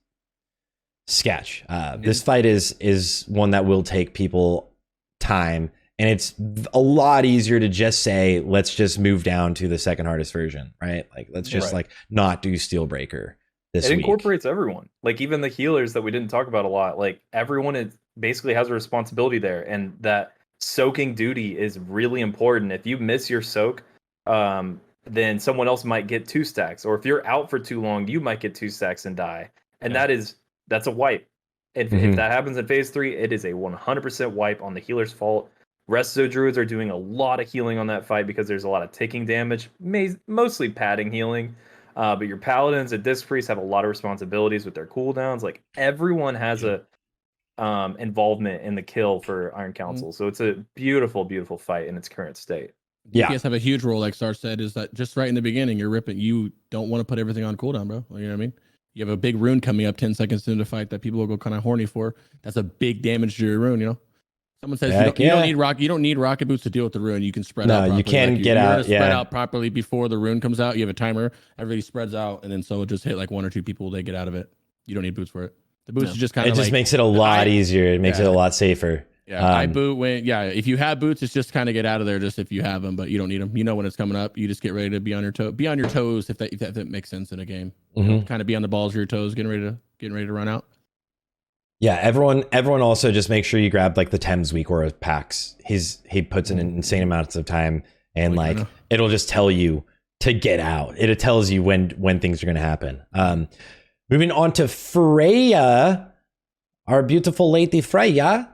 sketch. This fight is one that will take people time, and it's a lot easier to just say, let's just move down to the second hardest version, right? Like, let's just like not do Steelbreaker this week. Incorporates everyone, like even the healers that we didn't talk about a lot. Like everyone basically has a responsibility there, and that soaking duty is really important. If you miss your soak, then someone else might get 2 stacks, or if you're out for too long, you might get 2 stacks and die, and that's a wipe. If that happens in phase 3, it is a 100% wipe on the healer's fault. Resto druids are doing a lot of healing on that fight because there's a lot of ticking damage, mostly padding healing. But your paladins and disc priests have a lot of responsibilities with their cooldowns. Like everyone has a involvement in the kill for Iron Council. So it's a beautiful, beautiful fight in its current state. Yeah, DPS have a huge role, like Sarthe said, is that just right in the beginning, you're ripping. You don't want to put everything on cooldown, bro. You know what I mean? You have a big rune coming up 10 seconds into the fight that people will go kind of horny for. That's a big damage to your rune, you know? Someone says you don't need rocket boots to deal with the rune. You can spread out. No, you can get out. Spread out properly before the rune comes out. You have a timer. Everybody spreads out, and then so it just hit like 1 or 2 people. They get out of it. You don't need boots for it. The boots is just kind of. It just makes it a lot easier. It makes it a lot safer. Yeah, I boot when. Yeah, if you have boots, it's just kind of get out of there. Just if you have them, but you don't need them. You know when it's coming up. You just get ready to be on your toes. If that makes sense in a game. Kind of be on the balls of your toes, getting ready to run out. Yeah, everyone also just make sure you grab like the Thames Week or packs. He puts in insane amounts of time, and it'll just tell you to get out. It tells you when things are going to happen. Moving on to Freya, our beautiful lady Freya.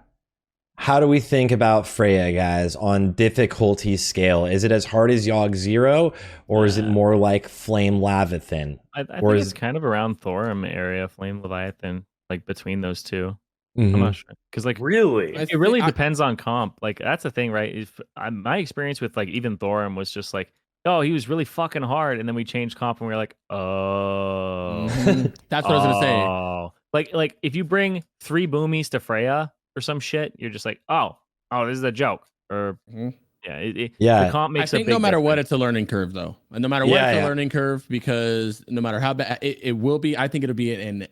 How do we think about Freya, guys, on difficulty scale? Is it as hard as Yogg 0, or is it more like Flame Leviathan? I think it's kind of around Thorim area, Flame Leviathan, like between those two. I'm not sure, because like really, it really depends on comp. Like that's the thing, right? My experience with like even Thorim was just like, oh, he was really fucking hard, and then we changed comp, and we were like, oh, that's what I was gonna say. Like if you bring 3 boomies to Freya or some shit, you're just like, oh, this is a joke. Or the comp makes. I think no matter what, it's a learning curve, though, and no matter what, it's a learning curve, because no matter how bad it will be, I think it'll be an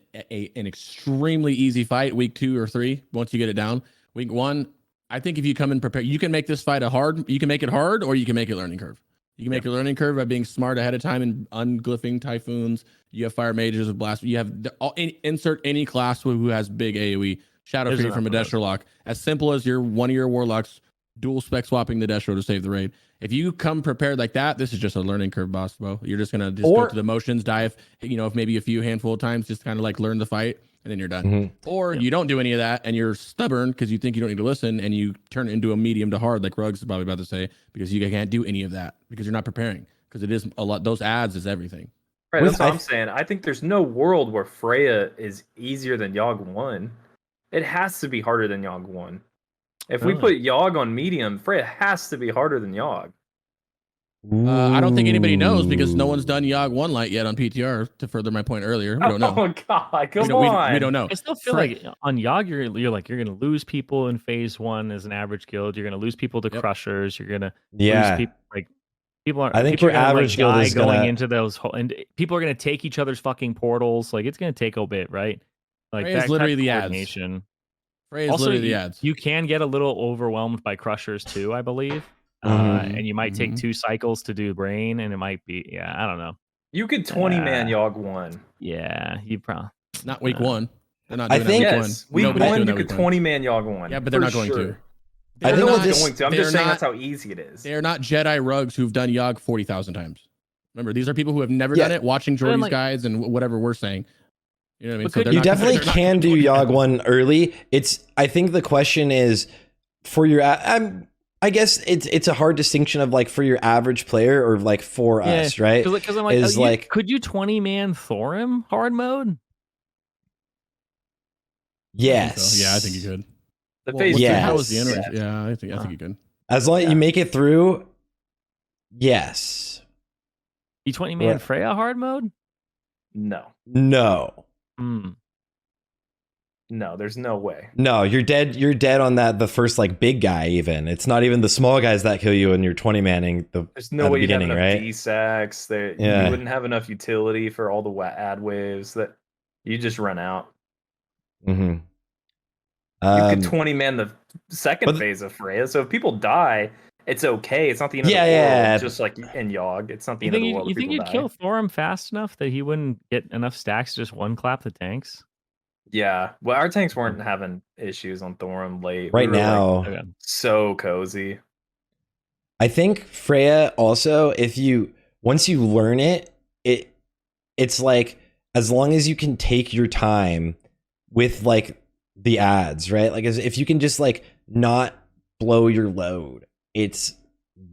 extremely easy fight week 2 or 3 once you get it down. Week 1, I think if you come in prepared, you can make this fight you can make it hard, or you can make it learning curve. You can make a learning curve by being smart ahead of time and unglyphing typhoons. You have fire mages with blast. You have insert any class who has big AoE. Shadow Free from a Destro lock. As simple as one of your warlocks dual spec swapping the Destro to save the raid. If you come prepared like that, this is just a learning curve, boss, bro. You're just gonna go through the motions, die if maybe a few handful of times, just kind of like learn the fight, and then you're done. Or you don't do any of that, and you're stubborn because you think you don't need to listen, and you turn it into a medium to hard, like Rugs is probably about to say, because you can't do any of that because you're not preparing. Because it is a lot. Those ads is everything. Right, that's what I'm saying. I think there's no world where Freya is easier than Yogg 1. It has to be harder than Yogg 1. If we Really? put Yogg on medium, Freya has to be harder than Yogg. I don't think anybody knows because no Ooh. one's done Yogg 1 light yet on PTR. To further my point earlier, we don't know. Oh god, come we on. don't know. I still feel like on Yogg, you're gonna lose people in phase 1 as an average guild. You're gonna lose people to Yep. crushers. You're gonna Yeah. lose people people aren't. I think people your are gonna, average guild die is going gonna- into those and people are gonna take each other's fucking portals. Like it's gonna take a bit, right? Like Freya's that literally type of the ads. coordination. Freya's Also, literally the ads. you can get a little overwhelmed by crushers too, I believe. Mhm. And you might take Mhm. 2 cycles to do brain, and it might be I don't know. You could 20-man Yogg 1. Yeah, you probably Not week 1. They're not I doing think- that Yes, week 1. week Nobody's 1 doing you that could week 1. 20-man Yogg 1. Yeah, but they're for not going sure. to. I They're think not with this- going to. I'm they're just saying not- that's how easy it is. They're not Jedi rugs who've done Yogg 40,000 times. Remember, these are people who have never Yeah. done it, watching then, Jordy's like- guides and whatever we're saying. You know what I mean? But could- they're You not- definitely they're not can do doing Yogg that. 1 early. I think the question is for your I guess it's a hard distinction of like for your average player or like for us, right? Because I'm like, Is like- could you 20-man Thorim hard mode? Yes. So, yeah, I think you could. The Well, phase what's the- 2 Yes. How was was the inner? set. Yeah, I think you could. As long as Yeah. you make it through, yes. You 20-man Right. Freya hard mode? No. No. Hmm. No, there's no way. No, you're dead. You're dead on that. The first like big guy, even. It's not even the small guys that kill you when you're 20 manning. There's no At the way you'd have beginning, enough right? D-sacks. Yeah. You wouldn't have enough utility for all the ad waves that you just run out. Mm-hmm. You could 20-man the second but- phase of Freya. So if people die, it's okay. It's not the end of Yeah, the world. yeah. Just like in Yogg, it's not the You end of think the world. you if think people you'd die. kill Thorim fast enough that he wouldn't get enough stacks to just one clap the tanks? Yeah. Well, our tanks weren't having issues on Thorim late. right We were, like, now. Okay. so cozy. I think Freya also, once you learn it's like as long as you can take your time with like the ads, right? Like if you can just like not blow your load, it's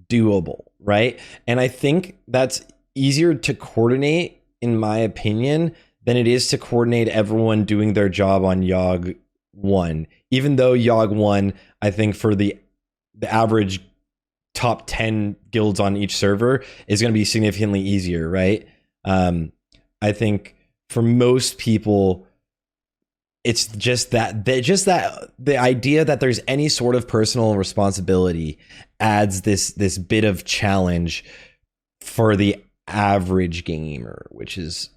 doable, right? And I think that's easier to coordinate, in my opinion, than it is to coordinate everyone doing their job on Yogg 1. Even though Yogg 1, I think for the average top 10 guilds on each server is going to be significantly easier, right? I think for most people, it's just that the idea that there's any sort of personal responsibility adds this bit of challenge for the average gamer, which is,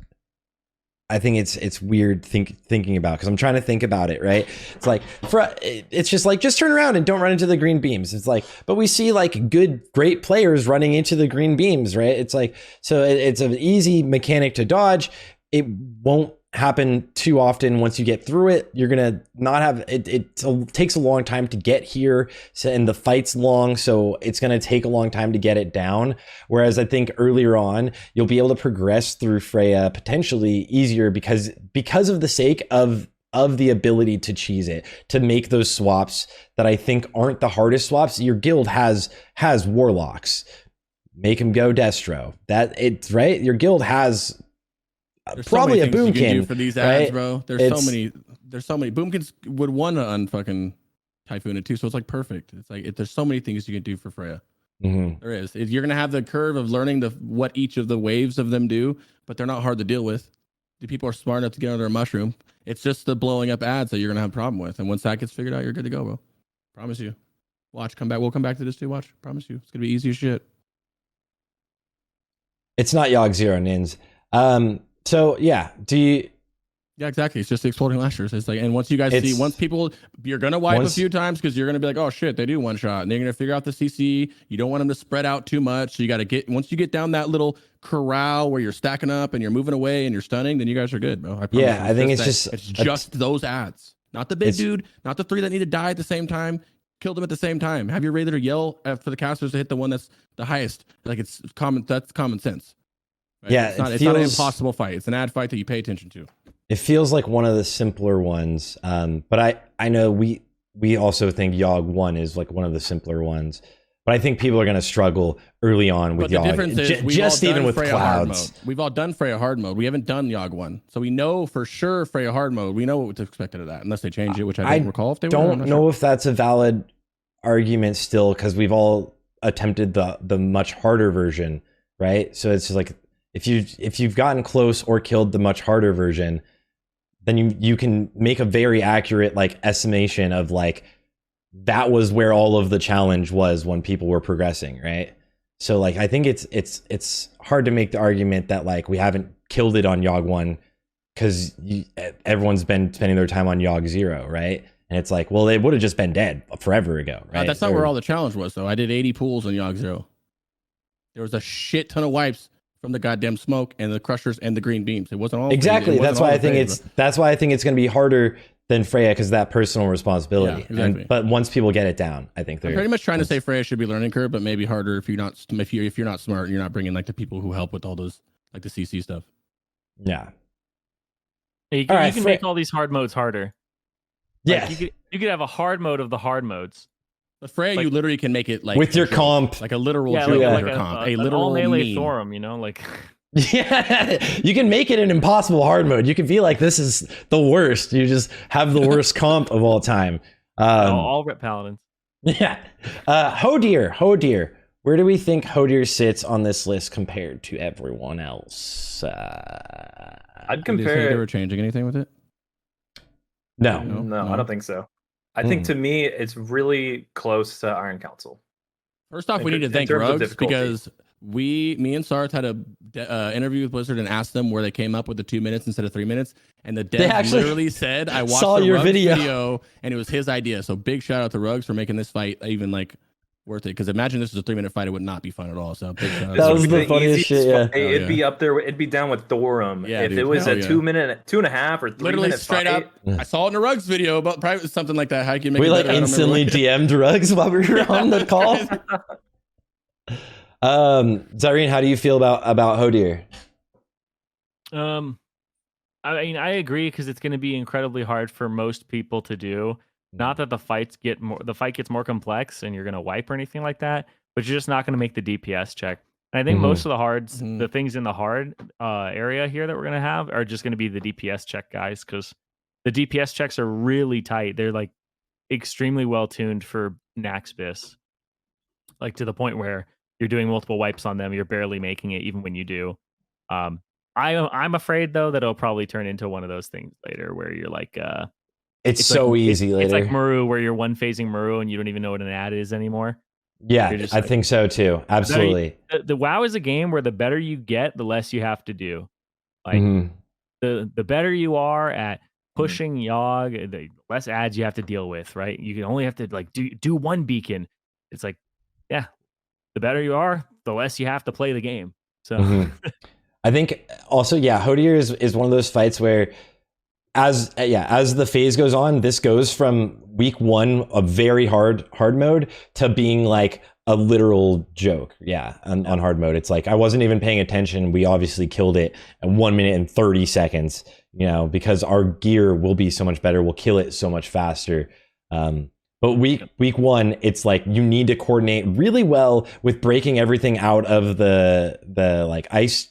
I think it's weird thinking about, because I'm trying to think about it, right? It's like it's just like, just turn around and don't run into the green beams. It's like, but we see like great players running into the green beams, right? It's like, so it's an easy mechanic to dodge. It won't happen too often. Once you get through it, you're gonna not have it. It takes a long time to get here, and the fight's long, so it's gonna take a long time to get it down. Whereas I think earlier on, you'll be able to progress through Freya potentially easier because of the sake of the ability to cheese it, to make those swaps that I think aren't the hardest swaps. Your guild has warlocks. Make them go Destro. That it's right. Your guild has There's probably so a many things you can do boomkin for these ads, right? bro. There's so many boomkins would want to unfucking typhoon it too, so it's like perfect. It's like there's so many things you can do for Freya. Mhm. There is. You're gonna have the curve of learning what each of the waves of them do, but they're not hard to deal with. The people are smart enough to get under a mushroom. It's just the blowing up ads that you're gonna have a problem with, and once that gets figured out, you're good to go, bro. Promise you. Watch, come back. We'll come back to this too. Watch. Promise you. It's gonna be easy as shit. It's not Yogg 0 Nins. So yeah, Yeah, exactly. It's just the exploding lashers. It's like, and once you guys see, once people, you're gonna wipe a few times because you're gonna be like, oh shit, they do one shot, and they're gonna figure out the CC. You don't want them to spread out too much, so you got to get, once you get down that little corral where you're stacking up and you're moving away and you're stunning, then you guys are good, bro. I promise Yeah, you. I think it's just those ads, not the big dude, not the 3 that need to die at the same time. Kill them at the same time. Have your Raider yell for the casters to hit the one that's the highest. Like it's common. That's common sense. Right? Yeah, it's not an impossible fight. It's an ad fight that you pay attention to. It feels like one of the simpler ones, but I know we also think Yogg 1 is like one of the simpler ones. But I think people are going to struggle early on with But the Yogg. difference is we've Just all even done with Freya hard clouds. mode. We've all done Freya hard mode. We haven't done Yogg 1. So we know for sure Freya hard mode. We know what to expect out of that, unless they change it, which I don't recall if they were. Don't know if that's a valid argument still, because we've all attempted the much harder version, right? So it's like if you've gotten close or killed the much harder version, then you can make a very accurate like estimation of like that was where all of the challenge was when people were progressing, right? So like I think it's hard to make the argument that like we haven't killed it on Yogg 1 because everyone's been spending their time on Yogg 0, right? And it's like, well, they would have just been dead forever ago, right? That's not where all the challenge was, though. I did 80 pools on Yogg 0. There was a shit ton of wipes from the goddamn smoke and the crushers and the green beams. It wasn't all exactly. That's why I think it's going to be harder than Freya because of that personal responsibility. Yeah, exactly. But once people get it down, I think they're I'm pretty much trying to say Freya should be learning curve, but maybe harder if you're not smart. You're not bringing like the people who help with all those like the CC stuff. Yeah. You can make all these hard modes harder. Yeah. Like you could have a hard mode of the hard modes. But Freya, Like- you literally can make it like With your a joke, comp. like a literal Yeah, joke like, with your comp, a an literal all melee meme. Thorum, you know, like Yeah, you can make it an impossible hard mode. You can be like, this is the worst. You just have the worst comp of all time. all rip paladins. Yeah. Hodir. Where do we think Hodir sits on this list compared to everyone else? I'd Did they say compare they it. were changing anything with it? No. No, I don't think so. I think to me, it's really close to Iron Council. First off, In we need to in thank terms of Rugs difficulty. because me and Sarthe had a interview with Blizzard and asked them where they came up with the 2 minutes instead of 3 minutes, and the dev actually literally said, "I watched saw the your Rugs video. and it was his idea." So big shout out to Rugs for making this fight even like worth it. Because imagine this was a 3-minute fight, it would not be fun at all. So big shout out. That to was Rugs. the funniest shit, yeah. It'd be up there. It'd be down with Thorum. Yeah, if dude, it was hell a yeah. 2 minute, 2.5 or 3 Literally minute straight fight, up. I saw it in a Rugs video about private something like that. How you can make We it like better. I don't remember instantly what- DM'd Rugs while we were on the call. Zirene, how do you feel about Hodir? I mean, I agree because it's going to be incredibly hard for most people to do. Not that the fight gets more complex and you're going to wipe or anything like that, but you're just not going to make the DPS check. And I think most of the hards, the things in the hard area here that we're going to have are just going to be the DPS check guys, because the DPS checks are really tight. They're like extremely well tuned for Naxbis, like to the point where you're doing multiple wipes on them. You're barely making it even when you do. I'm afraid though that it'll probably turn into one of those things later where you're like, It's so like, easy later. It's like Maru, where you're one phasing Maru and you don't even know what an ad is anymore. Yeah, You're just I like- think so too. Absolutely. The WoW is a game where the better you get, the less you have to do. Like Mhm. the better you are at pushing Yogg, the less ads you have to deal with, right? You can only have to like do one beacon. It's like, yeah, the better you are, the less you have to play the game. So Mhm. I think also, yeah, Hodir is one of those fights where as the phase goes on, this goes from week 1, a very hard mode, to being like a literal joke. Yeah, on hard mode. It's like I wasn't even paying attention. We obviously killed it in 1 minute and 30 seconds, you know, because our gear will be so much better. We'll kill it so much faster. But week 1, it's like you need to coordinate really well with breaking everything out of the like ice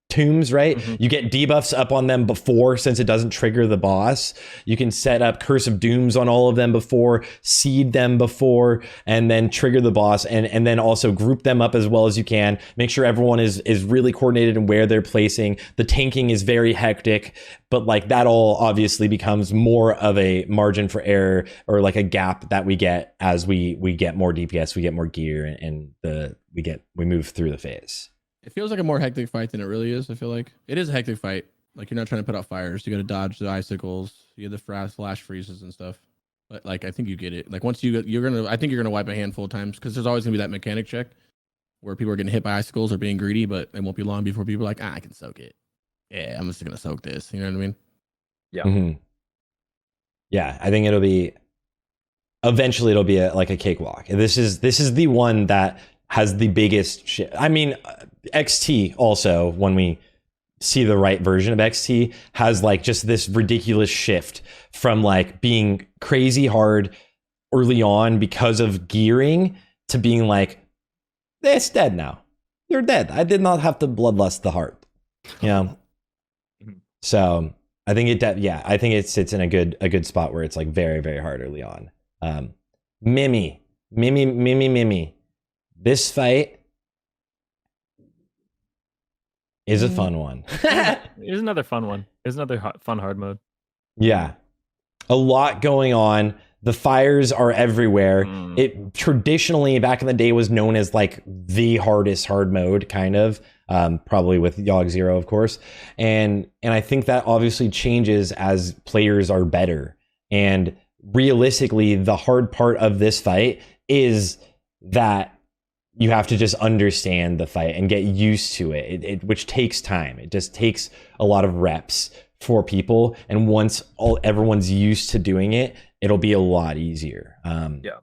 tombs, right? You get debuffs up on them before, since it doesn't trigger the boss. You can set up Curse of Dooms on all of them before, seed them before, and then trigger the boss, and then also group them up as well as you can. Make sure everyone is really coordinated in where they're placing. The tanking is very hectic, but like that all obviously becomes more of a margin for error, or like a gap that we get as we get more DPS, we get more gear, and we move through the phase. It feels like a more hectic fight than it really is. I feel like it is a hectic fight. Like you're not trying to put out fires. You got to dodge the icicles. You have the flash freezes and stuff. But like I think you get it. Like once I think you're gonna wipe a handful of times, because there's always gonna be that mechanic check where people are getting hit by icicles or being greedy, but it won't be long before people are like, I can soak it. Yeah, I'm just gonna soak this. You know what I mean? Yeah. Mhm. Yeah, I think eventually it'll be like a cakewalk. This is the one that has the biggest shit. I mean, XT also, when we see the right version of XT, has like just this ridiculous shift from like being crazy hard early on because of gearing to being like, it's dead now. You're dead. I did not have to bloodlust the heart. You know? So I think I think it sits in a good spot where it's like very, very hard early on. Mimi. This fight is a fun one. Here's another fun one. Here's another fun hard mode. Yeah. A lot going on. The fires are everywhere. It traditionally back in the day was known as like the hardest hard mode, kind of, probably with Yogg 0, of course. And I think that obviously changes as players are better. And realistically, the hard part of this fight is that you have to just understand the fight and get used to it, which takes time. It just takes a lot of reps for people. And once everyone's used to doing it, it'll be a lot easier. Yeah.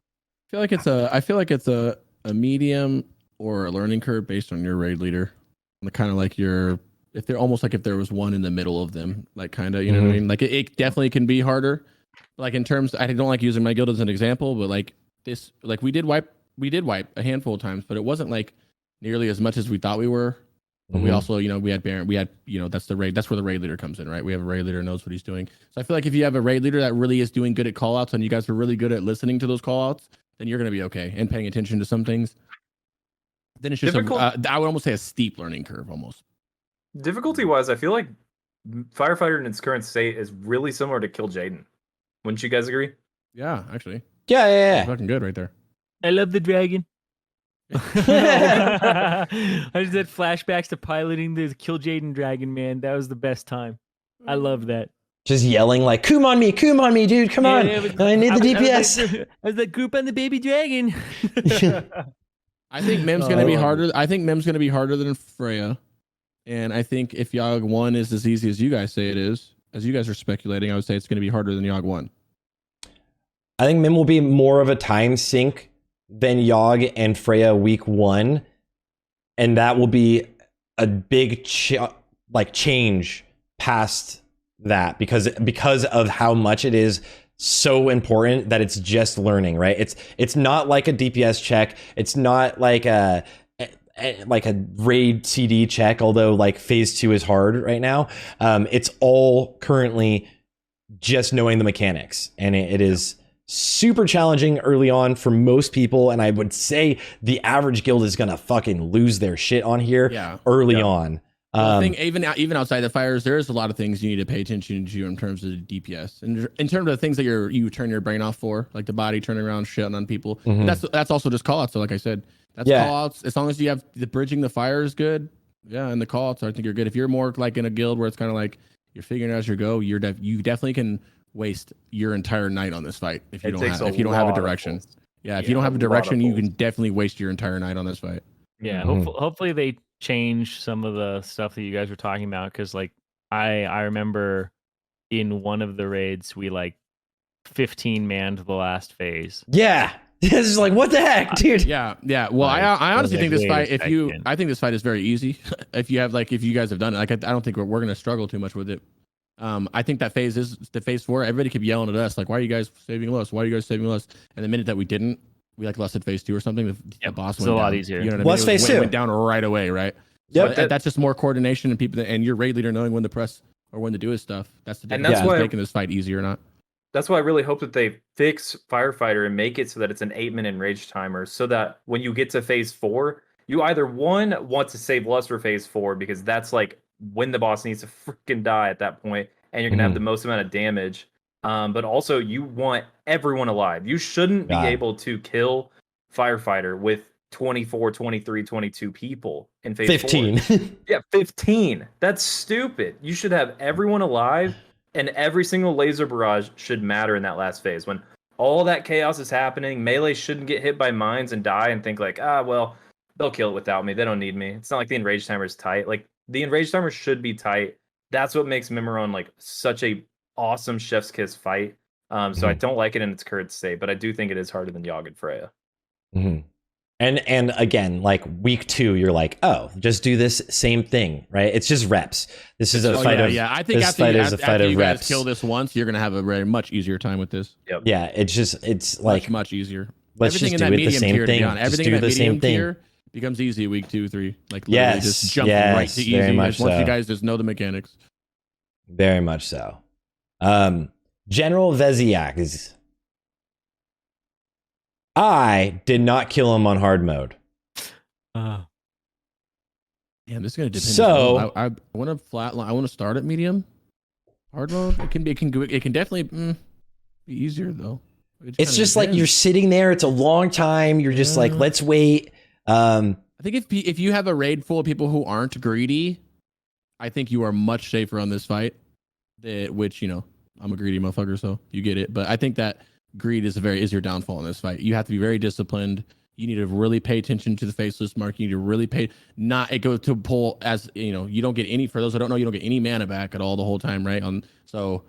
I feel like it's a medium or a learning curve based on your raid leader. Kind of like if there was one in the middle of them, like kind of, you know what I mean? Like it definitely can be harder. Like in terms, I don't like using my guild as an example, but like this, like we did wipe a handful of times, but it wasn't like nearly as much as we thought we were. But we also, we had Baron, that's where the raid leader comes in, right? We have a raid leader who knows what he's doing. So I feel like if you have a raid leader that really is doing good at callouts and you guys are really good at listening to those callouts, then you're going to be okay and paying attention to some things. Then it's just I would almost say a steep learning curve almost. Difficulty wise, I feel like Firefighter in its current state is really similar to Kill Jaden. Wouldn't you guys agree? Yeah, actually. Yeah. Fucking good right there. I love the dragon. I just had flashbacks to piloting the Kill Jaden dragon, man. That was the best time. I love that. Just yelling like, come on me, dude, come on. I need the DPS. I was like, group on the baby dragon. I think Mem's going to be harder. I think Mem's going to be harder than Freya. And I think if Yogg 1 is as easy as you guys say it is, as you guys are speculating, I would say it's going to be harder than Yogg 1. I think Mim will be more of a time sink than Yogg and Freya week 1. And that will be a big change past that because of how much it is so important that it's just learning, right? It's not like a DPS check. It's not like a raid CD check, although like phase 2 is hard right now. It's all currently just knowing the mechanics, and it is super challenging early on for most people. And I would say the average guild is gonna fucking lose their shit on here early on. I think even outside the fires, there's a lot of things you need to pay attention to in terms of DPS, and in terms of the things that you turn your brain off for, like the body turning around, shitting on people. And that's also just call outs. So like I said, that's call outs. As long as you have the bridging the fire is good. Yeah, and the call outs, I think you're good. If you're more like in a guild where it's kind of like you're figuring it out as you go, you definitely can waste your entire night on this fight if you don't have a direction. Yeah, if you don't have a direction, you can definitely waste your entire night on this fight. Yeah, hopefully they change some of the stuff that you guys were talking about, because like I remember in one of the raids we like 15 manned the last phase. Yeah. This is like, what the heck, dude? Yeah. Well, I honestly think this fight, I think this fight is very easy. if you guys have done it, like I don't think we're gonna struggle too much with it. I think that phase is the phase 4. Everybody kept yelling at us like, why are you guys saving us? Why are you guys saving us? And the minute that we didn't, we like lusted phase 2 or something. The boss went down. A lot easier. You know what What's phase 2? Went down right away, right? Yep. So that's just more coordination and people, and your raid leader knowing when to press or when to do his stuff. That's the difference. And that's why making this fight easier or not. That's why I really hope that they fix Firefighter and make it so that it's an 8-minute rage timer, so that when you get to phase 4, you either want to save lust for phase 4, because that's like when the boss needs to freaking die at that point, and you're gonna have the most amount of damage. But also you want everyone alive. You shouldn't be able to kill Firefighter with 24, 23, 22 people in phase 15. 4. Yeah, 15. That's stupid. You should have everyone alive. And every single laser barrage should matter in that last phase. When all that chaos is happening, melee shouldn't get hit by mines and die and think like, well, they'll kill it without me. They don't need me. It's not like the enrage timer is tight. Like, the enrage timer should be tight. That's what makes Mimeron like such a awesome chef's kiss fight. So I don't like it in its current state, but I do think it is harder than Yogg and Freya. And again, like week 2, you're like, oh, just do this same thing, right? It's just reps. This is a fight of I think after you guys kill this once, you're gonna have a very much easier time with this. Yeah, it's like much easier. let's everything just in do that it the medium same tier, to be thing. honest. Just Everything do in that the same medium thing. tier becomes easy week 2, 3. Like literally just jump right to easy. Very much Once so. you guys just know the mechanics. Very much so. General Veziak. I did not kill him on hard mode. Yeah, this is gonna depend. So I want to flatline. I want to start at medium. Hard mode. It can definitely be easier though. it's just like you're sitting there. It's a long time. You're just like, let's wait. I think if you have a raid full of people who aren't greedy, I think you are much safer on this fight. Which I'm a greedy motherfucker, so you get it. But I think that greed is your downfall in this fight. You have to be very disciplined. You need to really pay attention to the faceless mark. You need to really it goes to pull as you don't get any, for those who don't know, you don't get any mana back at all the whole time, right? So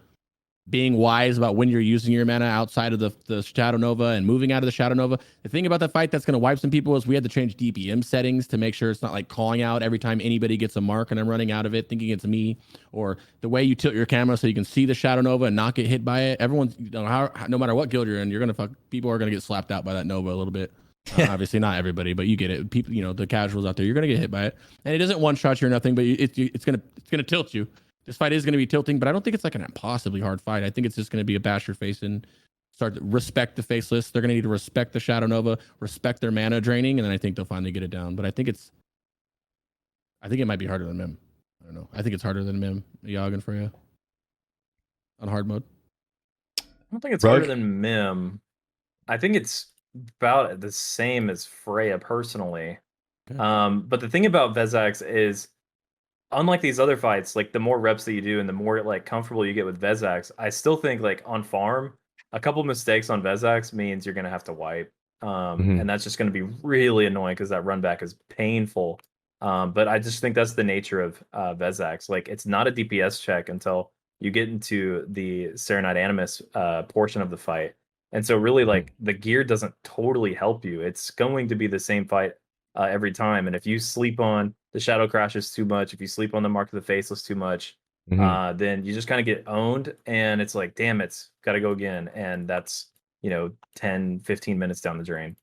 being wise about when you're using your mana outside of the Shadow Nova and moving out of the Shadow Nova. The thing about the fight that's going to wipe some people is we had to change DPM settings to make sure it's not like calling out every time anybody gets a mark and I'm running out of it thinking it's me, or the way you tilt your camera so you can see the Shadow Nova and not get hit by it. Everyone's, no matter what guild you're in, people are going to get slapped out by that Nova a little bit. Obviously not everybody, but you get it. People, the casuals out there, you're going to get hit by it. And it doesn't one shot you or nothing, but it's going to tilt you. This fight is going to be tilting, but I don't think it's like an impossibly hard fight. I think it's just going to be a bash your face and start to respect the faceless. They're going to need to respect the Shadow Nova, respect their mana draining, and then I think they'll finally get it down. But I think it might be harder than Mim. I don't know. I think it's harder than Mim, Yogg and Freya on hard mode. I don't think it's harder than Mim. I think it's about the same as Freya personally. Okay. But the thing about Vezax is, unlike these other fights, like the more reps that you do and the more like comfortable you get with Vezax, I still think like on farm, a couple mistakes on Vezax means you're gonna have to wipe. And that's just gonna be really annoying because that run back is painful. But I just think that's the nature of Vezax. Like it's not a DPS check until you get into the Serenite Animus portion of the fight. And so really like the gear doesn't totally help you. It's going to be the same fight every time. And if you sleep on the Shadow Crashes too much, if you sleep on the Mark of the Faceless too much, then you just kind of get owned. And it's like, damn, it's got to go again. And that's, 10, 15 minutes down the drain.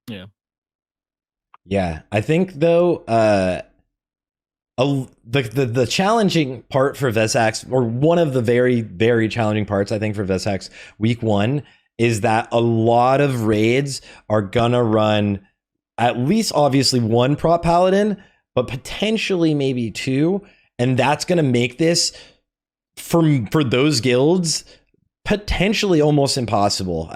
Yeah. Yeah. I think though, the challenging part for Vezax, or one of the very, very challenging parts, I think, for Vezax week 1 is that a lot of raids are gonna run at least obviously 1 prop paladin, but potentially maybe 2, and that's going to make this for those guilds potentially almost impossible.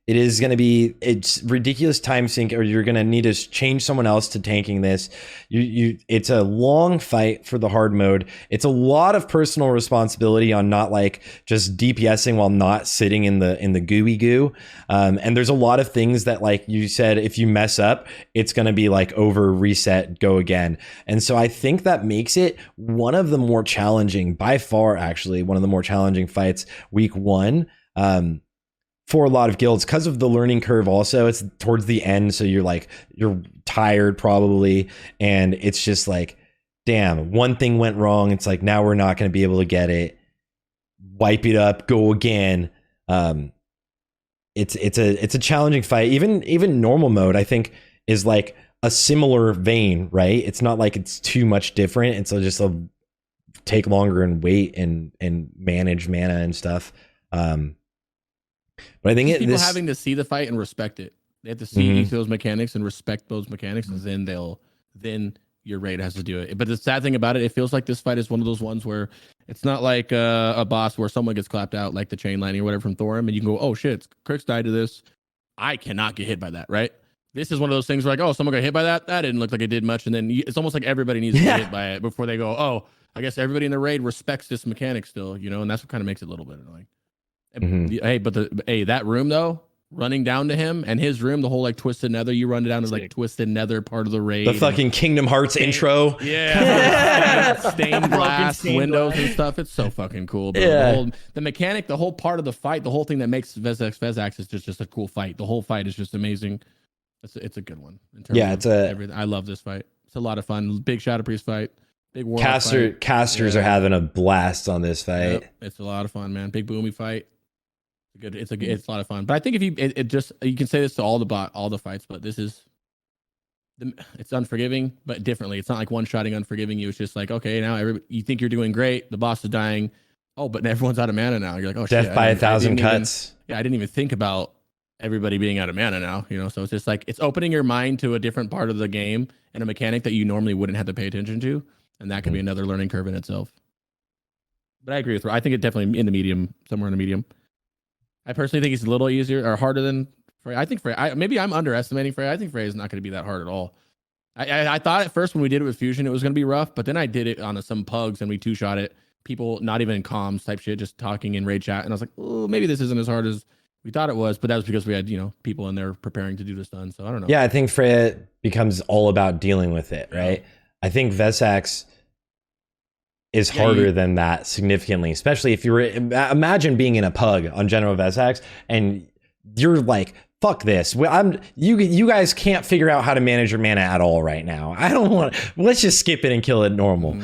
It is going to be, it's ridiculous time sink, or you're going to need to change someone else to tanking this. It's a long fight for the hard mode. It's a lot of personal responsibility on not like just DPSing while not sitting in the gooey goo. And there's a lot of things that, like you said, if you mess up, it's going to be like over, reset, go again. And so I think that makes it one of the more challenging, by far, actually, one of the more challenging fights week 1. For a lot of guilds, because of the learning curve. Also, it's towards the end, so you're tired probably, and it's just like, damn, one thing went wrong. It's like, now we're not going to be able to get it. Wipe it up, go again. It's a challenging fight. Even normal mode, I think, is like a similar vein, right? It's not like it's too much different. It's just take longer and wait and manage mana and stuff. But I think people having to see the fight and respect it. They have to see each of those mechanics and respect those mechanics, and then your raid has to do it. But the sad thing about it, it feels like this fight is one of those ones where it's not like a boss where someone gets clapped out, like the chain lightning or whatever from Thorim, and you can go, oh shit, Crix died to this. I cannot get hit by that, right? This is one of those things where like, oh, someone got hit by that. That didn't look like it did much, and then it's almost like everybody needs to get hit by it before they go, oh, I guess everybody in the raid respects this mechanic still, and that's what kind of makes it a little bit annoying. Hey, but that room though, running down to him and his room, the whole like Twisted Nether, you run down to like Twisted Nether part of the raid. The fucking Kingdom Hearts intro. Yeah. Stained glass windows and stuff. It's so fucking cool. Bro. Yeah. The mechanic, the whole part of the fight, the whole thing that makes Vezax is just a cool fight. The whole fight is just amazing. It's a good one. I love this fight. It's a lot of fun. Big Shadow Priest fight. Big Warlock fight. Casters are having a blast on this fight. Yep. It's a lot of fun, man. Big Boomy fight. It's a lot of fun. But I think if you can say this to all the fights, but this is it's unforgiving, but differently. It's not like one-shotting unforgiving you. It's just like, okay, now you think you're doing great. The boss is dying. Oh, but everyone's out of mana now. You're like, oh, death shit, by 1,000 cuts. I didn't even think about everybody being out of mana now. So it's just like it's opening your mind to a different part of the game and a mechanic that you normally wouldn't have to pay attention to, and that could be another learning curve in itself. But I agree with her. I think it definitely in the medium, somewhere in the medium. I personally think it's a little easier or harder than Frey. I think Frey. Maybe I'm underestimating Frey. I think Frey is not going to be that hard at all. I thought at first when we did it with Fusion, it was going to be rough, but then I did it on some pugs and we two-shot it. People not even in comms type shit, just talking in raid chat, and I was like, oh, maybe this isn't as hard as we thought it was. But that was because we had people in there preparing to do the stun. So I don't know. Yeah, I think Freya becomes all about dealing with it, right? Yeah. I think Vesax is harder than that significantly, especially if you're imagine being in a pug on General Vesax and you're like, fuck this. You guys can't figure out how to manage your mana at all right now. I don't want. Let's just skip it and kill it normal.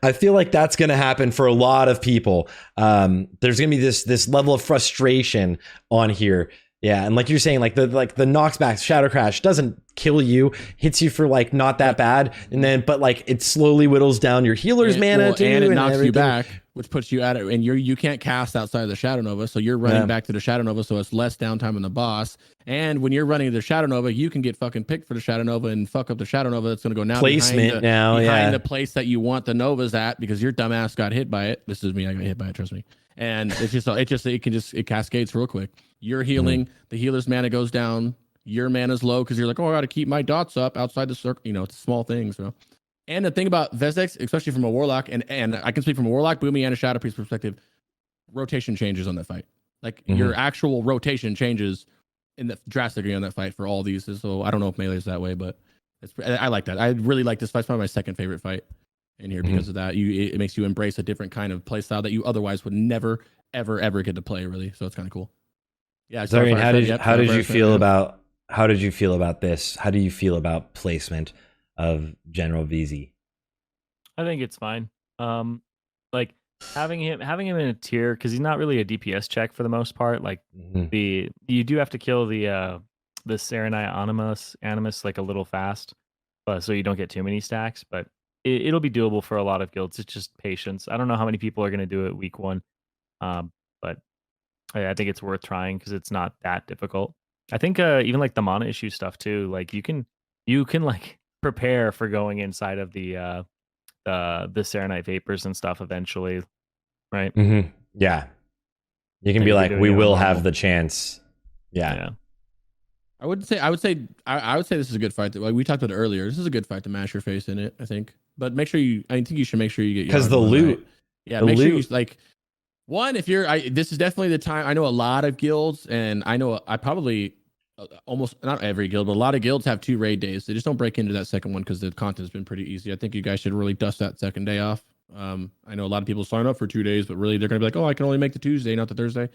I feel like that's going to happen for a lot of people. There's going to be this level of frustration on here. Yeah, and like you're saying, like the knocks back Shadow Crash doesn't kill you, hits you for like not that bad, and then but like it slowly whittles down your healer's mana too, and it knocks everything. You back, which puts you at it, and you can't cast outside of the Shadow Nova, so you're running back to the Shadow Nova, so it's less downtime on the boss. And when you're running the Shadow Nova, you can get fucking picked for the Shadow Nova and fuck up the Shadow Nova that's going to go now placement behind the place that you want the Novas at because your dumbass got hit by it. This is me, I got hit by it, trust me. And it cascades real quick. You're healing, the healer's mana goes down, your mana's low because you're like, oh, I got to keep my dots up outside the circle. It's small things. And the thing about Vesex, especially from a Warlock, and I can speak from a Warlock, Boomy, and a Shadow Priest perspective, rotation changes on that fight. Like your actual rotation changes drastically on that fight for all these. So I don't know if Melee is that way, but I like that. I really like this fight. It's probably my second favorite fight in here because of that. It makes you embrace a different kind of play style that you otherwise would never, ever get to play, really. So it's kind of cool. Yeah. Zirene, how did you feel about this? How do you feel about placement of General VZ? I think it's fine. Like having him in a tier because he's not really a DPS check for the most part. Like you do have to kill the Sarthe and I Animus like a little fast, so you don't get too many stacks. But it'll be doable for a lot of guilds. It's just patience. I don't know how many people are going to do it week one, but I think it's worth trying because it's not that difficult. I think even like the mana issue stuff too. Like you can like prepare for going inside of the Serenite Vapors and stuff eventually, right? Yeah, you can be like, we will have the chance. Yeah. I would say this is a good fight. Like we talked about it earlier, this is a good fight to mash your face in it. I think, but I think you should make sure you get because the loot. Right. Yeah, make sure you like. One, if this is definitely the time. I know a lot of guilds, and I probably almost not every guild, but a lot of guilds have 2 raid days. They just don't break into that second one because the content's been pretty easy. I think you guys should really dust that second day off. I know a lot of people sign up for 2 days, but really they're gonna be like, oh, I can only make the Tuesday, not the Thursday.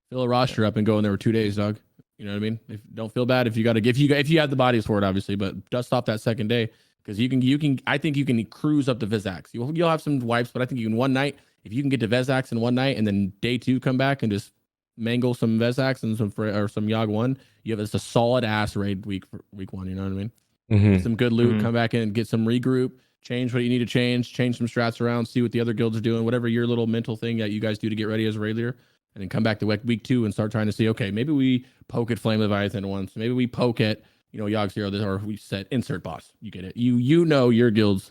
Fill a roster up and go in there for 2 days, dog. You know what I mean? Don't feel bad if you have the bodies for it, obviously, but dust off that second day because you can. I think you can cruise up to Vesax. You'll have some wipes, but I think you can one night. If you can get to Vesax in one night and then day 2 come back and just mangle some Vesax and some Yogg 1, you have a solid ass raid week 1. You know what I mean? Get some good loot, come back in, get some regroup, change what you need to change some strats around, see what the other guilds are doing, whatever your little mental thing that you guys do to get ready as a raid leader, and then come back to week 2 and start trying to see, okay, maybe we poke at Flame Leviathan once, maybe we poke at Yogg 0, or we set insert boss. You get it. You know your guild's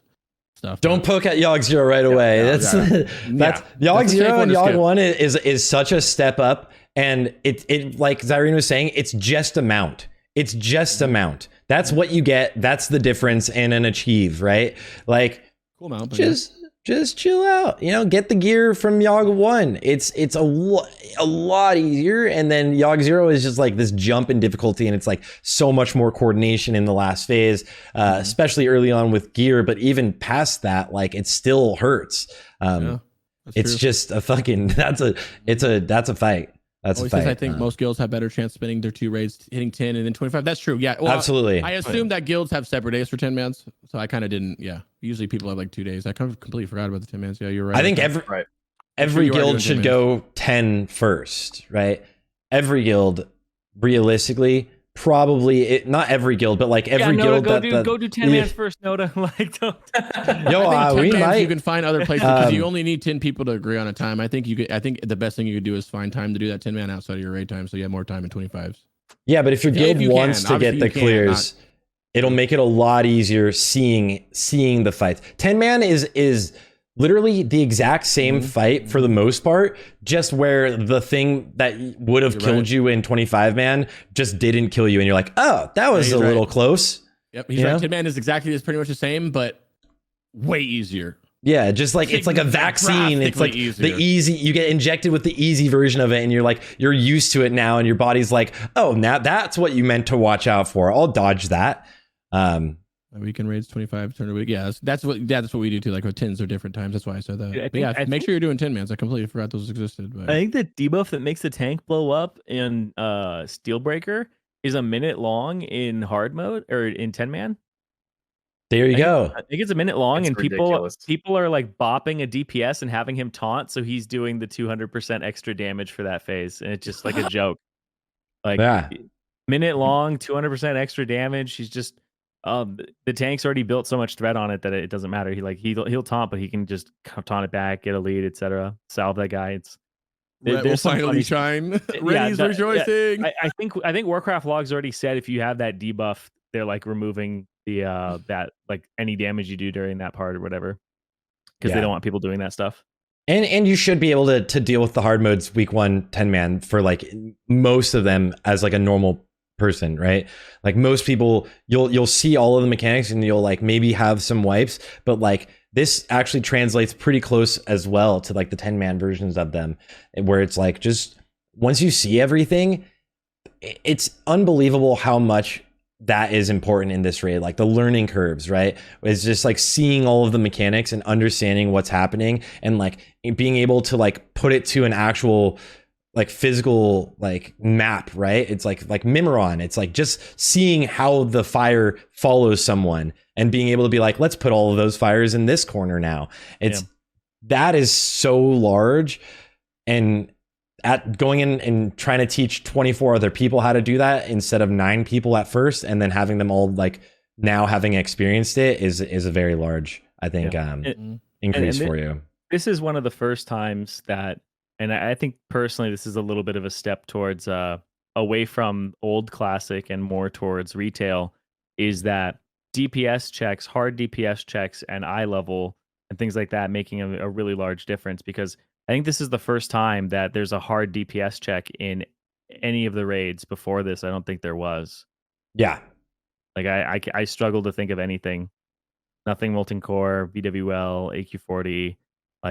stuff. Don't poke at Yogg 0 right away. That's Yogg 0 and Yogg 1 is such a step up, and it like Zirene was saying, it's just a mount. It's just a mount. That's what you get. That's the difference in an achieve, right? Like cool mount, just chill out. Get the gear from Yogg 1. It's a lot easier, and then Yogg 0 is just like this jump in difficulty, and it's like so much more coordination in the last phase, especially early on with gear. But even past that, like it still hurts. It's true. Just a fucking that's a fight. That's a fight. I think most guilds have better chance spending their 2 raids hitting 10 and then 25. That's true. Yeah, well, absolutely. I assume that guilds have separate days for 10 mans, so I kind of didn't. Yeah, usually people have like 2 days. I kind of completely forgot about the 10 mans. Yeah, you're right. I think every you are doing guild 10 should mans. go 10 first, right? Every guild, realistically, probably not every guild, but like every Noda, guild go do 10 mans first, Noda. Like, don't. Yo, I think 10 we mans might. you can find other places because you Um, only need 10 people to agree on a time. I think the best thing you could do is find time to do that 10 man outside of your raid time, so you have more time in 25s. Yeah, but if your guild If you wants can. to get Obviously the you can, clears, it'll make it a lot easier seeing the fights. 10 man is literally the exact same fight for the most part, just where the thing that would have killed you in 25 man just didn't kill you, and you're like, oh, that was he's a right. little close. Yep, he's right. 10 man is exactly pretty much the same, but way easier. Yeah, just like it's like a vaccine. It's like easier. the easy, you get injected with the easy version of it, and you're used to it now, and your body's like, oh, now that's what you meant to watch out for. I'll dodge that. Weekend raids 25 turn a week. Yeah, that's what we do too. Like with 10s are different times. That's why I said that. I make sure you're doing 10 mans. I completely forgot those existed. But I think the debuff that makes the tank blow up in Steelbreaker is a minute long in hard mode or in 10 man. There you go. I think it's a minute long, It's and ridiculous. people are like bopping a DPS and having him taunt, so he's doing the 200% extra damage for that phase, and it's just like a joke. Like Yeah. minute long, 200% extra damage. He's just the tank's already built so much threat on it that it doesn't matter. He'll taunt, but he can just taunt it back, get a lead, etc. Salve that guy. Rhett will finally shine. Ray's rejoicing. I think Warcraft logs already said if you have that debuff, they're like removing the that like any damage you do during that part or whatever, because they don't want people doing that stuff. And you should be able to deal with the hard modes week 1 10 man for like most of them as like a normal person, right? Like most people, you'll see all of the mechanics and you'll like maybe have some wipes, but like this actually translates pretty close as well to like the 10 man versions of them, where it's like just once you see everything, it's unbelievable how much that is important in this raid. Like the learning curves, right? It's just like seeing all of the mechanics and understanding what's happening and like being able to like put it to an actual like physical like map, right? It's like Mimeron. It's like just seeing how the fire follows someone and being able to be like, let's put all of those fires in this corner now. That is so large, and at going in and trying to teach 24 other people how to do that instead of 9 people at first, and then having them all like now having experienced it is a very large, I think, increase for you. This is one of the first times that, and I think personally, this is a little bit of a step towards away from old classic and more towards retail, is that DPS checks, hard DPS checks, and eye level and things like that making a really large difference, because I think this is the first time that there's a hard DPS check in any of the raids. Before this, I don't think there was. Yeah. Like I struggle to think of anything. Nothing Molten Core, VWL, AQ40.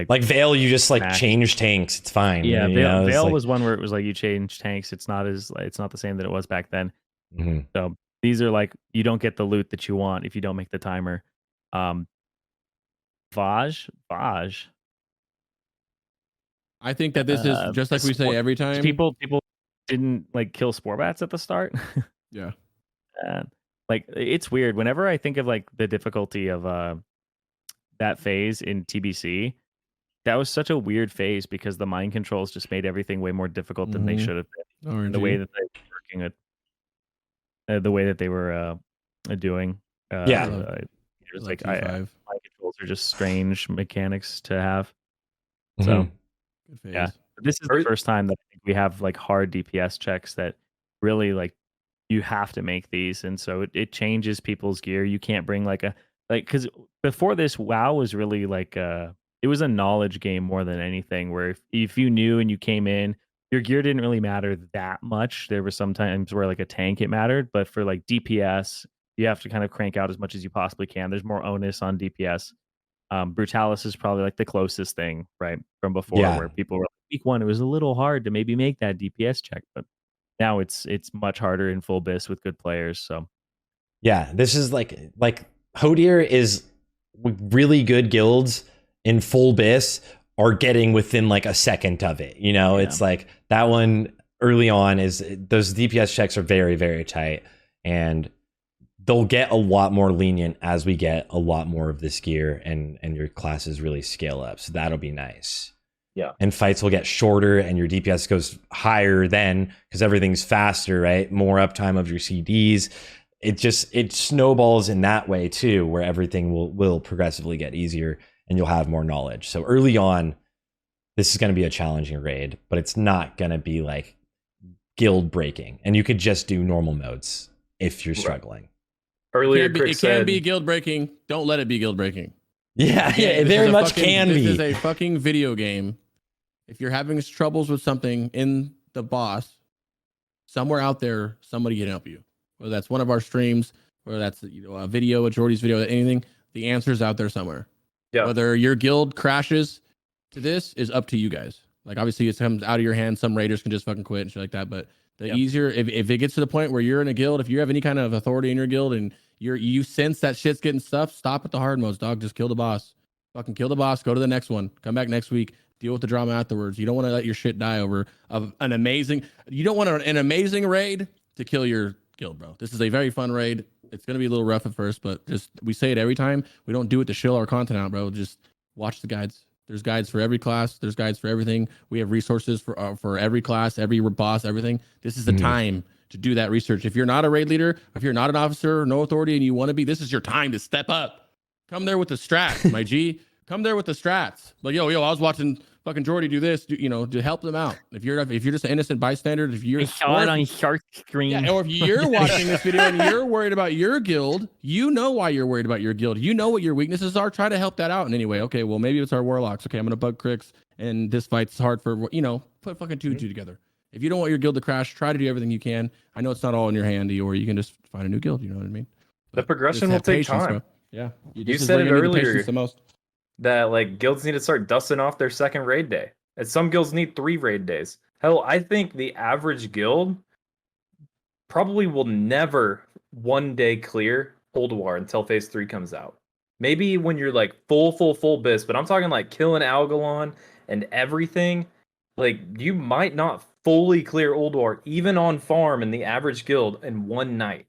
Like Veil, you just like Max. change tanks. It's fine. Yeah, you know, Veil like, was one where it was like you change tanks. It's not the same that it was back then. mhm. So these are like, you don't get the loot that you want if you don't make the timer. Vaj. I think that this is just like we say every time. People didn't like kill spore bats at the start. Yeah. Like it's weird. Whenever I think of like the difficulty of that phase in TBC, that was such a weird phase because the mind controls just made everything way more difficult than they should have been. RNG. The way that they were working it, the way that they were doing. It was like mind controls are just strange mechanics to have. So. Mhm. Good phase. Yeah, this is the first time that I think we have like hard DPS checks that really like you have to make these, and so it changes people's gear. You can't bring because before this, WoW was really like it was a knowledge game more than anything. Where if you knew and you came in, your gear didn't really matter that much. There were some times where like a tank it mattered, but for like DPS, you have to kind of crank out as much as you possibly can. There's more onus on DPS. Brutalis is probably like the closest thing, right, from before, where people were like, week 1, it was a little hard to maybe make that DPS check, but now it's much harder in full bis with good players. So yeah, this is like Hodir is really good guilds in full bis are getting within like a second of it. You know, it's like that one early on is those DPS checks are very, very tight, and they'll get a lot more lenient as we get a lot more of this gear and your classes really scale up. So that'll be nice. Yeah. And fights will get shorter and your DPS goes higher then because everything's faster, right? More uptime of your CDs. It snowballs in that way too, where everything will progressively get easier and you'll have more knowledge. So early on, this is going to be a challenging raid, but it's not going to be like guild breaking. And you could just do normal modes if you're struggling. Earlier, It can be guild breaking. Don't let it be guild breaking. Yeah, it very much can be. This is a fucking video game. If you're having troubles with something in the boss, somewhere out there, somebody can help you. Whether that's one of our streams, whether that's a video, a Jordy's video, anything, the answer's out there somewhere. Yeah. Whether your guild crashes to this is up to you guys. Like obviously it comes out of your hands. Some raiders can just fucking quit and shit like that. But the easier, if it gets to the point where you're in a guild, if you have any kind of authority in your guild and you sense that shit's getting stuff, stop at the hard modes, dog. Just kill the boss. Fucking kill the boss. Go to the next one. Come back next week. Deal with the drama afterwards. You don't want to let your shit die over an amazing. You don't want an amazing raid to kill your guild, bro. This is a very fun raid. It's gonna be a little rough at first, but just we say it every time. We don't do it to shill our content out, bro. Just watch the guides. There's guides for every class. There's guides for everything. We have resources for every class, every boss, everything. This is the time to do that research. If you're not a raid leader, if you're not an officer, no authority, and you want to be, this is your time to step up. Come there with the strats, my G. Come there with the strats. Like, yo, I was watching fucking Jordy do this, to help them out. If you're just an innocent bystander, if you're I saw it on Shark screen. Yeah, or if you're watching this video and you're worried about your guild, you know why you're worried about your guild. You know what your weaknesses are. Try to help that out in any way. Okay, well, maybe it's our warlocks. Okay, I'm gonna bug cricks, and this fight's hard for put fucking two and two together. If you don't want your guild to crash, try to do everything you can. I know it's not all in your handy, or you can just find a new guild. You know what I mean? The progression will take time. Bro. Yeah, You said it earlier the most. that like guilds need to start dusting off their second raid day. And some guilds need 3 raid days. Hell, I think the average guild probably will never one day clear Ulduar until phase 3 comes out. Maybe when you're like full bis, but I'm talking like killing Algalon and everything. Like you might not fully clear Ulduar even on farm in the average guild in one night.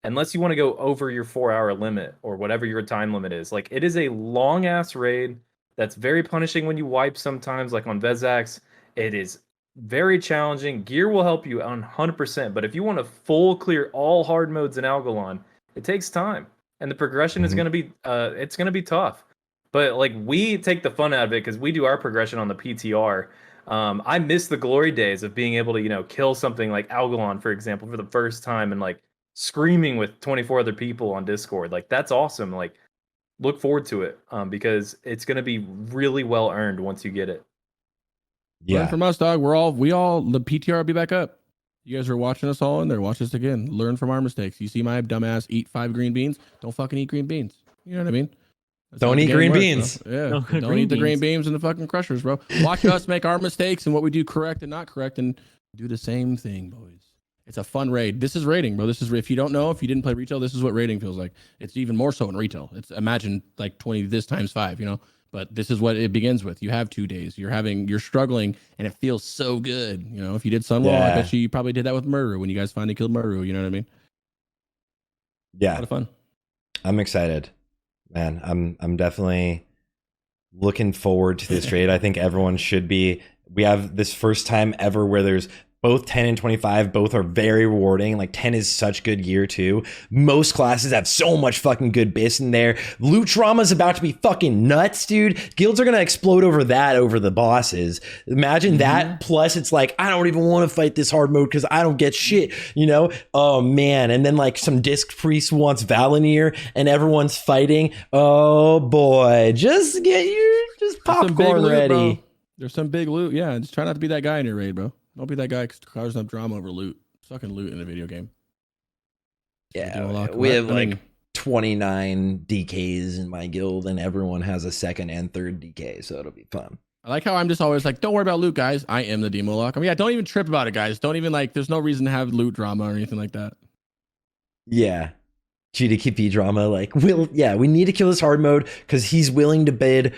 Unless you want to go over your 4-hour limit or whatever your time limit is. Like it is a long ass raid that's very punishing when you wipe sometimes, like on Vezax. It is very challenging. Gear will help you 100%, but if you want to full clear all hard modes in Algalon, it takes time. And the progression is going to be it's going to be tough. But like we take the fun out of it because we do our progression on the PTR. I miss the glory days of being able to, kill something like Algalon, for example, for the first time and like screaming with 24 other people on Discord. Like that's awesome. Like look forward to it because it's going to be really well earned once you get it. Yeah. Learn from us, dog. The PTR will be back up. You guys are watching us all in there. Watch us again. Learn from our mistakes. You see my dumbass eat 5 green beans? Don't fucking eat green beans. You know what I mean? Don't eat green beans. Bro. Yeah. Don't eat the green beans and the fucking crushers, bro. Watch us make our mistakes and what we do correct and not correct and do the same thing, boys. It's a fun raid. This is raiding, bro. If you don't know, if you didn't play retail, this is what raiding feels like. It's even more so in retail. It's imagine like 20 this times 5, but this is what it begins with. You have 2 days. You're struggling and it feels so good. If you did Sunwall, I bet you probably did that with Muru when you guys finally killed Muru. You know what I mean? Yeah. A lot of fun. I'm excited, man. I'm definitely looking forward to this raid. I think everyone should be. We have this first time ever where there's both 10 and 25, both are very rewarding. Like 10 is such good gear too. Most classes have so much fucking good bis in there. Loot drama is about to be fucking nuts, dude. Guilds are gonna explode over the bosses. Imagine that. Plus it's like, I don't even want to fight this hard mode because I don't get shit, Oh man. And then like some disc priest wants Valinir and everyone's fighting. Oh boy. Just popcorn loot, ready. Bro. There's some big loot. Yeah, just try not to be that guy in your raid, bro. Don't be that guy causing up drama over loot. It's fucking loot in a video game. Yeah, we have 29 DKs in my guild, and everyone has a second and third DK, so it'll be fun. I like how I'm just always like, don't worry about loot, guys. I am the demo lock. Don't even trip about it, guys. Don't even there's no reason to have loot drama or anything like that. Yeah. GDKP drama, we need to kill this hard mode because he's willing to bid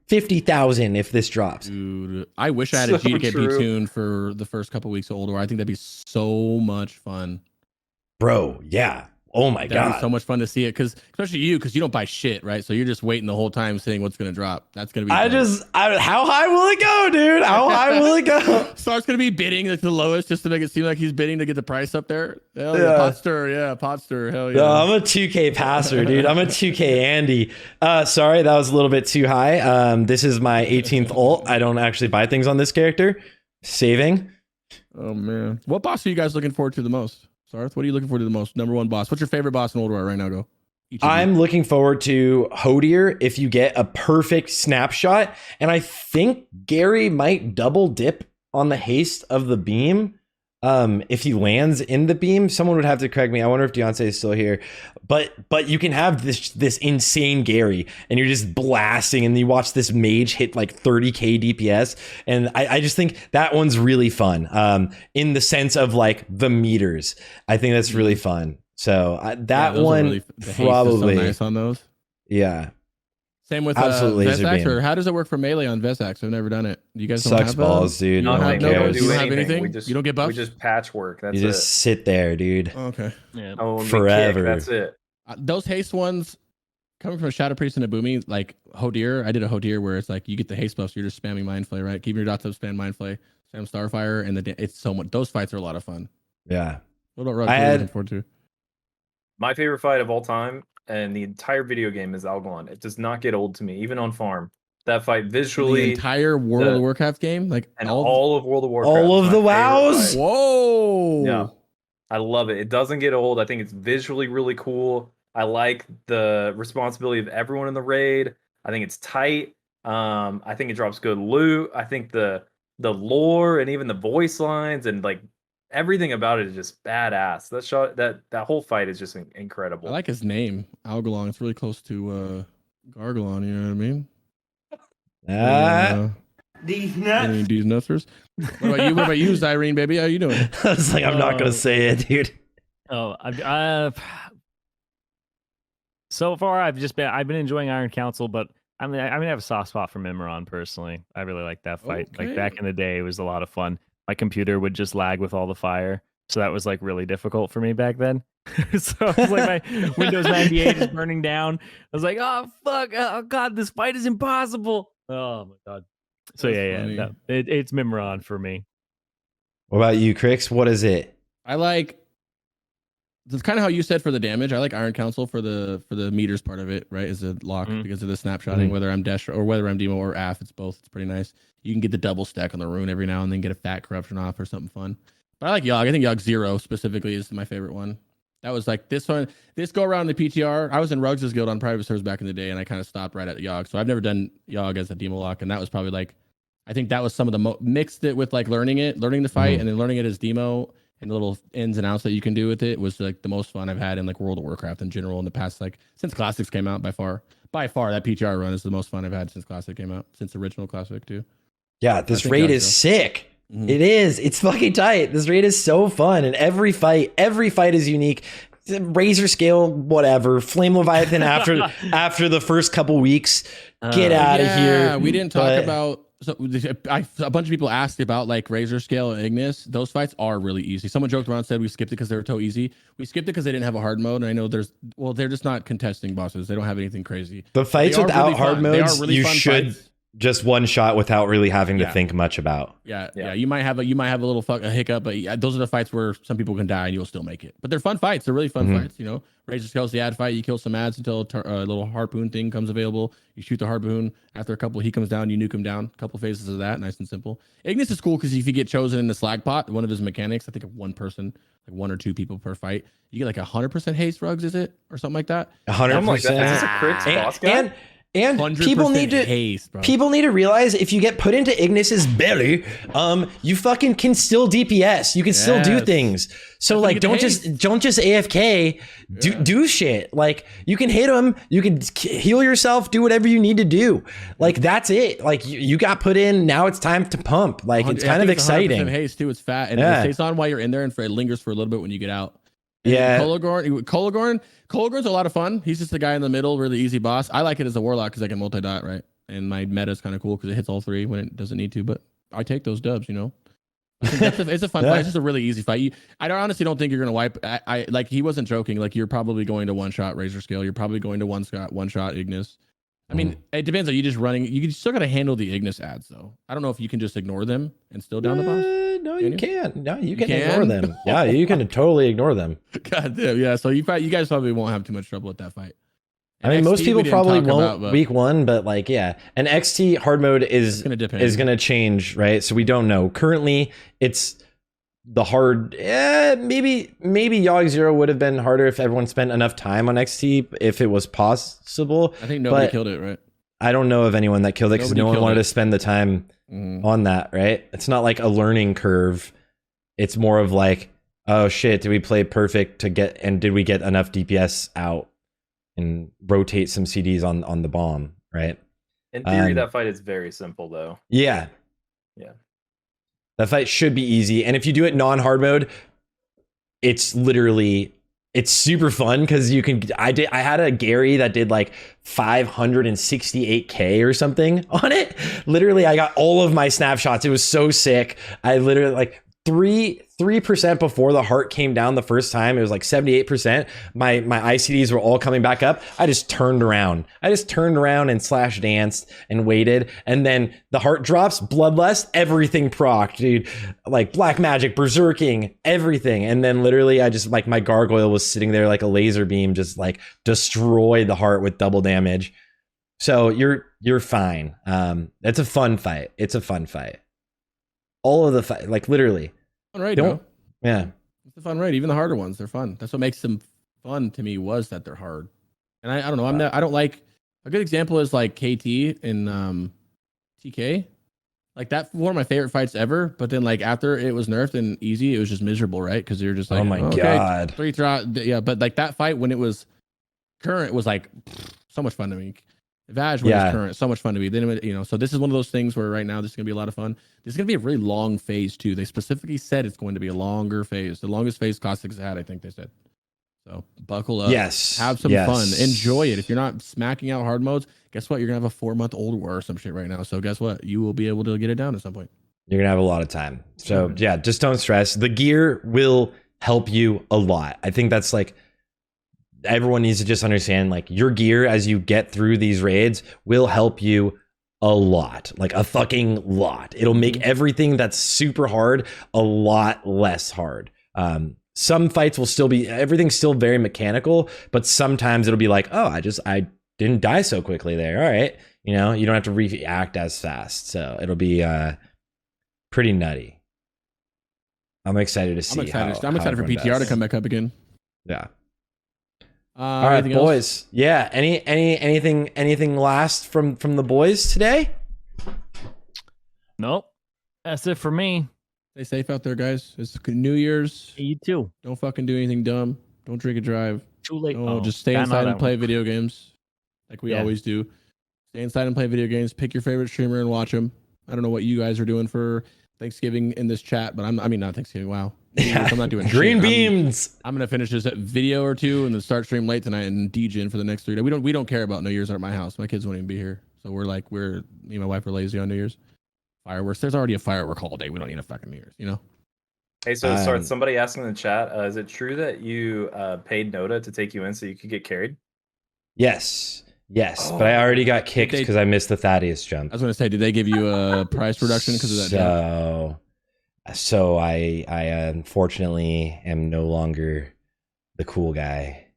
50,000 if this drops. Dude, I wish I had a GDKP tune for the first couple weeks of Ulduar. I think that'd be so much fun. Bro, yeah. Oh my That'd god. be so much fun to see it, because especially you, because you don't buy shit, right? So you're just waiting the whole time seeing what's gonna drop. That's gonna be fun. How high will it go, dude? How high will it go? Stark's gonna be bidding like the lowest just to make it seem like he's bidding to get the price up there. Hell yeah, Yeah. Potster, hell yeah. No, I'm a 2K passer, dude. I'm a 2K Andy. Sorry, that was a little bit too high. This is my 18th ult. I don't actually buy things on this character. Saving. Oh man, what boss are you guys looking forward to the most? Sarth, what are you looking forward to the most? Number one boss. What's your favorite boss in Ulduar right now? Go. I'm looking forward to Hodier if you get a perfect snapshot. And I think Gary might double dip on the haste of the beam. If he lands in the beam, someone would have to correct me. I wonder if Deontay is still here. But you can have this insane Gary, and you're just blasting, and you watch this mage hit like 30k DPS, and I just think that one's really fun. In the sense of like the meters, I think that's really fun. So that one really, probably so nice on those. Yeah. Same with Absolute laser Vesax, beam. or how does it work for melee on Vesax? I've never done it. You guys don't Sucks have balls, dude. No, No one no, cares. You don't have anything. anything? You don't get buffs? We just patchwork. That's You just sit there, dude. Oh, okay. Yeah. Only forever. Kick, that's it. Those haste ones coming from a Shadow Priest and a Boomy, like Hodier. I did a Hodier where it's like you get the haste buffs, so you're just spamming Mind Flay, right? Keep your dots up, spam Mind Flay, spam Starfire, and it's so much. Those fights are a lot of fun. Yeah. What about Rugs? I What are you had- looking forward to? My favorite fight of all time and the entire video game is Algalon. It does not get old to me, even on farm. That fight The visually entire World of Warcraft game, like and all of World of Warcraft. All is of my the favorite wows? fight. Whoa! Yeah. I love it. It doesn't get old. I think it's visually really cool. I like the responsibility of everyone in the raid. I think it's tight. I think it drops good loot. I think the lore and even the voice lines and like everything about it is just badass. That whole fight is just incredible. I like his name, Algalon. It's really close to Gargalon. You know what I mean? These nuts. Any these nutsers. What about you? What about you, Zirene, baby? How you doing? I was like, I'm not gonna say it, dude. Oh, I've so far I've been enjoying Iron Council, but I have a soft spot for Mimiron personally. I really like that fight. Okay. Like back in the day, it was a lot of fun. My computer would just lag with all the fire, so that was like really difficult for me back then. So it was like my Windows 98 is burning down. I was like, oh fuck, oh god, this fight is impossible. Oh my god. So That's yeah, funny. no, it's Mimiron for me. What about you, Crix? What is it? I like. That's kind of how you said for the damage. I like Iron Council for the meters part of it, right? Is a lock because of the snapshotting, whether I'm Desh or whether I'm Demo or AF. It's both. It's pretty nice. You can get the double stack on the rune every now and then, get a fat corruption off or something fun. But I like Yogg. I think Yogg 0 specifically is my favorite one. That was like this one. This go around the PTR. I was in Rugs' guild on private servers back in the day, and I kind of stopped right at Yogg. So I've never done Yogg as a Demo lock, and that was probably like, I think that was some of the mixed it with like learning the fight, and then learning it as Demo. And the little ins and outs that you can do with it was like the most fun I've had in like World of Warcraft in general in the past, like since Classics came out. By far that PTR run is the most fun I've had since Classic came out, since original Classic too. Yeah, this think raid Yogg is 0. sick. It is. It's fucking tight. This raid is so fun, and every fight is unique. Razor scale, whatever. Flame Leviathan after the first couple weeks. Get out of here. Yeah, we didn't talk But- about. So a bunch of people asked about like Razor Scale and Ignis. Those fights are really easy. Someone joked around and said we skipped it because they were so easy. We skipped it because they didn't have a hard mode. And I know they're just not contesting bosses. They don't have anything crazy. The fights They are without really hard fun. They are modes, really you fun should fights. just one shot without really having to Yeah. think much about. Yeah. Yeah. You might have a little a hiccup, but yeah, those are the fights where some people can die and you'll still make it. But they're fun fights. They're really fun fights. You know, Razor Scale's the ad fight. You kill some ads until a little harpoon thing comes available. You shoot the harpoon. After a couple, he comes down. You nuke him down. A couple phases of that. Nice and simple. Ignis is cool because if you get chosen in the slag pot, one of his mechanics, I think of one person, like 1 or 2 people per fight, you get like 100% haste Rugs, is it, or something like that? 100%. Something like that. Is this a Crix boss guy? And 100% people need to haste, bro. people need to realize if you get put into Ignis's belly, you fucking can still DPS. You can still do Yes. things. So That's like when you don't get just AFK. Do shit. Like you can hit him, you can heal yourself, do whatever you need to do. Like that's it. Like you got put in, now it's time to pump. Like it's I kind of think it's 100% exciting. haste too. It's fat and Yeah. it stays on while you're in there, and it lingers for a little bit when you get out. And Yeah. Kolagorn's a lot of fun. He's just the guy in the middle, really easy boss. I like it as a warlock because I can multi-dot, right? And my meta is kind of cool because it hits all 3 when it doesn't need to. But I take those dubs, you know. It's a fun fight. It's just a really easy fight. I honestly don't think you're gonna wipe. I like he wasn't joking. Like you're probably going to one shot Razor Scale. You're probably going to one shot Ignis. I mean, it depends. Are you just running? You still got to handle the Ignis ads though. I don't know if you can just ignore them and still down the boss. No, you can't. No, you can ignore them. Yeah, you can totally ignore them. God damn. Yeah. So you guys probably won't have too much trouble with that fight. I mean, most people probably won't week one, but like, yeah. And XT hard mode is going to change, right? So we don't know. Currently, it's the hard. Maybe Yogg Zero would have been harder if everyone spent enough time on XT, if it was possible. I think nobody killed it, right? I don't know of anyone that killed it because no one wanted to spend the time on that, right? It's not like a learning curve. It's more of like, oh shit, did we play perfect to get, and did we get enough DPS out? And rotate some CDs on the bomb, right? In theory, that fight is very simple, though. Yeah. That fight should be easy, and if you do it non-hard mode, it's super fun because you can. I had a Gary that did like 568K or something on it. Literally, I got all of my snapshots. It was so sick. I literally like 3% before the heart came down the first time. It was like 78%. My ICDs were all coming back up. I just turned around and slash danced and waited. And then the heart drops, bloodlust, everything proc, dude. Like black magic, berserking, everything. And then literally I just like my gargoyle was sitting there like a laser beam, just like destroyed the heart with double damage. So you're fine. It's a fun fight. All of the fight, like literally. Fun raid, bro. Yeah. It's a fun raid. Even the harder ones, they're fun. That's what makes them fun to me, was that they're hard. And I don't know. I don't like, a good example is like KT in TK. Like that, one of my favorite fights ever. But then like after it was nerfed and easy, it was just miserable, right? Because you're just like, oh my god, 3 throw. Yeah, but like that fight when it was current was like so much fun to me. Vag when it's current, so much fun to me. Then so this is one of those things where right now this is gonna be a lot of fun. This is gonna be a really long phase too. They specifically said it's going to be a longer phase. The longest phase Cossack's had, I think they said. So buckle up. Yes. Have some fun. Enjoy it. If you're not smacking out hard modes, guess what? You're gonna have a 4-month Ulduar or some shit right now. So guess what? You will be able to get it down at some point. You're gonna have a lot of time. So yeah, just don't stress. The gear will help you a lot. I think that's like, everyone needs to just understand, like, your gear as you get through these raids will help you a lot, like a fucking lot. It'll make everything that's super hard a lot less hard. Some fights will still be, everything's still very mechanical, but sometimes it'll be like, oh, I didn't die so quickly there. All right. You don't have to react as fast. So it'll be pretty nutty. I'm excited to see. I'm excited for PTR to come back up again. Yeah. All right, boys. Else? Yeah. Anything last from the boys today? Nope. That's it for me. Stay safe out there, guys. It's New Year's. Hey, you too. Don't fucking do anything dumb. Don't drink and drive. Too late. Just stay inside and play video games, like we always do. Stay inside and play video games. Pick your favorite streamer and watch them. I don't know what you guys are doing for Thanksgiving in this chat, but not Thanksgiving. Wow. I'm not doing green beams. I'm gonna finish this video or two and then start stream late tonight and DJing for the next 3 days. We don't care about New Year's at my house. My kids won't even be here, so me and my wife are lazy on New Year's. Fireworks. There's already a firework holiday. We don't need a fucking New Year's. Hey, so Sarthe, somebody asking in the chat, is it true that you paid Noda to take you in so you could get carried? Yes, but I already got kicked because I missed the Thaddeus jump. I was gonna say, did they give you a price reduction because of that jump? So I unfortunately am no longer the cool guy.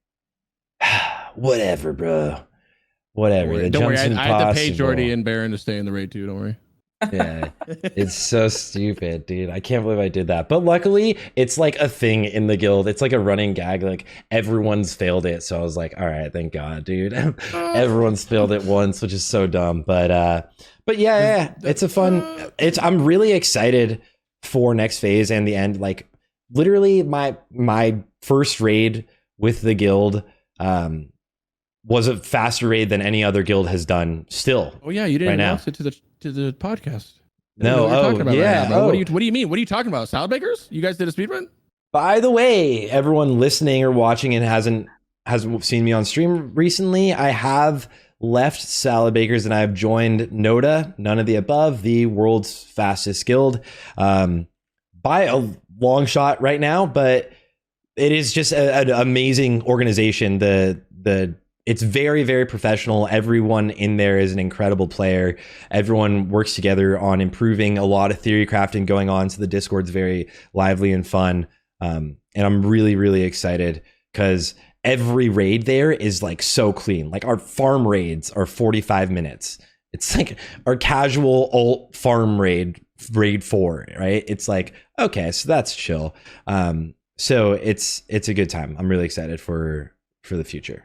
Whatever, bro. Whatever. Don't worry. I had to pay Jordy and Baron to stay in the raid too. Don't worry. Yeah, it's so stupid, dude. I can't believe I did that. But luckily, it's like a thing in the guild. It's like a running gag. Like everyone's failed it. So I was like, all right, thank God, dude. Everyone's failed it once, which is so dumb. But yeah, it's a fun. I'm really excited for next phase and the end. Like literally my first raid with the guild was a faster raid than any other guild has done still. Oh yeah, you didn't announce it to the podcast. No, what do you mean? What are you talking about? Salad bakers? You guys did a speedrun? By the way, everyone listening or watching and hasn't seen me on stream recently, I have left Salad Bakers and I've joined Noda, none of the above, the world's fastest guild. By by a long shot right now, but it is just an amazing organization. It's very, very professional. Everyone in there is an incredible player. Everyone works together on improving a lot of theory crafting going on. So the Discord's very lively and fun. And I'm really, really excited because every raid there is like so clean. Like our farm raids are 45 minutes. It's like our casual alt farm raid 4, right? It's like, okay, so that's chill. So it's a good time. I'm really excited for the future.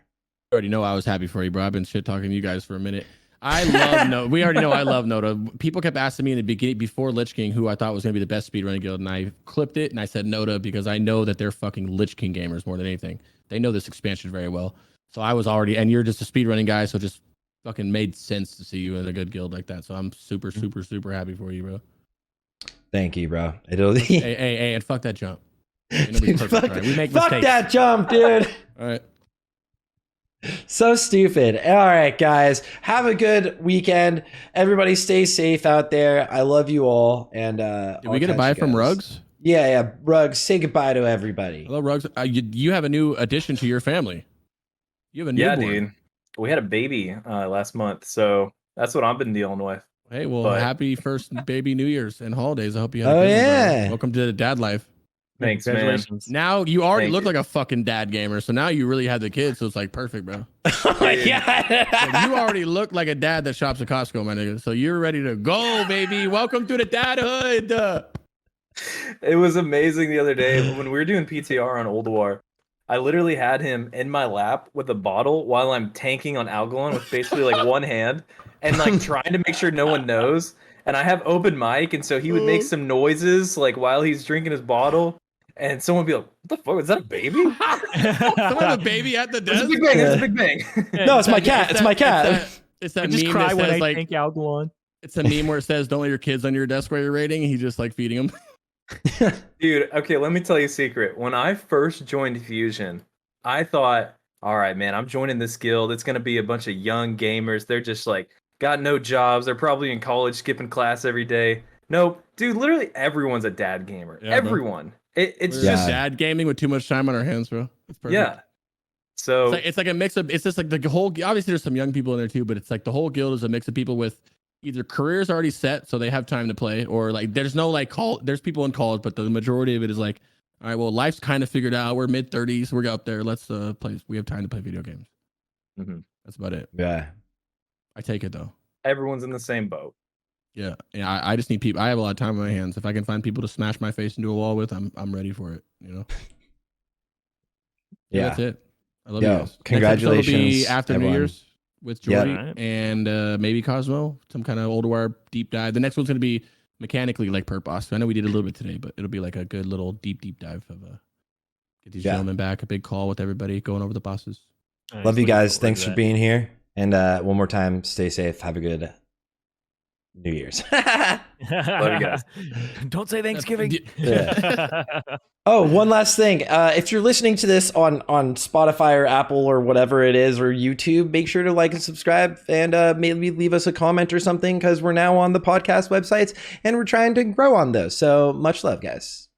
You already know I was happy for you, bro. I've been shit talking to you guys for a minute. I love Noda. We already know I love Noda. People kept asking me in the beginning before Lich King who I thought was going to be the best speedrunning guild, and I clipped it and I said Noda because I know that they're fucking Lich King gamers more than anything. They know this expansion very well. So I was already, and you're just a speedrunning guy, so it just fucking made sense to see you in a good guild like that. So I'm super, super, super happy for you, bro. Thank you, bro. It'll hey, and fuck that jump. Dude, fuck We make fuck mistakes. that jump, dude. All right. So stupid. All right, guys. Have a good weekend. Everybody stay safe out there. I love you all. And Did we get a buy from Rugs? Yeah. Rugs. Say goodbye to everybody. Hello, Rugs. You have a new addition to your family. You have a newborn. Yeah, dude. We had a baby last month, so that's what I've been dealing with. Hey, well, But- happy first baby New Year's and holidays. I hope you had a Oh, good one, bro. yeah. Welcome to the dad life. Thanks, man. Congratulations. Now you already Thank look you. like a fucking dad gamer, so now you really have the kids, so it's like perfect, bro. Oh my God. Like, you already look like a dad that shops at Costco, my nigga. So you're ready to go, baby. Welcome to the dadhood. It was amazing the other day when we were doing PTR on Ulduar. I literally had him in my lap with a bottle while I'm tanking on Algalon with basically like one hand and like trying to make sure no one knows. And I have open mic, and so he would make some noises like while he's drinking his bottle, and someone would be like, "What the fuck? Is that a baby?" Someone have a baby at the It's a desk. big bang. It's a big bang. No, it's my cat. It's my cat. It's I that just meme cry that when says I like think Algalon. it's a meme where it says don't let your kids on your desk while you're raiding, and he's just like feeding them. Dude, okay, let me tell you a secret. When I first joined Fusion, I thought, all right, man, I'm joining this guild. It's going to be a bunch of young gamers. They're just like, got no jobs. They're probably in college, skipping class every day. Nope. Dude, literally everyone's a dad gamer. Yeah, bro. Everyone. It's We're just, dad gaming with too much time on our hands, bro. It's perfect. yeah. So, It's like a mix of, it's just like the whole, obviously there's some young people in there too, but it's like the whole guild is a mix of people with either careers already set so they have time to play, or like there's no like there's people in college, but the majority of it is like, all right, well, life's kind of figured out. We're mid-30s. We're up there. Let's play. We have time to play video games. Mhm. That's about it. Yeah. I take it though. everyone's in the same boat. Yeah. I just need people. I have a lot of time on my hands. If I can find people to smash my face into a wall with, I'm ready for it. You know. Yeah. That's it. I love Yo, you guys. congratulations, Next episode will be after everyone. New Year's with Yeah. Jordy Alright. and maybe Cosmo. Some kind of Ulduar deep dive. The next one's gonna be mechanically like Perp Boss. I know we did a little bit today, but it'll be like a good little deep dive of get these Yeah. gentlemen back. A big call with everybody going over the bosses. Nice, Love you looking guys. forward Thanks to for that. being here. And one more time, stay safe. Have a good New Year's. Love you guys. Don't say Thanksgiving. Oh, one last thing. If you're listening to this on Spotify or Apple or whatever it is, or YouTube, make sure to like and subscribe, and maybe leave us a comment or something, because we're now on the podcast websites and we're trying to grow on those. So much love, guys.